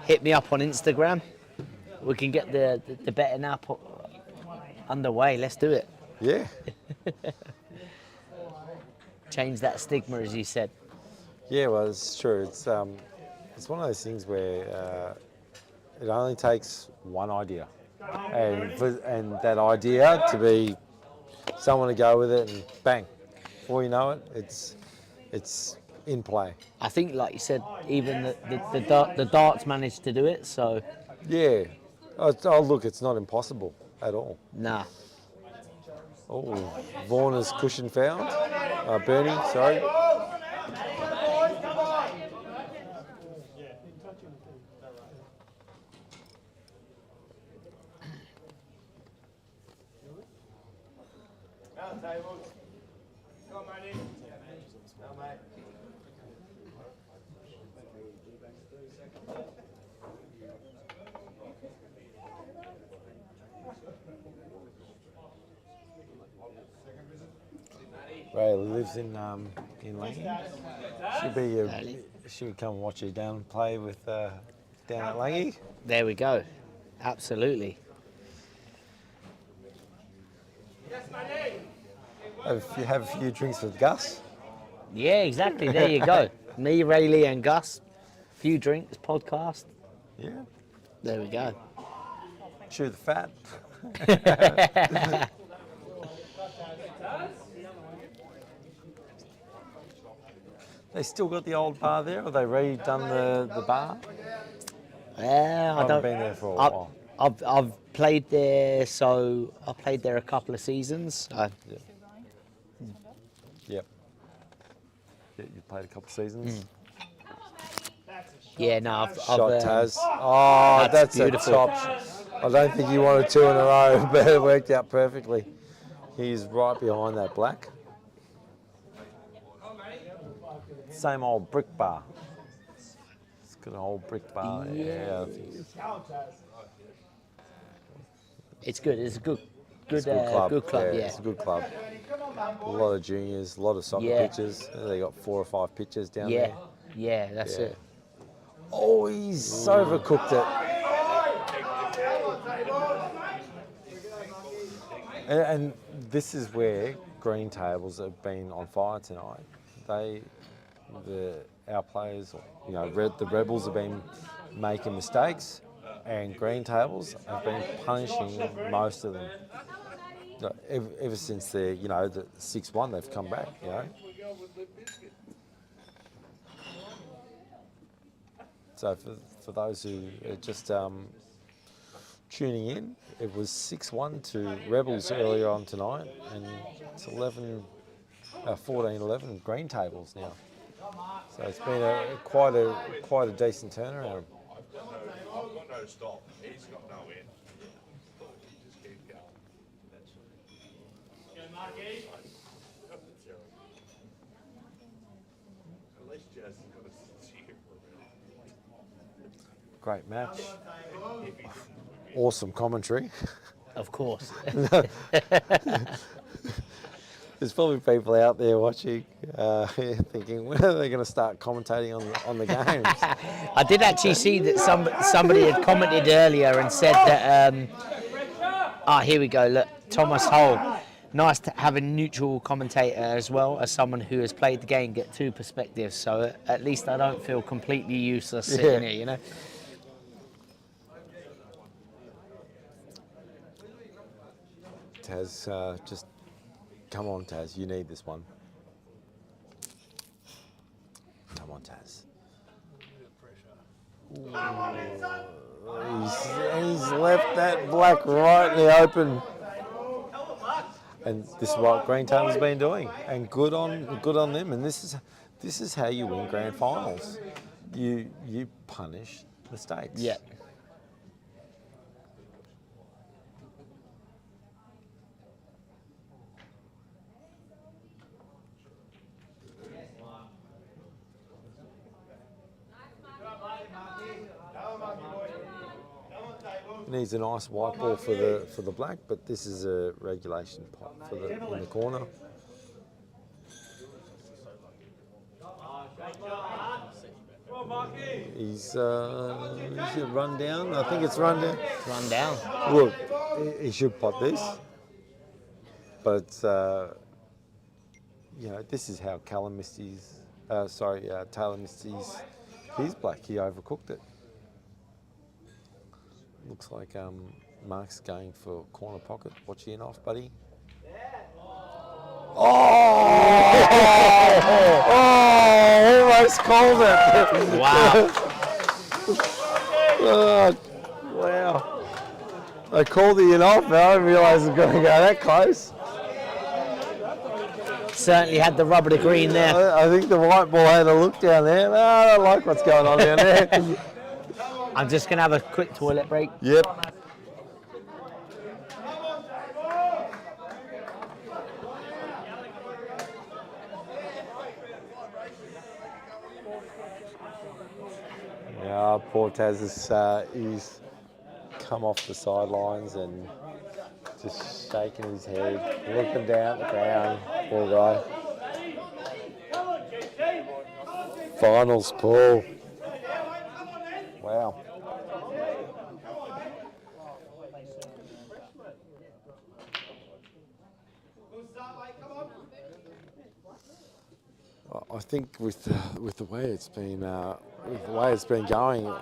hit me up on Instagram. We can get the betting app underway. Let's do it. Yeah. Change that stigma, as you said. Yeah, well, it's true. It's one of those things where it only takes one idea, and that idea to be someone to go with it, and bang, before you know it, it's in play. I think, like you said, even the darts managed to do it. So yeah. Oh, look, it's not impossible at all. Nah. Oh, Warner's cushion found. Bernie, sorry. Ray lives in Langley. Should come and watch you down and play with down at Langley. There we go. Absolutely. Have a few drinks with Gus. Yeah, exactly. There you go. Me, Rayleigh, and Gus. Few drinks, podcast. Yeah. There we go. Chew the fat. They still got the old bar there, or they redone the bar? Yeah, I haven't been there for a while. I've played there, so I played there a couple of seasons. Yep. Yeah, you played a couple of seasons. Yeah, no, Shot I've Taz. Oh, that's beautiful. a top. I don't think you wanted 2 in a row, but it worked out perfectly. He's right behind that black. Same old brick bar. It's got an old brick bar. Yeah. It's good. It's a good club. Good club. Yeah. It's a good club. A lot of juniors, a lot of soccer pitches. They got 4 or 5 pitches down there. Yeah, that's it. Oh, he's overcooked it. And this is where green tables have been on fire tonight. Our players, the Rebels have been making mistakes, and green tables have been punishing most of them. Ever since the 6-1, they've come back. So for those who are just tuning in, it was 6-1 to Rebels earlier on tonight, and it's 14-11 green tables now. So it's been quite a decent turnaround. I've got no stop. He's got no end. Just keep going. Go, Marky. At least Jazz has got a cheer for a Great match. Awesome commentary. Of course. There's probably people out there watching, thinking, when are they going to start commentating on the games? I did actually see that somebody had commented earlier and said that. Here we go. Look, Thomas Hull. Nice to have a neutral commentator as well as someone who has played the game, get 2 perspectives. So at least I don't feel completely useless sitting here, Taz, just come on, Taz. You need this one. Come on, Taz. He's left that black right in the open. And this is what Green Table's been doing, and good on them. And this is how you win grand finals. You punish mistakes. Yeah. Needs a nice white ball for the black, but this is a regulation pot in the corner. He's run down. I think it's run down. Run down. Look, he should pot this, but this is how Taylor Misty's his black. He overcooked it. Looks like Mark's going for corner pocket. Watch your in off, buddy. Oh! Almost called it. Wow. Wow. I called the in off, but I didn't realise it was going to go that close. Certainly had the rubber to green there. I think the white ball had a look down there. I don't like what's going on down there. I'm just going to have a quick toilet break. Yep. Yeah, poor Taz he's come off the sidelines and just shaking his head, looking down at the ground, poor guy. Finals, Paul. Wow. I think with the way it's been going,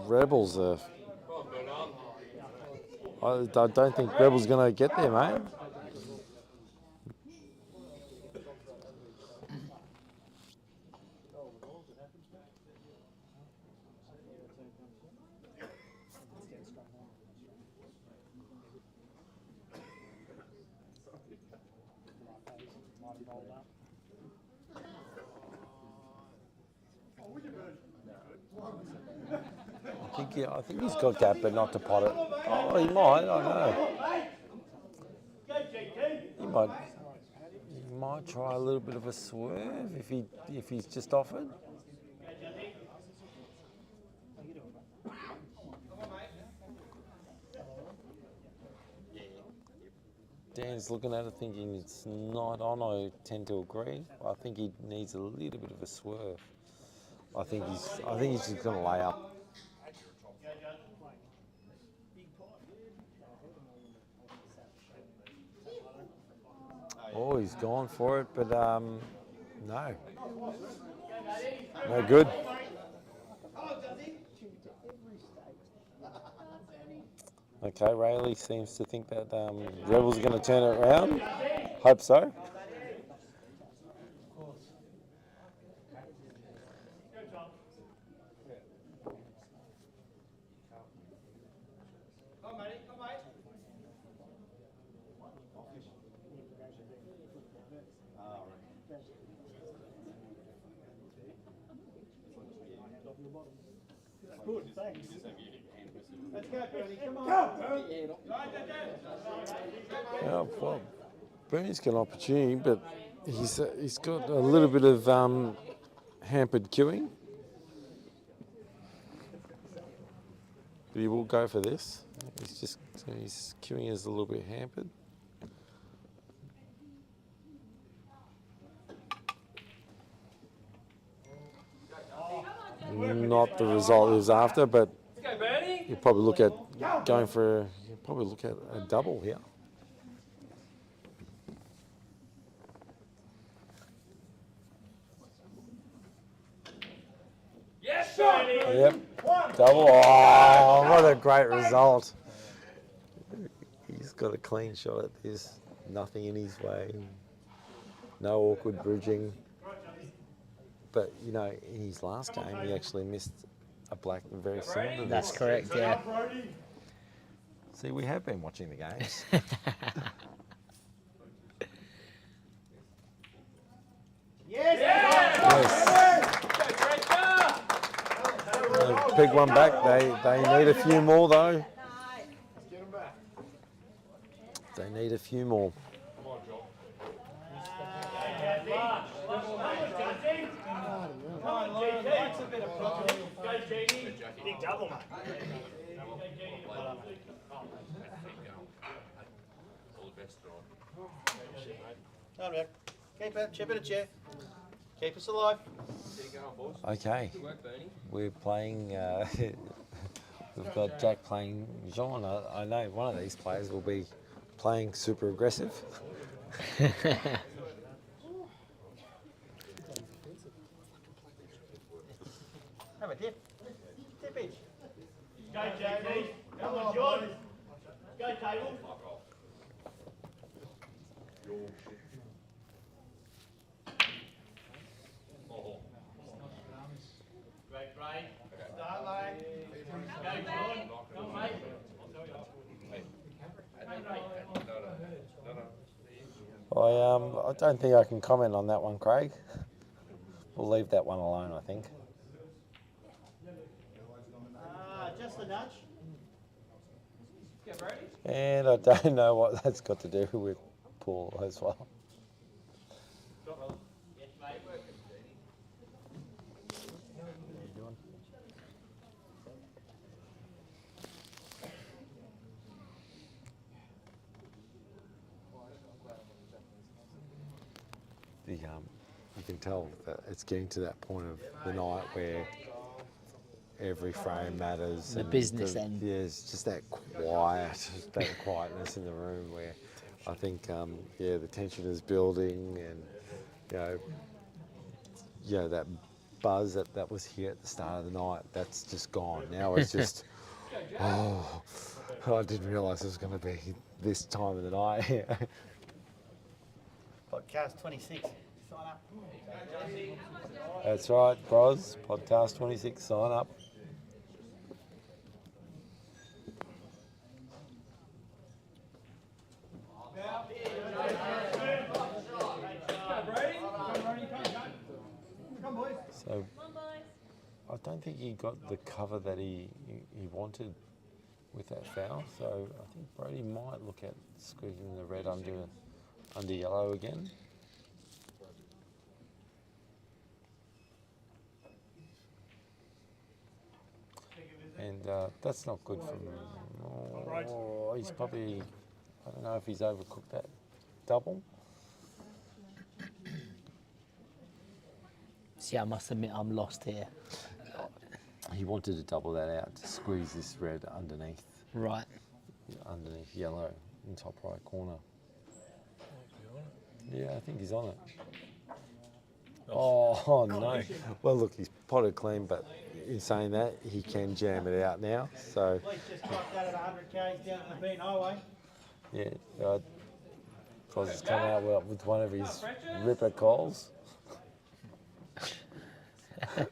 Rebels are. I don't think Rebels going to get there, mate. I think he's got gap, but not to pot it. Oh, he might. I don't know. He might try a little bit of a swerve if he's just offered. Dan's looking at it thinking it's not on. I tend to agree. I think he needs a little bit of a swerve. I think he's just going to lay up. Oh, he's gone for it, but no. No good. Okay, Rayleigh seems to think that Rebels are going to turn it around. Hope so. Good, thanks. Let's go, Bernie, come on. Yeah, well, Bernie's got an opportunity, but he's got a little bit of hampered queuing. But he will go for this. His queuing is a little bit hampered. Not the result he was after, but he'll probably look at a double here. Yes, Bernie. Yep, double. Oh, what a great result. He's got a clean shot at this. Nothing in his way. No awkward bridging. But, you know, in his last game, he actually missed a black very similar to this. That's correct, yeah. See, we have been watching the games. Yes. They've picked one back. They need a few more, though. They need a few more. Big double, mate. Come back. Keep it, chip it a chair. Keep us alive. Okay. We're playing, we've got Jack playing Jean. I know one of these players will be playing super aggressive. Have a dip. Dip each. Go, Jamie. Come on, John. Go, table. Great, great. Start lane. Go, John. Come, mate. I don't think I can comment on that one, Craig. We'll leave that one alone, I think. Just a nudge. And I don't know what that's got to do with Paul as well. Yes, mate. The you can tell that it's getting to that point of the night where every frame matters. The and business end. Yeah, it's just that quietness in the room where I think, yeah, the tension is building, and that buzz that was here at the start of the night, that's just gone. Now it's just, oh, I didn't realise it was going to be this time of the night. Podcast 26. Sign up. That's right, Bros. Podcast 26, sign up. So, I don't think he got the cover that he wanted with that foul. So I think Brody might look at squeezing the red under yellow again. And that's not good for him. Oh, he's probably, I don't know if he's overcooked that double. See, I must admit I'm lost here. He wanted to double that out to squeeze this red underneath. Right. Underneath yellow in top right corner. Yeah, I think he's on it. Oh no. Well, look, he's potted clean, but in saying that, he can jam it out now. So. Police just clocked that at 100 k's down the Bean Highway. Yeah, Cos has come out with one of his ripper calls.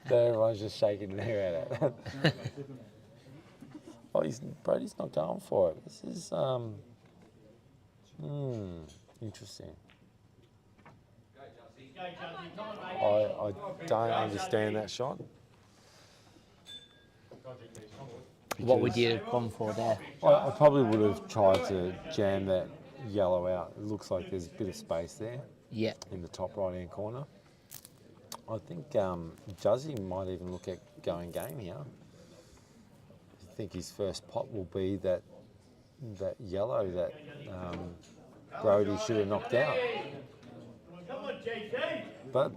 Everyone's just shaking their head at it. Oh, Brody's not going for it. This is interesting. I don't understand that shot. What would you have gone for there? I probably would have tried to jam that yellow out. It looks like there's a bit of space there. Yeah. In the top right-hand corner. I think Juzzy might even look at going game here. I think his first pot will be that yellow that Brody should have knocked out. But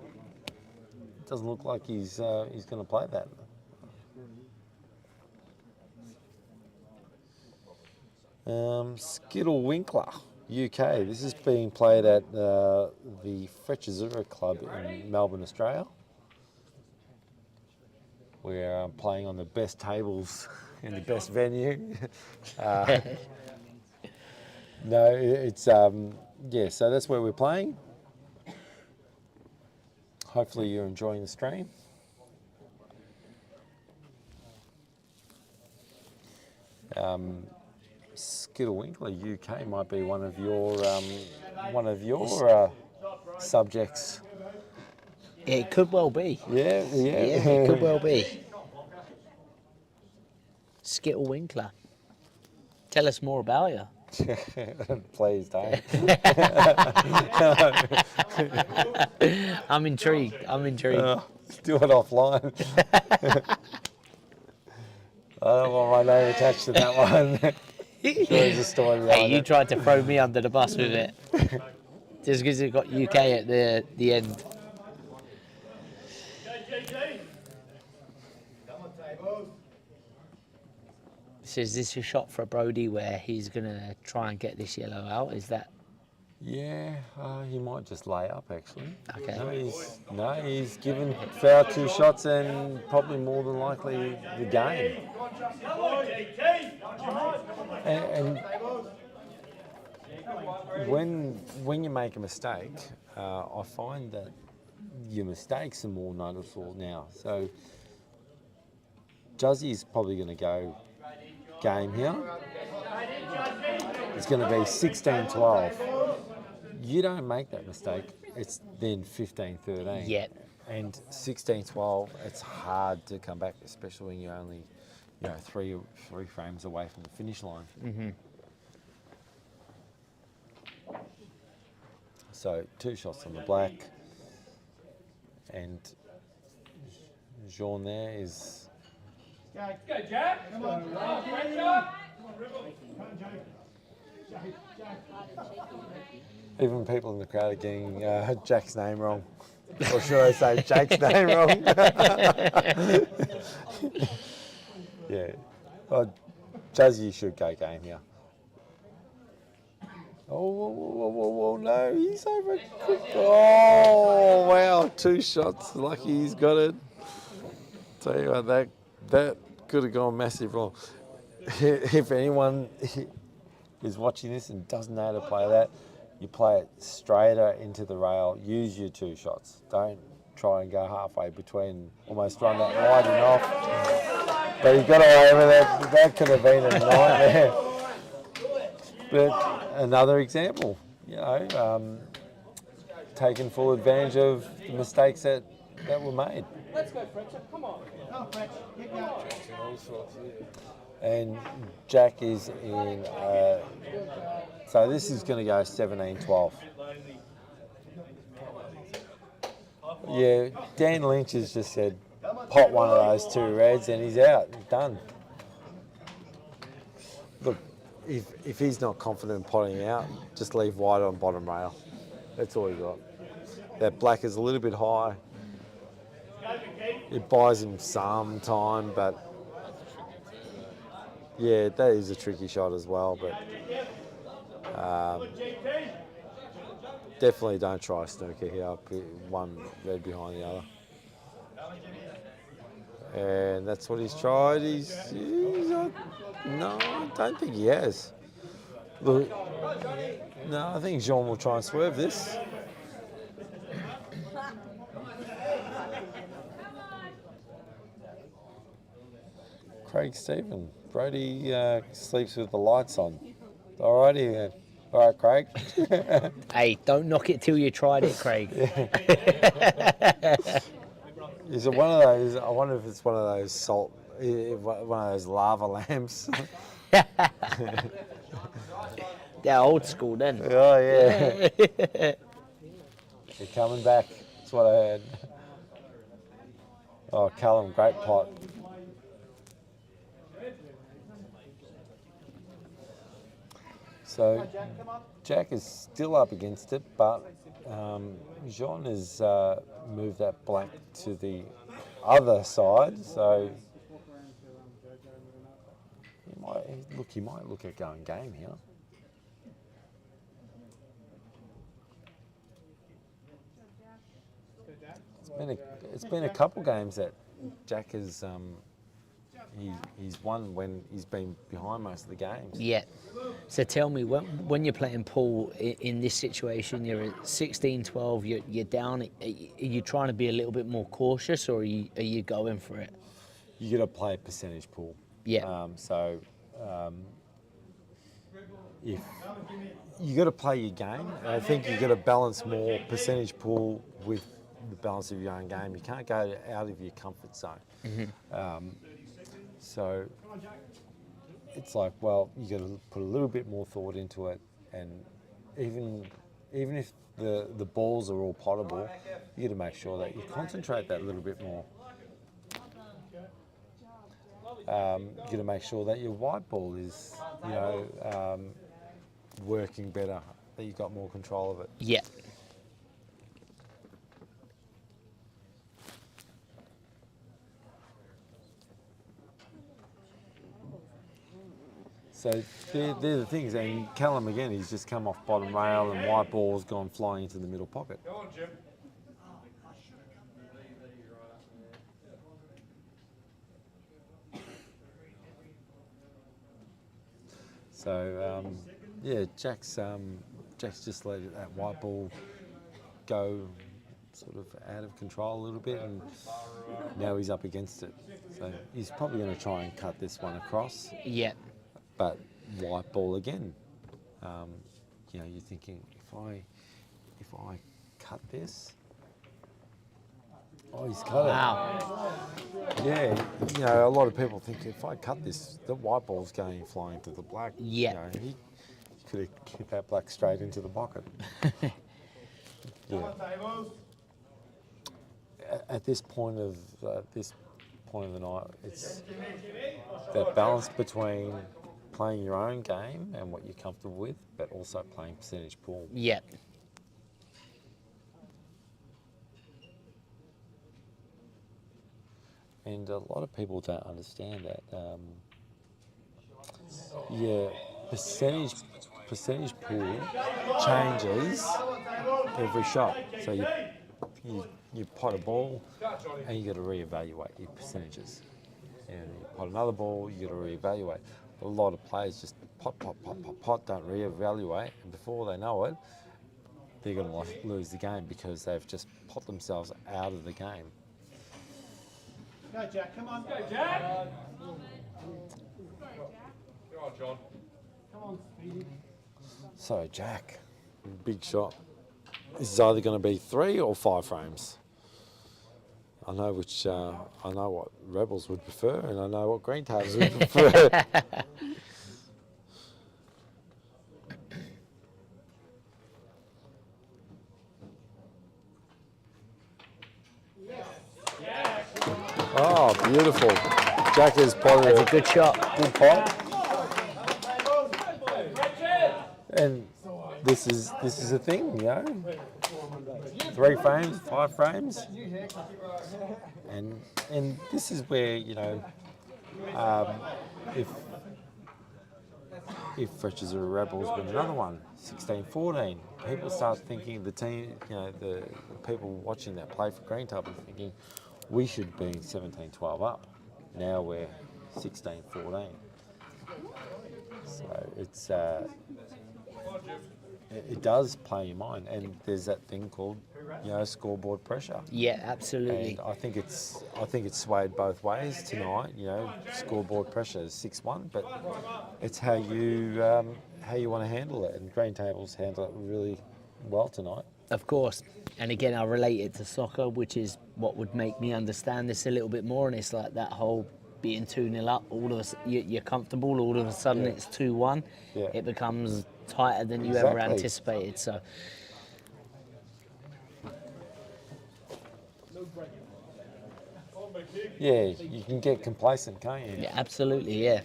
it doesn't look like he's going to play that. Skittle Winkler, UK. This is being played at the Fretchazura Club in Melbourne, Australia. We're playing on the best tables in the best venue. No, it's yeah. So that's where we're playing. Hopefully you're enjoying the stream. Skittle Winkler, UK might be one of your subjects. It could well be. Yeah. Yeah, it could well be. Skittle Winkler. Tell us more about you. Please don't. I'm intrigued. Let's do it offline. I don't want my name attached to that one. Sure, there's a story behind Hey, you it. tried to throw me under the bus with it. Just because it got UK at the end. So is this a shot for Brody where he's going to try and get this yellow out? Is that... Yeah, he might just lay up actually. Okay. He's given foul 2 shots and probably more than likely the game. And when you make a mistake, I find that your mistakes are more noticeable now. So Juzzy's probably going to go game here. It's going to be 16-12. You don't make that mistake, it's then 15-13. Yeah. And 16-12, it's hard to come back, especially when you're only, three frames away from the finish line. Mm-hmm. So 2 shots on the black, and Jean there is. Go, Jack! Come on, Jack! Even people in the crowd are getting Jack's name wrong. Or should I say Jake's name wrong? Yeah. Well, Jazzy should go game here. Oh, no, he's over. Oh, wow, 2 shots. Lucky he's got it. Tell you what, that could have gone massive wrong. If anyone is watching this and doesn't know how to play that, you play it straighter into the rail. Use your 2 shots. Don't try and go halfway between, almost run that wide and off. But he got away with it. That could have been a nightmare. But another example, taking full advantage of the mistakes that were made. Let's go, Fletcher. Come on. And Jack is in, so this is going to go 17-12. Yeah, Dan Lynch has just said, pot one of those 2 reds and he's out, done. Look, if he's not confident in potting out, just leave wide on bottom rail. That's all you got. That black is a little bit high. It buys him some time, but yeah, that is a tricky shot as well. But definitely don't try a snooker here. One red behind the other. And that's what he's tried. No, I don't think he has. Look, no, I think Jean will try and swerve this. Craig Stephen. Brody sleeps with the lights on. Alrighty then. All right, Craig. Hey, don't knock it till you tried it, Craig. Is it one of those? I wonder if it's one of those one of those lava lamps. They're old school then. Oh yeah. You're coming back. That's what I heard. Oh, Callum, great pot. So Jack is still up against it, but Jean has moved that black to the other side, so he might look at going game here. It's been a couple games that Jack has he's won when he's been behind most of the games. Yeah. So tell me, when you're playing pool in this situation, you're at 16-12, you're down. Are you trying to be a little bit more cautious, or are you going for it? You got to play percentage pool. Yeah. If you got to play your game, I think you got to balance more percentage pool with the balance of your own game. You can't go out of your comfort zone. Mm-hmm. So it's like, well, you got to put a little bit more thought into it, and even if the balls are all potable, you got to make sure that you concentrate that little bit more. You got to make sure that your white ball is, working better, that you've got more control of it. Yeah. So they're the things, and Callum again, he's just come off bottom rail and white ball's gone flying into the middle pocket. Go on, Jim. So yeah, Jack's just let that white ball go sort of out of control a little bit, and now he's up against it. So he's probably going to try and cut this one across. Yeah. But white ball again. You're thinking, if I cut this, oh, he's cut it. Wow. Yeah, a lot of people think if I cut this, the white ball's going flying to the black. Yeah. He could have kicked that black straight into the pocket. Yeah. At this point of the night, it's that balance between playing your own game and what you're comfortable with, but also playing percentage pool. Yeah. and a lot of people don't understand that. Yeah, percentage pool changes every shot. So you pot a ball and you got to reevaluate your percentages. And you pot another ball, you got to reevaluate. A lot of players just pot, don't reevaluate, and before they know it, they're going to lose the game because they've just pot themselves out of the game. Go, Jack. Come on. Go, Jack. Go on, John. Come on, Speedy. So Jack, big shot. This is either going to be 3 or 5 frames. I know what Rebels would prefer, and I know what Green Tails would prefer. Oh, beautiful. Jack is potted. That's a good shot. Good pot. And this is the thing, you know. 3 frames, 5 frames, and this is where, you know, if Fretches or Rebels win another one, 16-14, people start thinking, the team, you know, the people watching that play for Green Tub are thinking, we should be 17-12 up. Now we're 16-14. So it's it does play your mind, and there's that thing called, you know, scoreboard pressure. Yeah, absolutely. And I think it's swayed both ways tonight. You know, scoreboard pressure is 6-1, but it's how you want to handle it. And Green Tables handle it really well tonight. Of course. And again, I relate it to soccer, which is what would make me understand this a little bit more. And it's like that whole being 2-0 up, all of you're comfortable, all of a sudden it's 2-1. Yeah. It becomes tighter than you ever anticipated. So. Yeah, you can get complacent, can't you? Yeah, absolutely, yeah.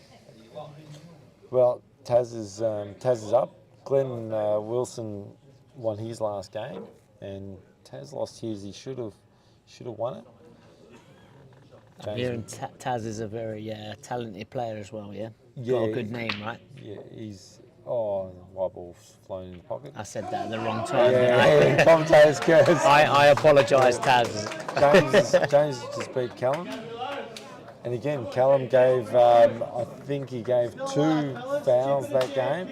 Well, Taz is up. Glenn Wilson won his last game, and Taz lost his. He should have won it. I'm hearing Taz is a very talented player as well, yeah? Yeah. Got a good name, right? Yeah, he's... Oh, white ball's flown in the pocket. I said that at the wrong time. Yeah, commentators curse. I apologise, Taz. James just beat Callum. And again, Callum gave, I think he gave 2 fouls that game.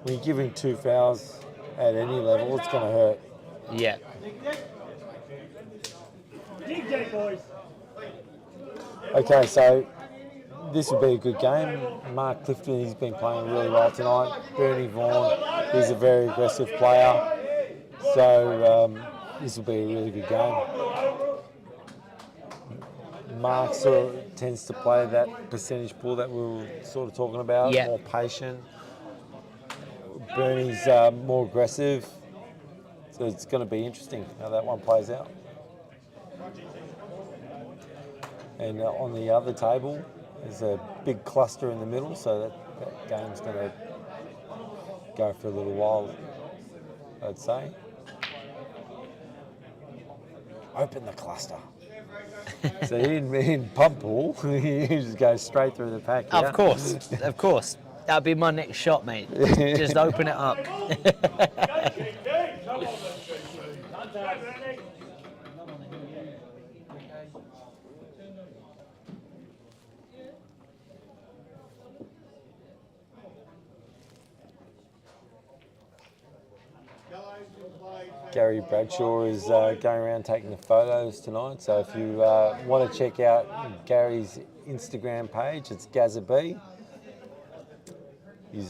When you give him 2 fouls at any level, it's going to hurt. Yeah. DJ boys. Okay, so this would be a good game. Mark Clifton, he's been playing really well tonight. Bernie Vaughan, he's a very aggressive player. So this will be a really good game. Mark sort of tends to play that percentage pool that we were sort of talking about, more patient. Bernie's more aggressive. So it's going to be interesting how that one plays out. And on the other table, there's a big cluster in the middle, so that game's going to go for a little while, I'd say. Open the cluster. So in pump pool, you just go straight through the pack. Yeah? Of course. That'll be my next shot, mate. Just open it up. Gary Bradshaw is going around taking the photos tonight, so if you want to check out Gary's Instagram page, it's GazzaB. He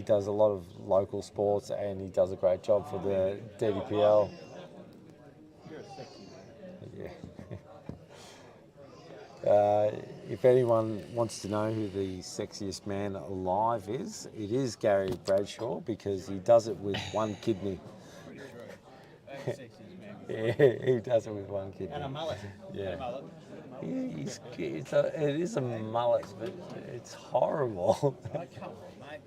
does a lot of local sports and he does a great job for the DDPL. Yeah. If anyone wants to know who the sexiest man alive is, it is Gary Bradshaw, because he does it with one kidney. Yeah, he does it with one kidney. And a mullet. Yeah. It is a mullet, but it's horrible. Come on, mate.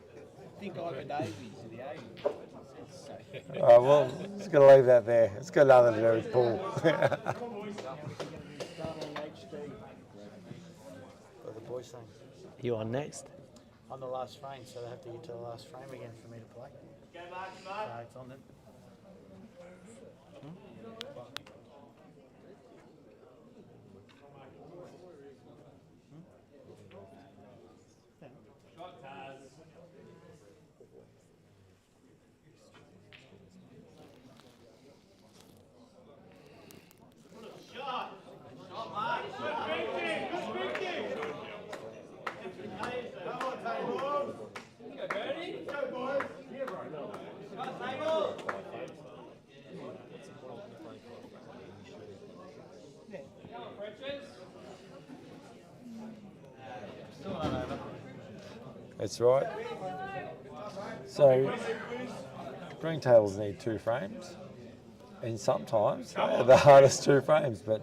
Think Ivor Davies in the 80s. All right, well, just going to leave that there. It's got nothing to do with Paul. Start on HD. boys saying? You on next? On the last frame, so they have to get to the last frame again for me to play. Go, Mark, Mark. So it's on them. Shot, Taz. Shot. Shot, Mark. Good thinking. Good thinking. Come on, Table. Go, Bernie. Go, boys. Shot, Table. Come on, Frenches. Still not over. That's right. So, green tables need 2 frames, and sometimes they're the hardest 2 frames, but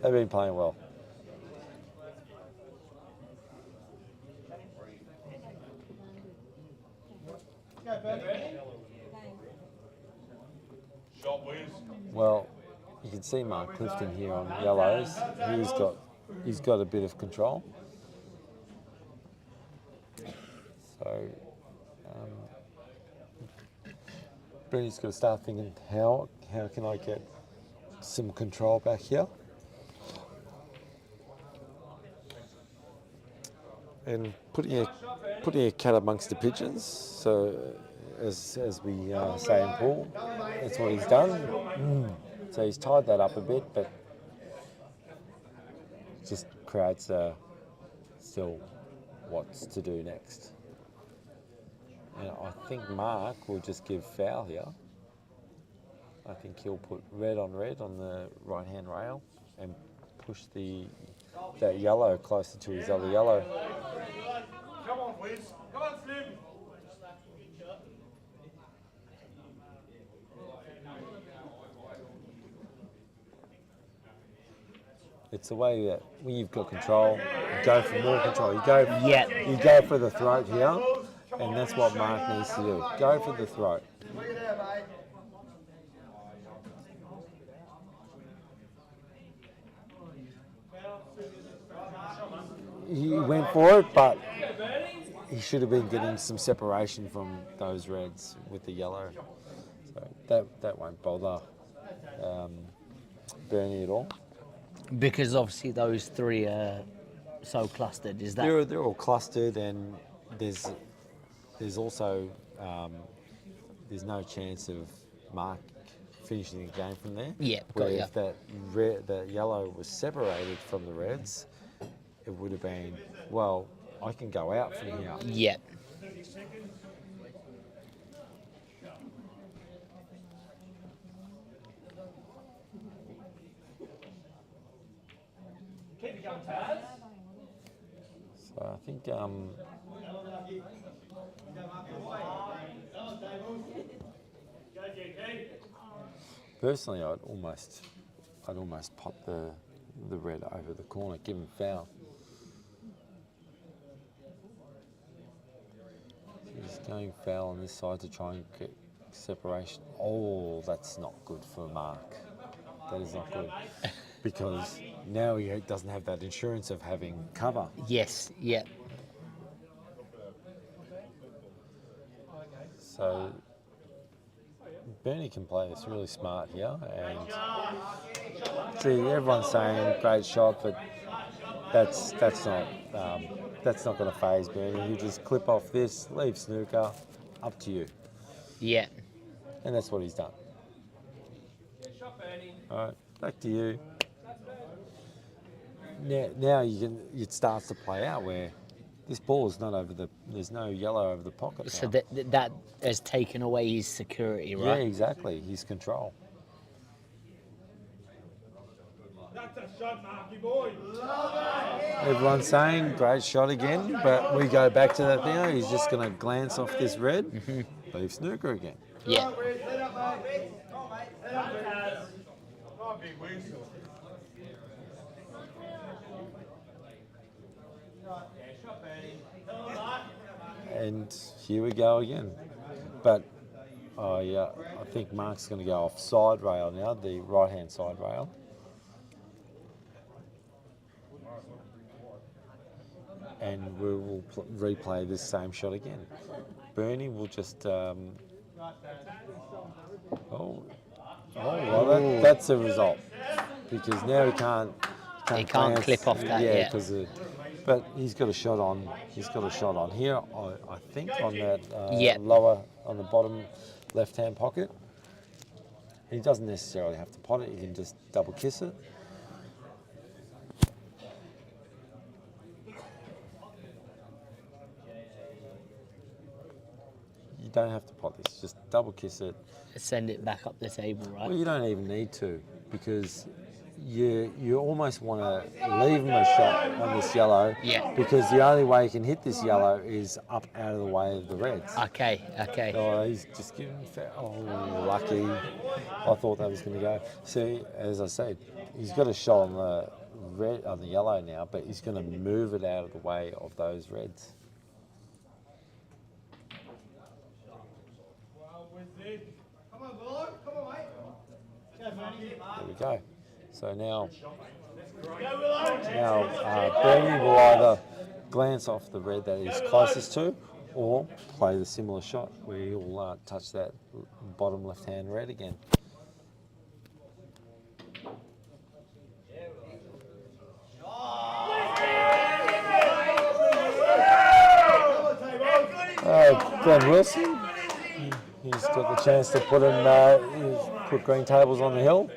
they've been playing well. Go, Bernie. Shot, Wiz. Well, you can see Mark Clifton here on yellows. He's got a bit of control. So, Bernie's got to start thinking, how can I get some control back here? And putting a cat amongst the pigeons. So, as we say in pool, that's what he's done. So he's tied that up a bit, but just creates still what's to do next. And I think Mark will just give foul here. I think he'll put red on the right-hand rail and push that yellow closer to his other yellow. Come on, Wiz. Come on, Slim. It's the way that when you've got control, you go for more control. You go for the throat here, and that's what Mark needs to do. Go for the throat. Look at that, mate. He went for it, but he should have been getting some separation from those reds with the yellow. So that won't bother Bernie at all. Because obviously those 3 are so clustered. Is that? They're all clustered, and there's also there's no chance of Mark finishing the game from there. Yeah, Where got ya. if that yellow was separated from the reds, it would have been, well, I can go out from here. Yeah. Keep it going, Taz. So I think personally, I'd almost pop the red over the corner, give him foul. He's going foul on this side to try and get separation. Oh, that's not good for Mark. That is not good. Because now he doesn't have that insurance of having cover. Yes. Yeah. So Bernie can play. It's really smart here. And see, everyone's saying great shot, but that's not going to phase Bernie. You just clip off this, leave snooker, up to you. Yeah. And that's what he's done. Shot, Bernie. All right, back to you. Now it starts to play out where this ball is not over there's no yellow over the pocket. So now. that has taken away his security, right? Yeah, exactly. His control. That's a shot, Marky boy. Everyone's saying great shot again, but we go back to that thing. He's just going to glance off this red, leave snooker again. Yeah. Let up, mate. Come on, mate. Let up, Taz. Come on, big Wiz. Yeah, shot, Bernie. And here we go again. But I think Mark's going to go off side rail now, the right-hand side rail. and we will replay this same shot again. Bernie will just, well, that's a result, because now he can't He can't glance. clip off that, yeah. But he's got a shot on. He's got a shot on here. I think on that Yeah. lower, on the bottom left-hand pocket. He doesn't necessarily have to pot it. He can just double kiss it. You don't have to pot this. Just double kiss it. Send it back up the table, right? Well, you don't even need to, because you almost want to leave him a shot on this yellow. Yeah. Because the only way you can hit this yellow is up out of the way of the reds. Okay. Oh, he's just giving lucky. I thought that was going to go. See, as I said, he's got a shot on the red, on the yellow now, but he's going to move it out of the way of those reds. Come on, Lord. Come on, mate. There we go. So now Bernie will either glance off the red that he's closest to, or play the similar shot where he'll touch that bottom left-hand red again. Glenn Wilson, he's got the chance to put green tables on the hill.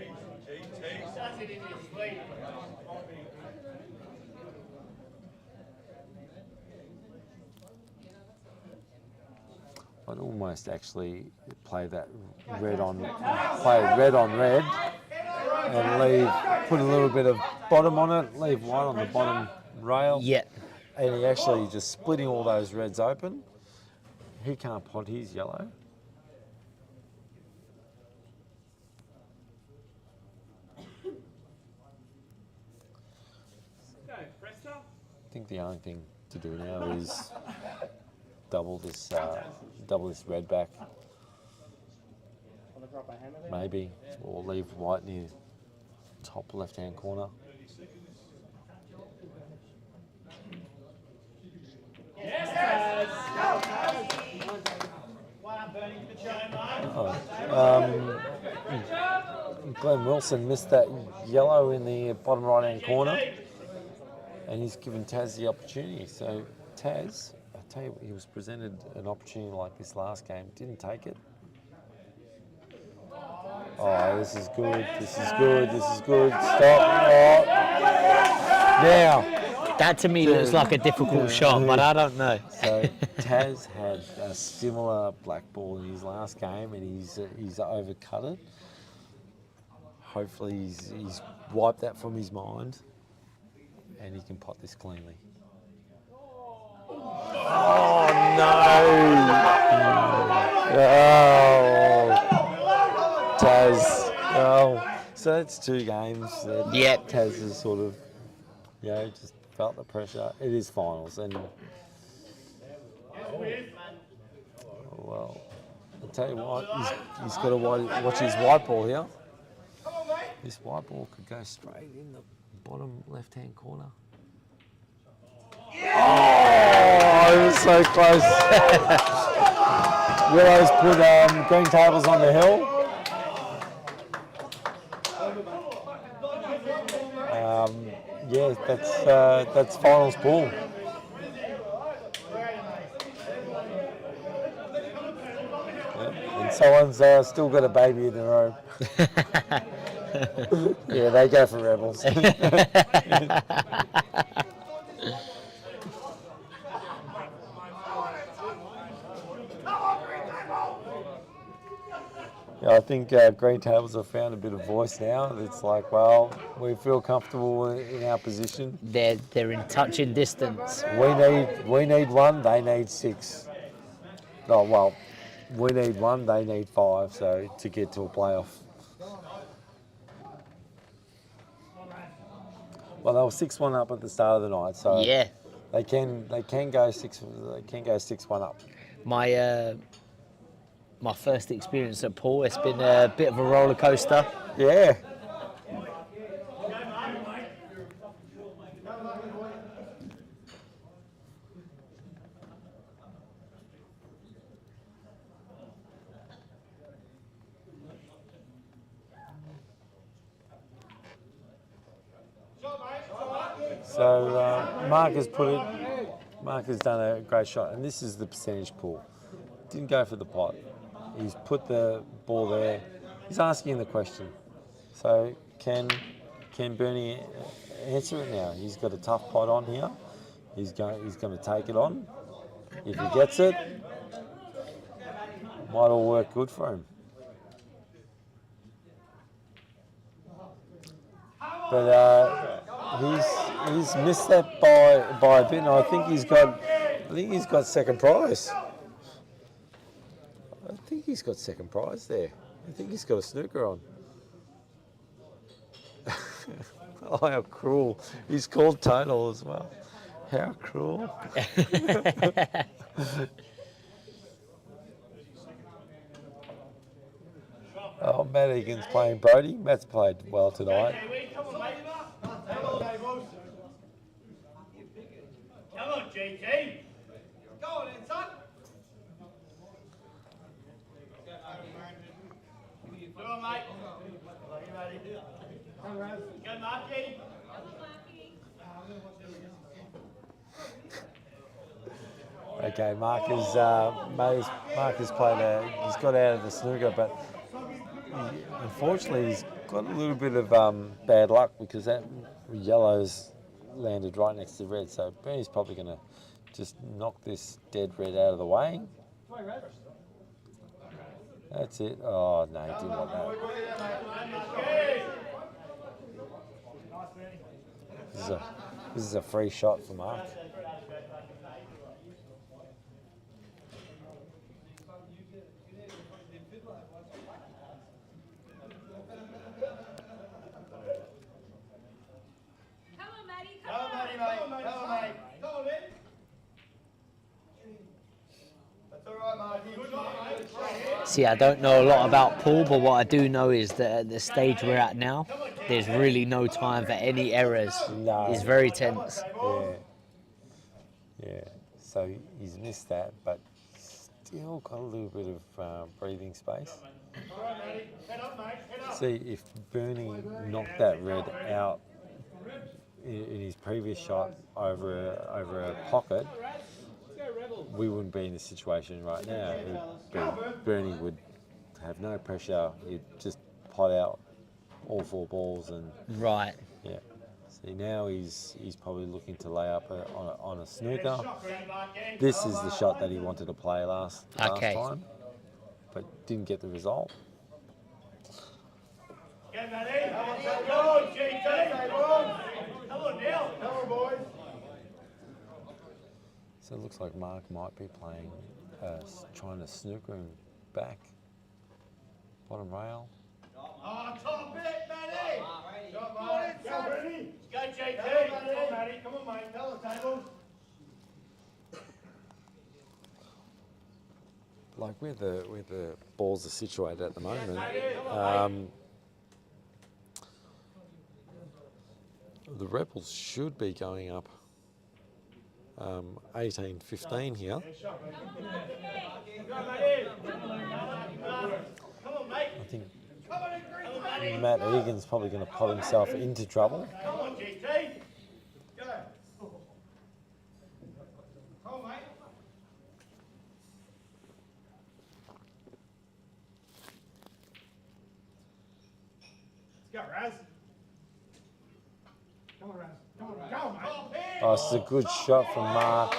I'd almost actually play red on red, and put a little bit of bottom on it, leave white on the bottom rail. Yeah. And he actually just splitting all those reds open. He can't pot his yellow. I think the only thing to do now is double this red back, maybe, or leave white near top left-hand corner. Glenn Wilson missed that yellow in the bottom right-hand corner, and he's given Taz the opportunity. So Taz, I tell you what, he was presented an opportunity like this last game, didn't take it. Oh, this is good, this is good, this is good. Stop. Oh. Now. That to me looks like a difficult shot, but I don't know. So Taz had a similar black ball in his last game, and he's overcut it. Hopefully he's wiped that from his mind, and he can pot this cleanly. Oh no! Oh, Taz. Oh, so that's 2 games. Yep. Taz is sort of, just felt the pressure. It is finals, and well, I'll tell you what, he's got to watch his white ball here. This white ball could go straight in the bottom left-hand corner. Oh, it was so close. Willow's put green tables on the hill. Yeah, that's finals pool. Yeah, and someone's still got a baby in the room. Yeah, they go for rebels. I think green tables have found a bit of voice now. It's like, well, we feel comfortable in our position. They're in touching distance. We need 1, they need 6. Oh well, we need 1, they need 5. So to get to a playoff. Well, they were 6-1 up at the start of the night, so yeah, they can go 6-1 up. My first experience at pool, it's been a bit of a roller coaster. Yeah. So Mark has put it. Mark has done a great shot, and this is the percentage pool. Didn't go for the pot. He's put the ball there. He's asking the question. So can Bernie answer it now? He's got a tough pot on here. He's going to take it on. If he gets it, might all work good for him. But he's missed that by a bit, and I think he's got second prize. I think he's got second prize there. I think he's got a snooker on. Oh, how cruel! He's called total as well. How cruel! Oh, Matt Egan's playing Brody. Matt's played well tonight. Come on, JT. Go on then, son. Go on, mate. Go, Marky. Okay, Mark has played he's got out of the snooker, but unfortunately he's got a little bit of bad luck because that yellow's landed right next to red. So Bernie's probably going to just knock this dead red out of the way. That's it. Oh no, he didn't want that. This is a free shot for Mark. See, I don't know a lot about pool, but what I do know is that at the stage we're at now, there's really no time for any errors. No. It's very tense. Yeah. So he's missed that, but still got a little bit of breathing space. See, if Bernie knocked that red out in his previous shot over a pocket, we wouldn't be in this situation right now. Bernie would have no pressure. He'd just pot out all four balls and right. Yeah. See, now he's probably looking to lay up on a snooker. This is the shot that he wanted to play last time, but didn't get the result. Come on, GT. Come on now. Come on, boys. So it looks like Mark might be playing, trying to snooker him back. Bottom rail. Oh, top bit, Matty. Come on, Matty. Go, JT. Come on, Matty. Come on, mate. Tell the table. Like where the balls are situated at the moment, the Rebels should be going up 18-15 here. I think Matt Egan's probably going to pot himself into trouble. Come on, GT. Go. Come on, mate. Let's go, Raz. Come on, Raz. Come on, go, mate. Oh, it's a good shot from Mark.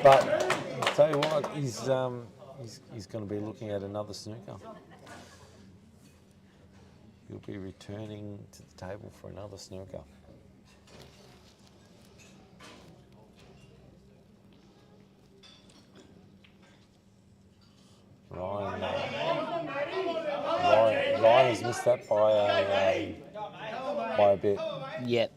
But I'll tell you what, he's going to be looking at another snooker. He'll be returning to the table for another snooker. Ryan has missed that by a bit. Yep.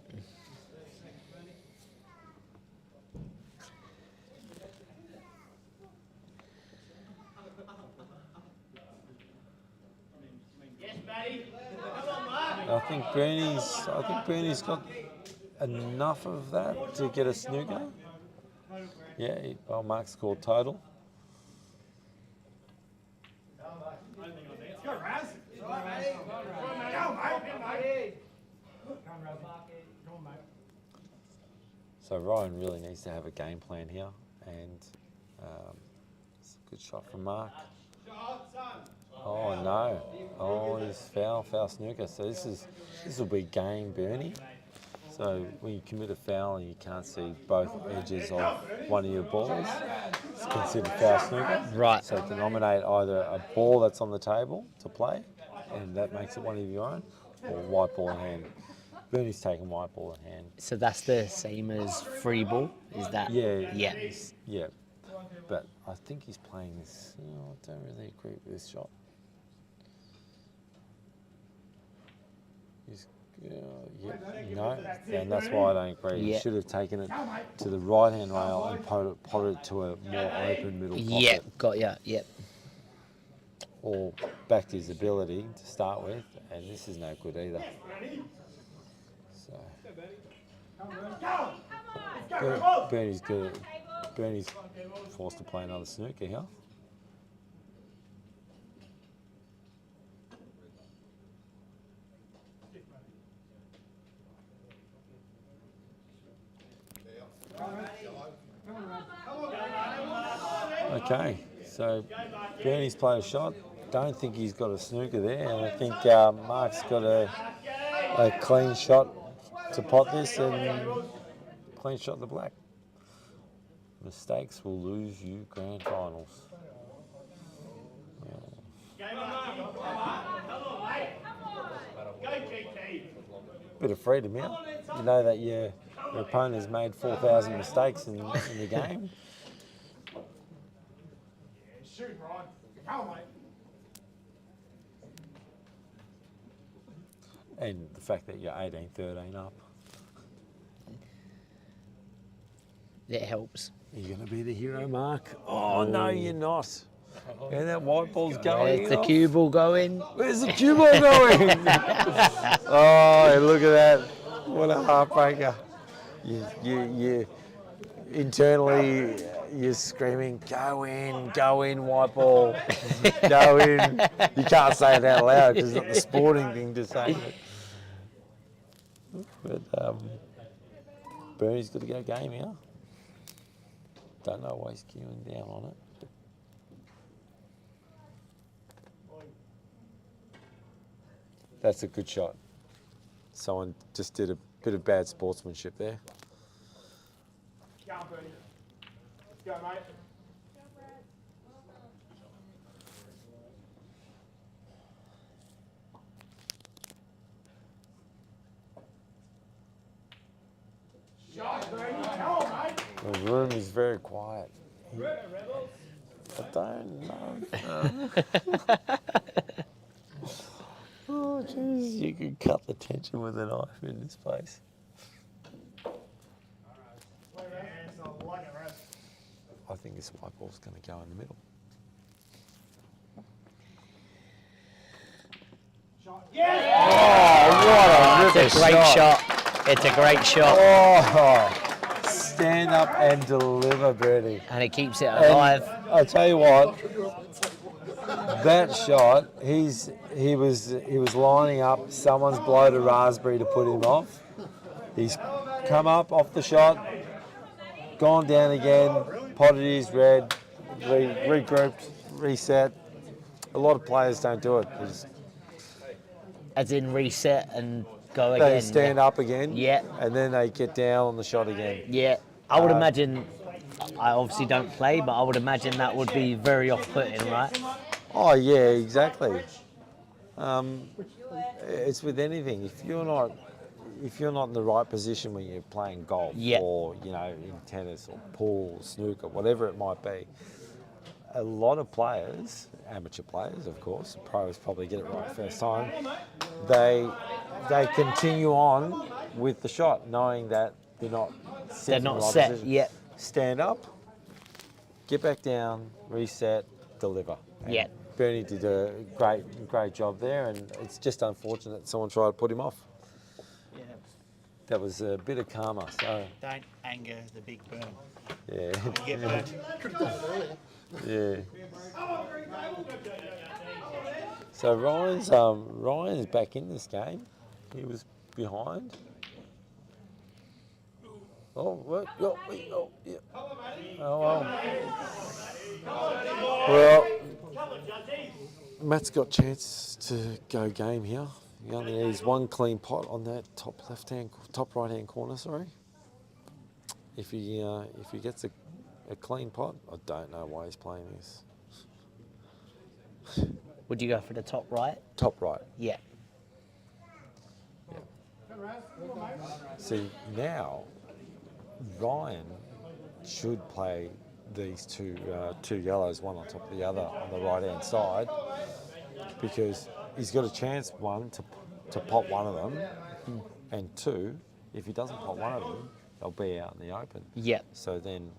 Yes, Matty. Come on, Mark. I think Bernie's got enough of that to get a snooker. Yeah, well, Mark's scored total. Let's go, Raz. Go, mate. So Ryan really needs to have a game plan here, and it's a good shot from Mark. Oh no! Oh, he's foul snooker. So this will be game Bernie. So when you commit a foul and you can't see both edges of one of your balls, it's considered foul snooker. Right. So to nominate either a ball that's on the table to play, and that makes it one of your own, or white ball in hand. Bernie's taking white ball in hand. So that's the same as free ball, is that? Yeah. Yeah. Yeah. But I think he's playing this. Oh, I don't really agree with this shot. No, and that's why I don't agree. Yeah. He should have taken it to the right-hand rail and potted it to a more open middle pocket. Yeah, got ya. Yep. Or backed his ability to start with, and this is no good either. So Bernie's good. Bernie's forced to play another snooker here. Okay, so Bernie's played a shot. Don't think he's got a snooker there, and I think Mark's got a clean shot to pot this and clean shot the black. Mistakes will lose you grand finals. Bit of freedom here. You know that your opponent has made 4,000 mistakes in the game. Shoot, Ryan. Come on, mate. And the fact that you're 18-13 up. It helps. You're going to be the hero, Mark. Oh, no, you're not. And that white ball's going. Where's the cue ball going? Where's the cue ball going? Oh, look at that. What a heartbreaker. You internally, you're screaming, go in, white ball. Go in. You can't say it out loud because it's not the sporting thing to say. But Bernie's got to go game here. Don't know why he's queuing down on it. That's a good shot. Someone just did a bit of bad sportsmanship there. Go on, Bernie. Let's go, mate. Shot, Bernie. Come on, mate. The room is very quiet. I don't know. Oh, jeez, you could cut the tension with a knife in this place. I think this white ball's going to go in the middle. Oh, what a It's a great shot. It's a great shot. Oh, stand up and deliver, Bernie. And it keeps it alive. And I tell you what, that shot, he was lining up. Someone's blowed a raspberry to put him off. He's come up off the shot, gone down again, potted his red, regrouped, reset. A lot of players don't do it. As in reset and go again. They stand up again, yeah, and then they get down on the shot again. Yeah, I would imagine. I obviously don't play, but I would imagine that would be very off-putting, right? Oh yeah, exactly. It's with anything. If you're not in the right position when you're playing golf, or in tennis or pool, snooker, whatever it might be, a lot of players, amateur players, of course, pros probably get it right first time. They continue on with the shot, knowing that they're not set. They're not set yet. Stand up, get back down, reset, deliver. Yeah. Bernie did a great job there, and it's just unfortunate someone tried to put him off. Yeah. That was a bit of karma. So Don't anger the big burn. yeah. You get burnt. Yeah. So Ryan's back in this game. He was behind. Oh, yeah. Oh, well. Well, Matt's got a chance to go game here. He only needs one clean pot on that top right hand corner. Sorry. If he gets a clean pot, I don't know why he's playing this. Would you go for the top right? Top right. Yeah. See, now Ryan should play these two yellows, one on top of the other on the right hand side, because he's got a chance, one, to pop one of them, and two, if he doesn't pop one of them, they'll be out in the open. Yep. So then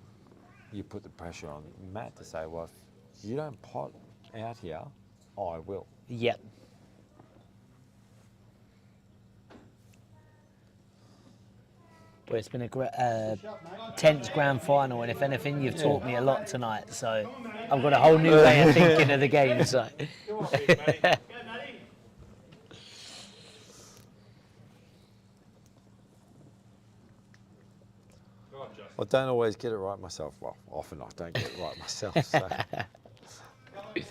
you put the pressure on Matt to say, well, if you don't pot out here, I will. Yep. Well, it's been a tense grand final, and if anything, you've taught me a lot tonight. So I've got a whole new way of thinking of the game. So. I don't always get it right myself. Well, often I don't get it right myself. So.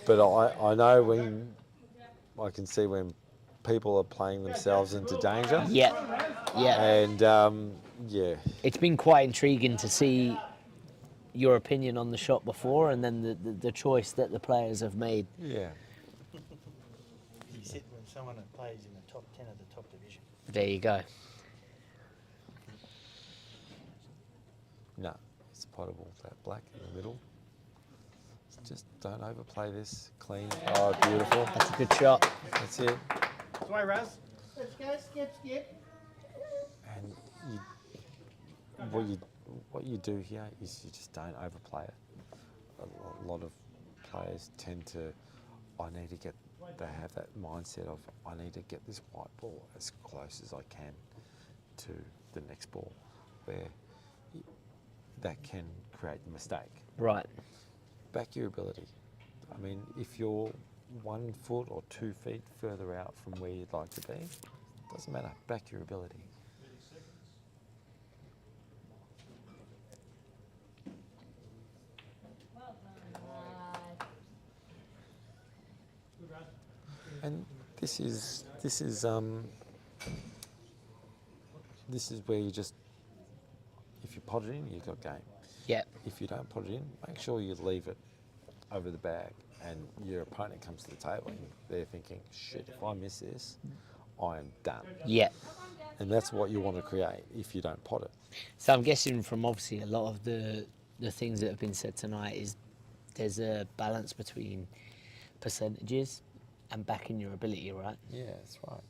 But I know when I can see when people are playing themselves into danger. Yeah, yeah. And yeah, it's been quite intriguing to see your opinion on the shot before, and then the choice that the players have made. Yeah. You sit when someone plays in the top 10 of the top division. There you go. No, it's potable. That black in the middle. Just don't overplay this. Clean. Oh, beautiful. That's a good shot. That's it. Sorry, Raz. Let's go, skip. And what you do here is you just don't overplay it. A lot of players tend to, they have that mindset of, I need to get this white ball as close as I can to the next ball, where that can create the mistake. Right. Back your ability. I mean, if you're 1 foot or 2 feet further out from where you'd like to be, doesn't matter. Back your ability. And this is where you just, if you pot it in, you've got game. Yeah. If you don't put it in, make sure you leave it over the bag, and your opponent comes to the table and they're thinking, shit, if I miss this, I am done. Yeah. And that's what you want to create if you don't pot it. So I'm guessing from obviously a lot of the things that have been said tonight is there's a balance between percentages and backing your ability, right? Yeah, that's right.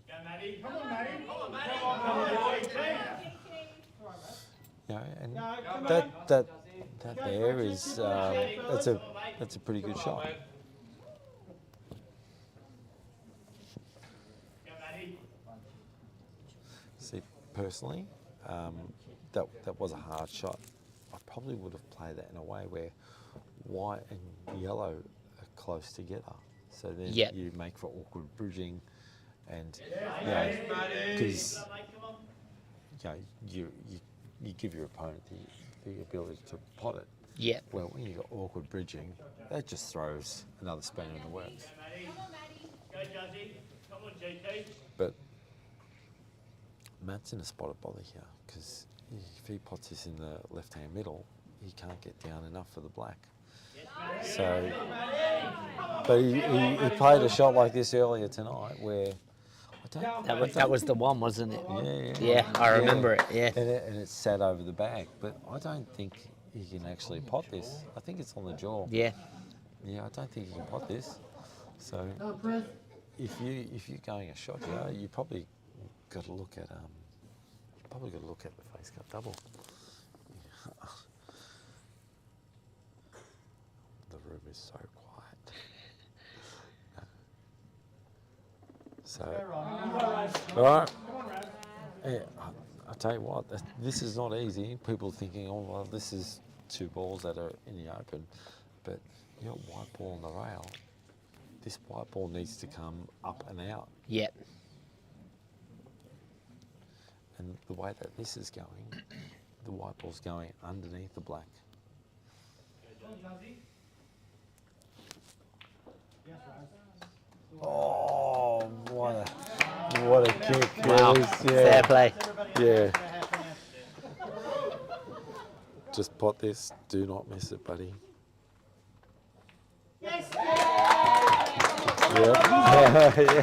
Go, Maddie. Come on, Maddie. Come on, Maddie. Come on, You know, and that there is that's a pretty good shot. See, personally, that was a hard shot. I probably would have played that in a way where white and yellow are close together, so then you make for awkward bridging, and because you give your opponent the ability to pot it. Yeah. Well, when you've got awkward bridging, that just throws another spanner in the works. Go, Jazzy. Come on, JT. But Matt's in a spotted bother here, because if he pots this in the left-hand middle, he can't get down enough for the black. So, but he played a shot like this earlier tonight where that was the one, wasn't it? Yeah, I remember it. Yeah, and it sat over the bag. But I don't think he can actually pot this. I think it's on the jaw. Yeah, I don't think he can pot this. So if you're going a shot here, you probably got to look at the face cut double. The room is so quiet. So, all right. Yeah, I tell you what, this is not easy. People thinking, oh well, this is 2 balls that are in the open, but you got white ball on the rail. This white ball needs to come up and out. yeah. And the way that this is going, the white ball's going underneath the black. Oh, what a kick. Wow, Yeah. fair play. Yeah. Just pot this, do not miss it, buddy.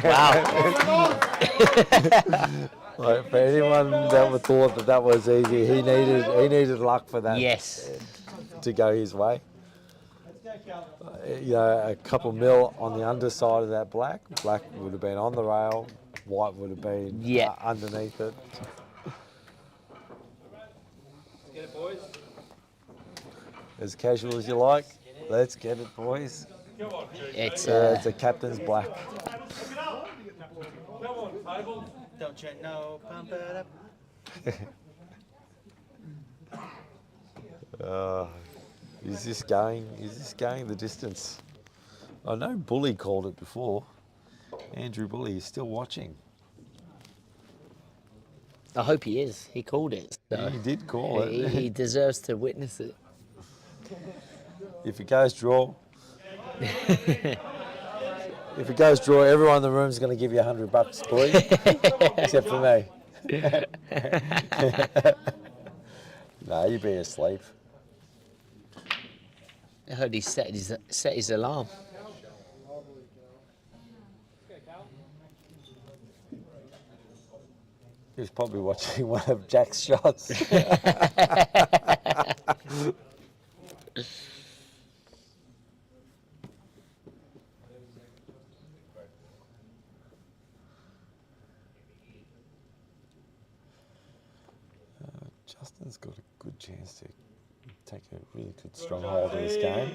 Wow. Like for anyone that would thought that that was easy, he needed luck for that. Yes. To go his way. You know, a couple mil on the underside of that black. Black would have been on the rail. White would have been underneath it. Get it, boys. As casual as you like. Let's get it, boys. Come on, It's It's a captain's black. Come on, table. Don't you know? Pump it up. Is this going the distance? I know Bully called it before. Andrew Bully is still watching. I hope he is. He called it. So He did call it. he deserves to witness it. If it goes draw, everyone in the room is going to give you $100, please, except for me. No, you'd be asleep. I heard he set his alarm. He was probably watching one of Jack's shots. Justin's got a good chance to take a really good strong hold of this game.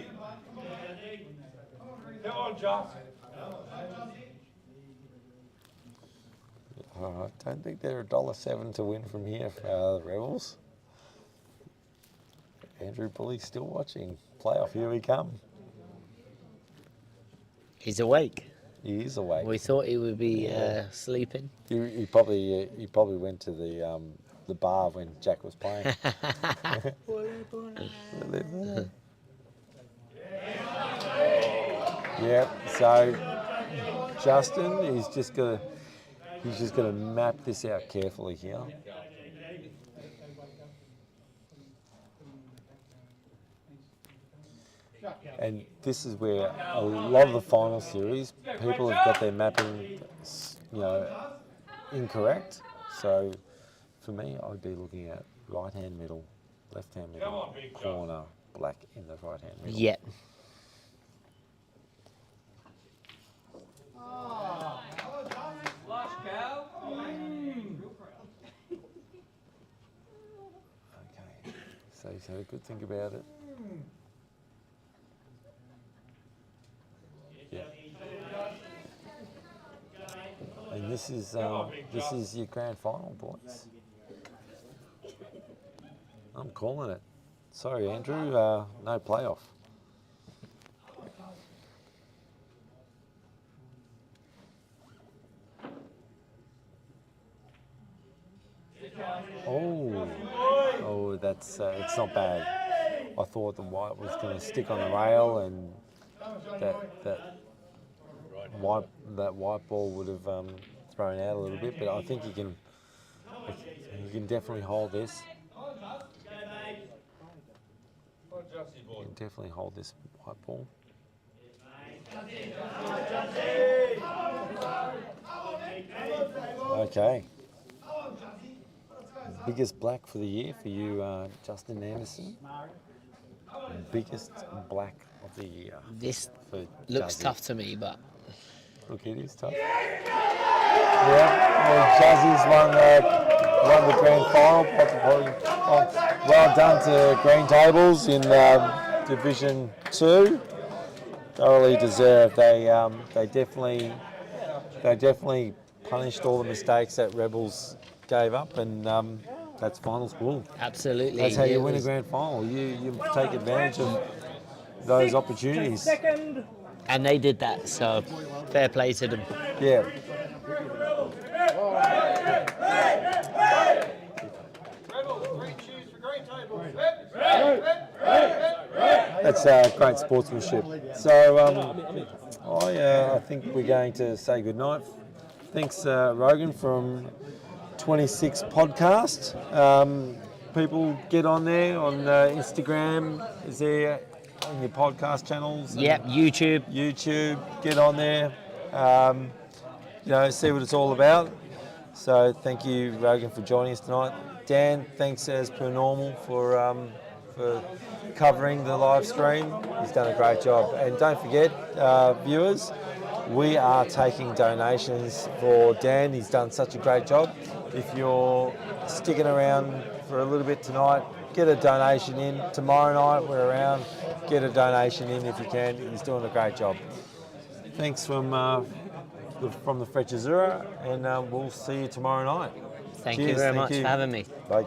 Come on, Josh. I don't think they're $1.07 to win from here for the Rebels. Andrew Bully's still watching. Playoff, here we come. He's awake. He is awake. We thought he would be sleeping. He probably went to the bar when Jack was playing. Yep. So Justin is just gonna map this out carefully here. And this is where a lot of the final series, people have got their mapping, incorrect. So for me, I'd be looking at right-hand middle, left-hand middle, corner, black in the right-hand middle. Yeah. Okay, so he's had a good think about it. Yeah. And this is your grand final, boys. I'm calling it. Sorry, Andrew, no playoff. Oh, that's it's not bad. I thought the white was going to stick on the rail, and that white ball would have thrown out a little bit. But I think you can definitely hold this. You can definitely hold this white ball. Okay. Biggest black for the year for you, Justin Anderson. Biggest black of the year. This for looks Jazzy. tough to me, but Look, it is tough. Yeah, Jazzy's won the grand final. Well done to Green Tables in Division 2. Thoroughly deserved. They definitely punished all the mistakes that Rebels gave up, and that's finals ball. absolutely. That's how you it win a was- grand final. You take advantage of those opportunities. And they did that, so fair play to them. Yeah. That's great sportsmanship. So I think we're going to say goodnight. Thanks, Rogan from 26 Podcast. People get on there on Instagram. Is there on your podcast channels? Yep, YouTube. YouTube. Get on there. See what it's all about. So thank you, Rogan, for joining us tonight. Dan, thanks as per normal for covering the live stream. He's done a great job. And don't forget, viewers, we are taking donations for Dan. He's done such a great job. If you're sticking around for a little bit tonight, get a donation in. Tomorrow night we're around. Get a donation in if you can. He's doing a great job. Thanks from the Fretch Azura, and we'll see you tomorrow night. Thank you very much for having me. Bye.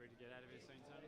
Ready to get out of here soon, Tony?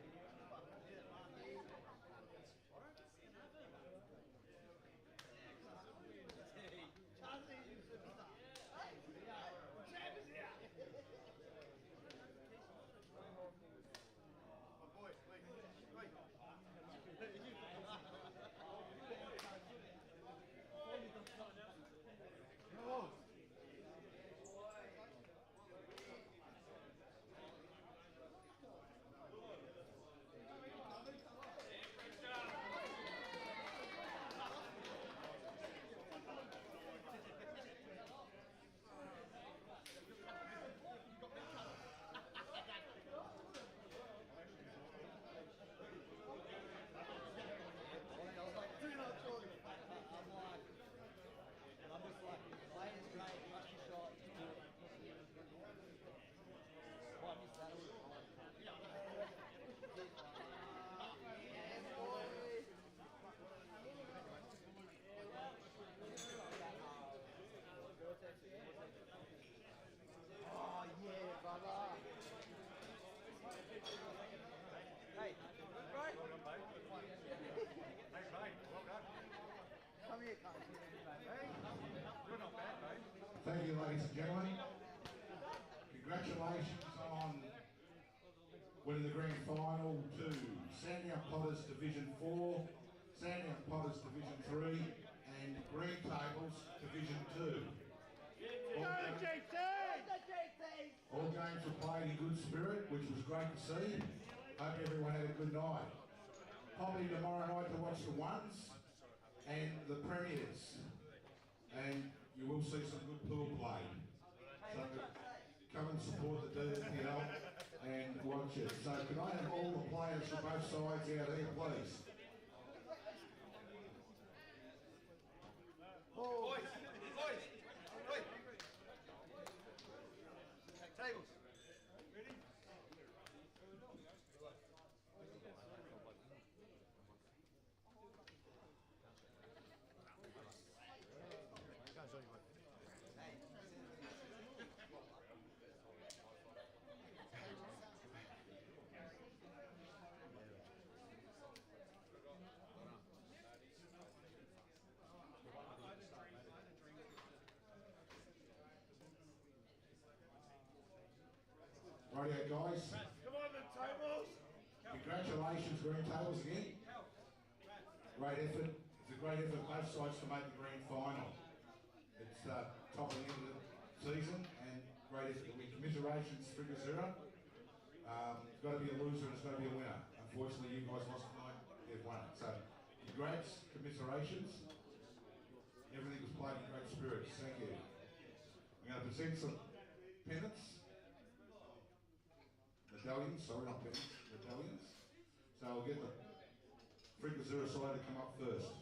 Thank you, ladies and gentlemen. Congratulations on winning the grand final to Sandown Potters Division 4, Sandown Potters Division 3, and Green Tables Division 2. All games were played in good spirit, which was great to see. Hope everyone had a good night. Probably tomorrow night to watch the ones and the premiers. And you will see some good pool play. So come and support the DDPL and watch it. So can I have all the players from both sides out here, please? Tables. Rightio guys. Come on, the tables. Congratulations, Green Tables again. Great effort. It's a great effort both sides to make the grand final. It's top of the end of the season and great effort to win. Commiserations, Figure Zero. It's got to be a loser and it's got to be a winner. Unfortunately, you guys lost tonight. They've won it. So, congrats, commiserations. Everything was played in great spirits. Thank you. I'm going to present some pennants. Medallions, sorry, not pennants, medallions. So I'll get the Figure Zero side to come up first.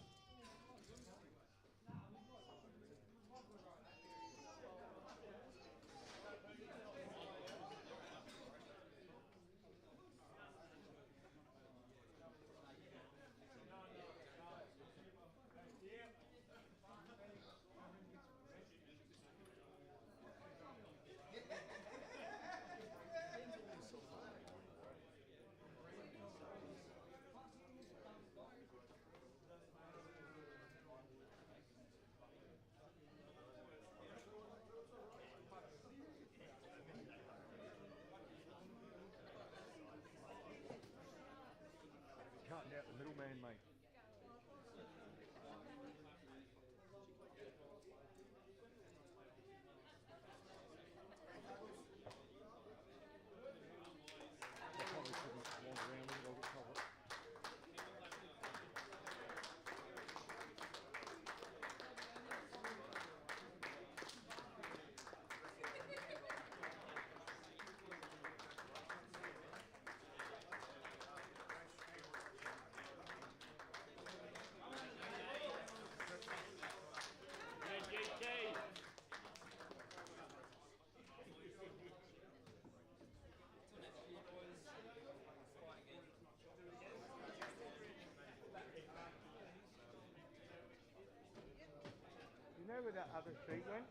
know where that other street went?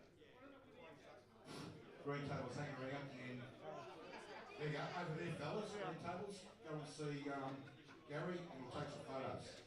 Green tables hanging around, and there you go, over there fellas, green tables, go and see Gary and we'll take some photos.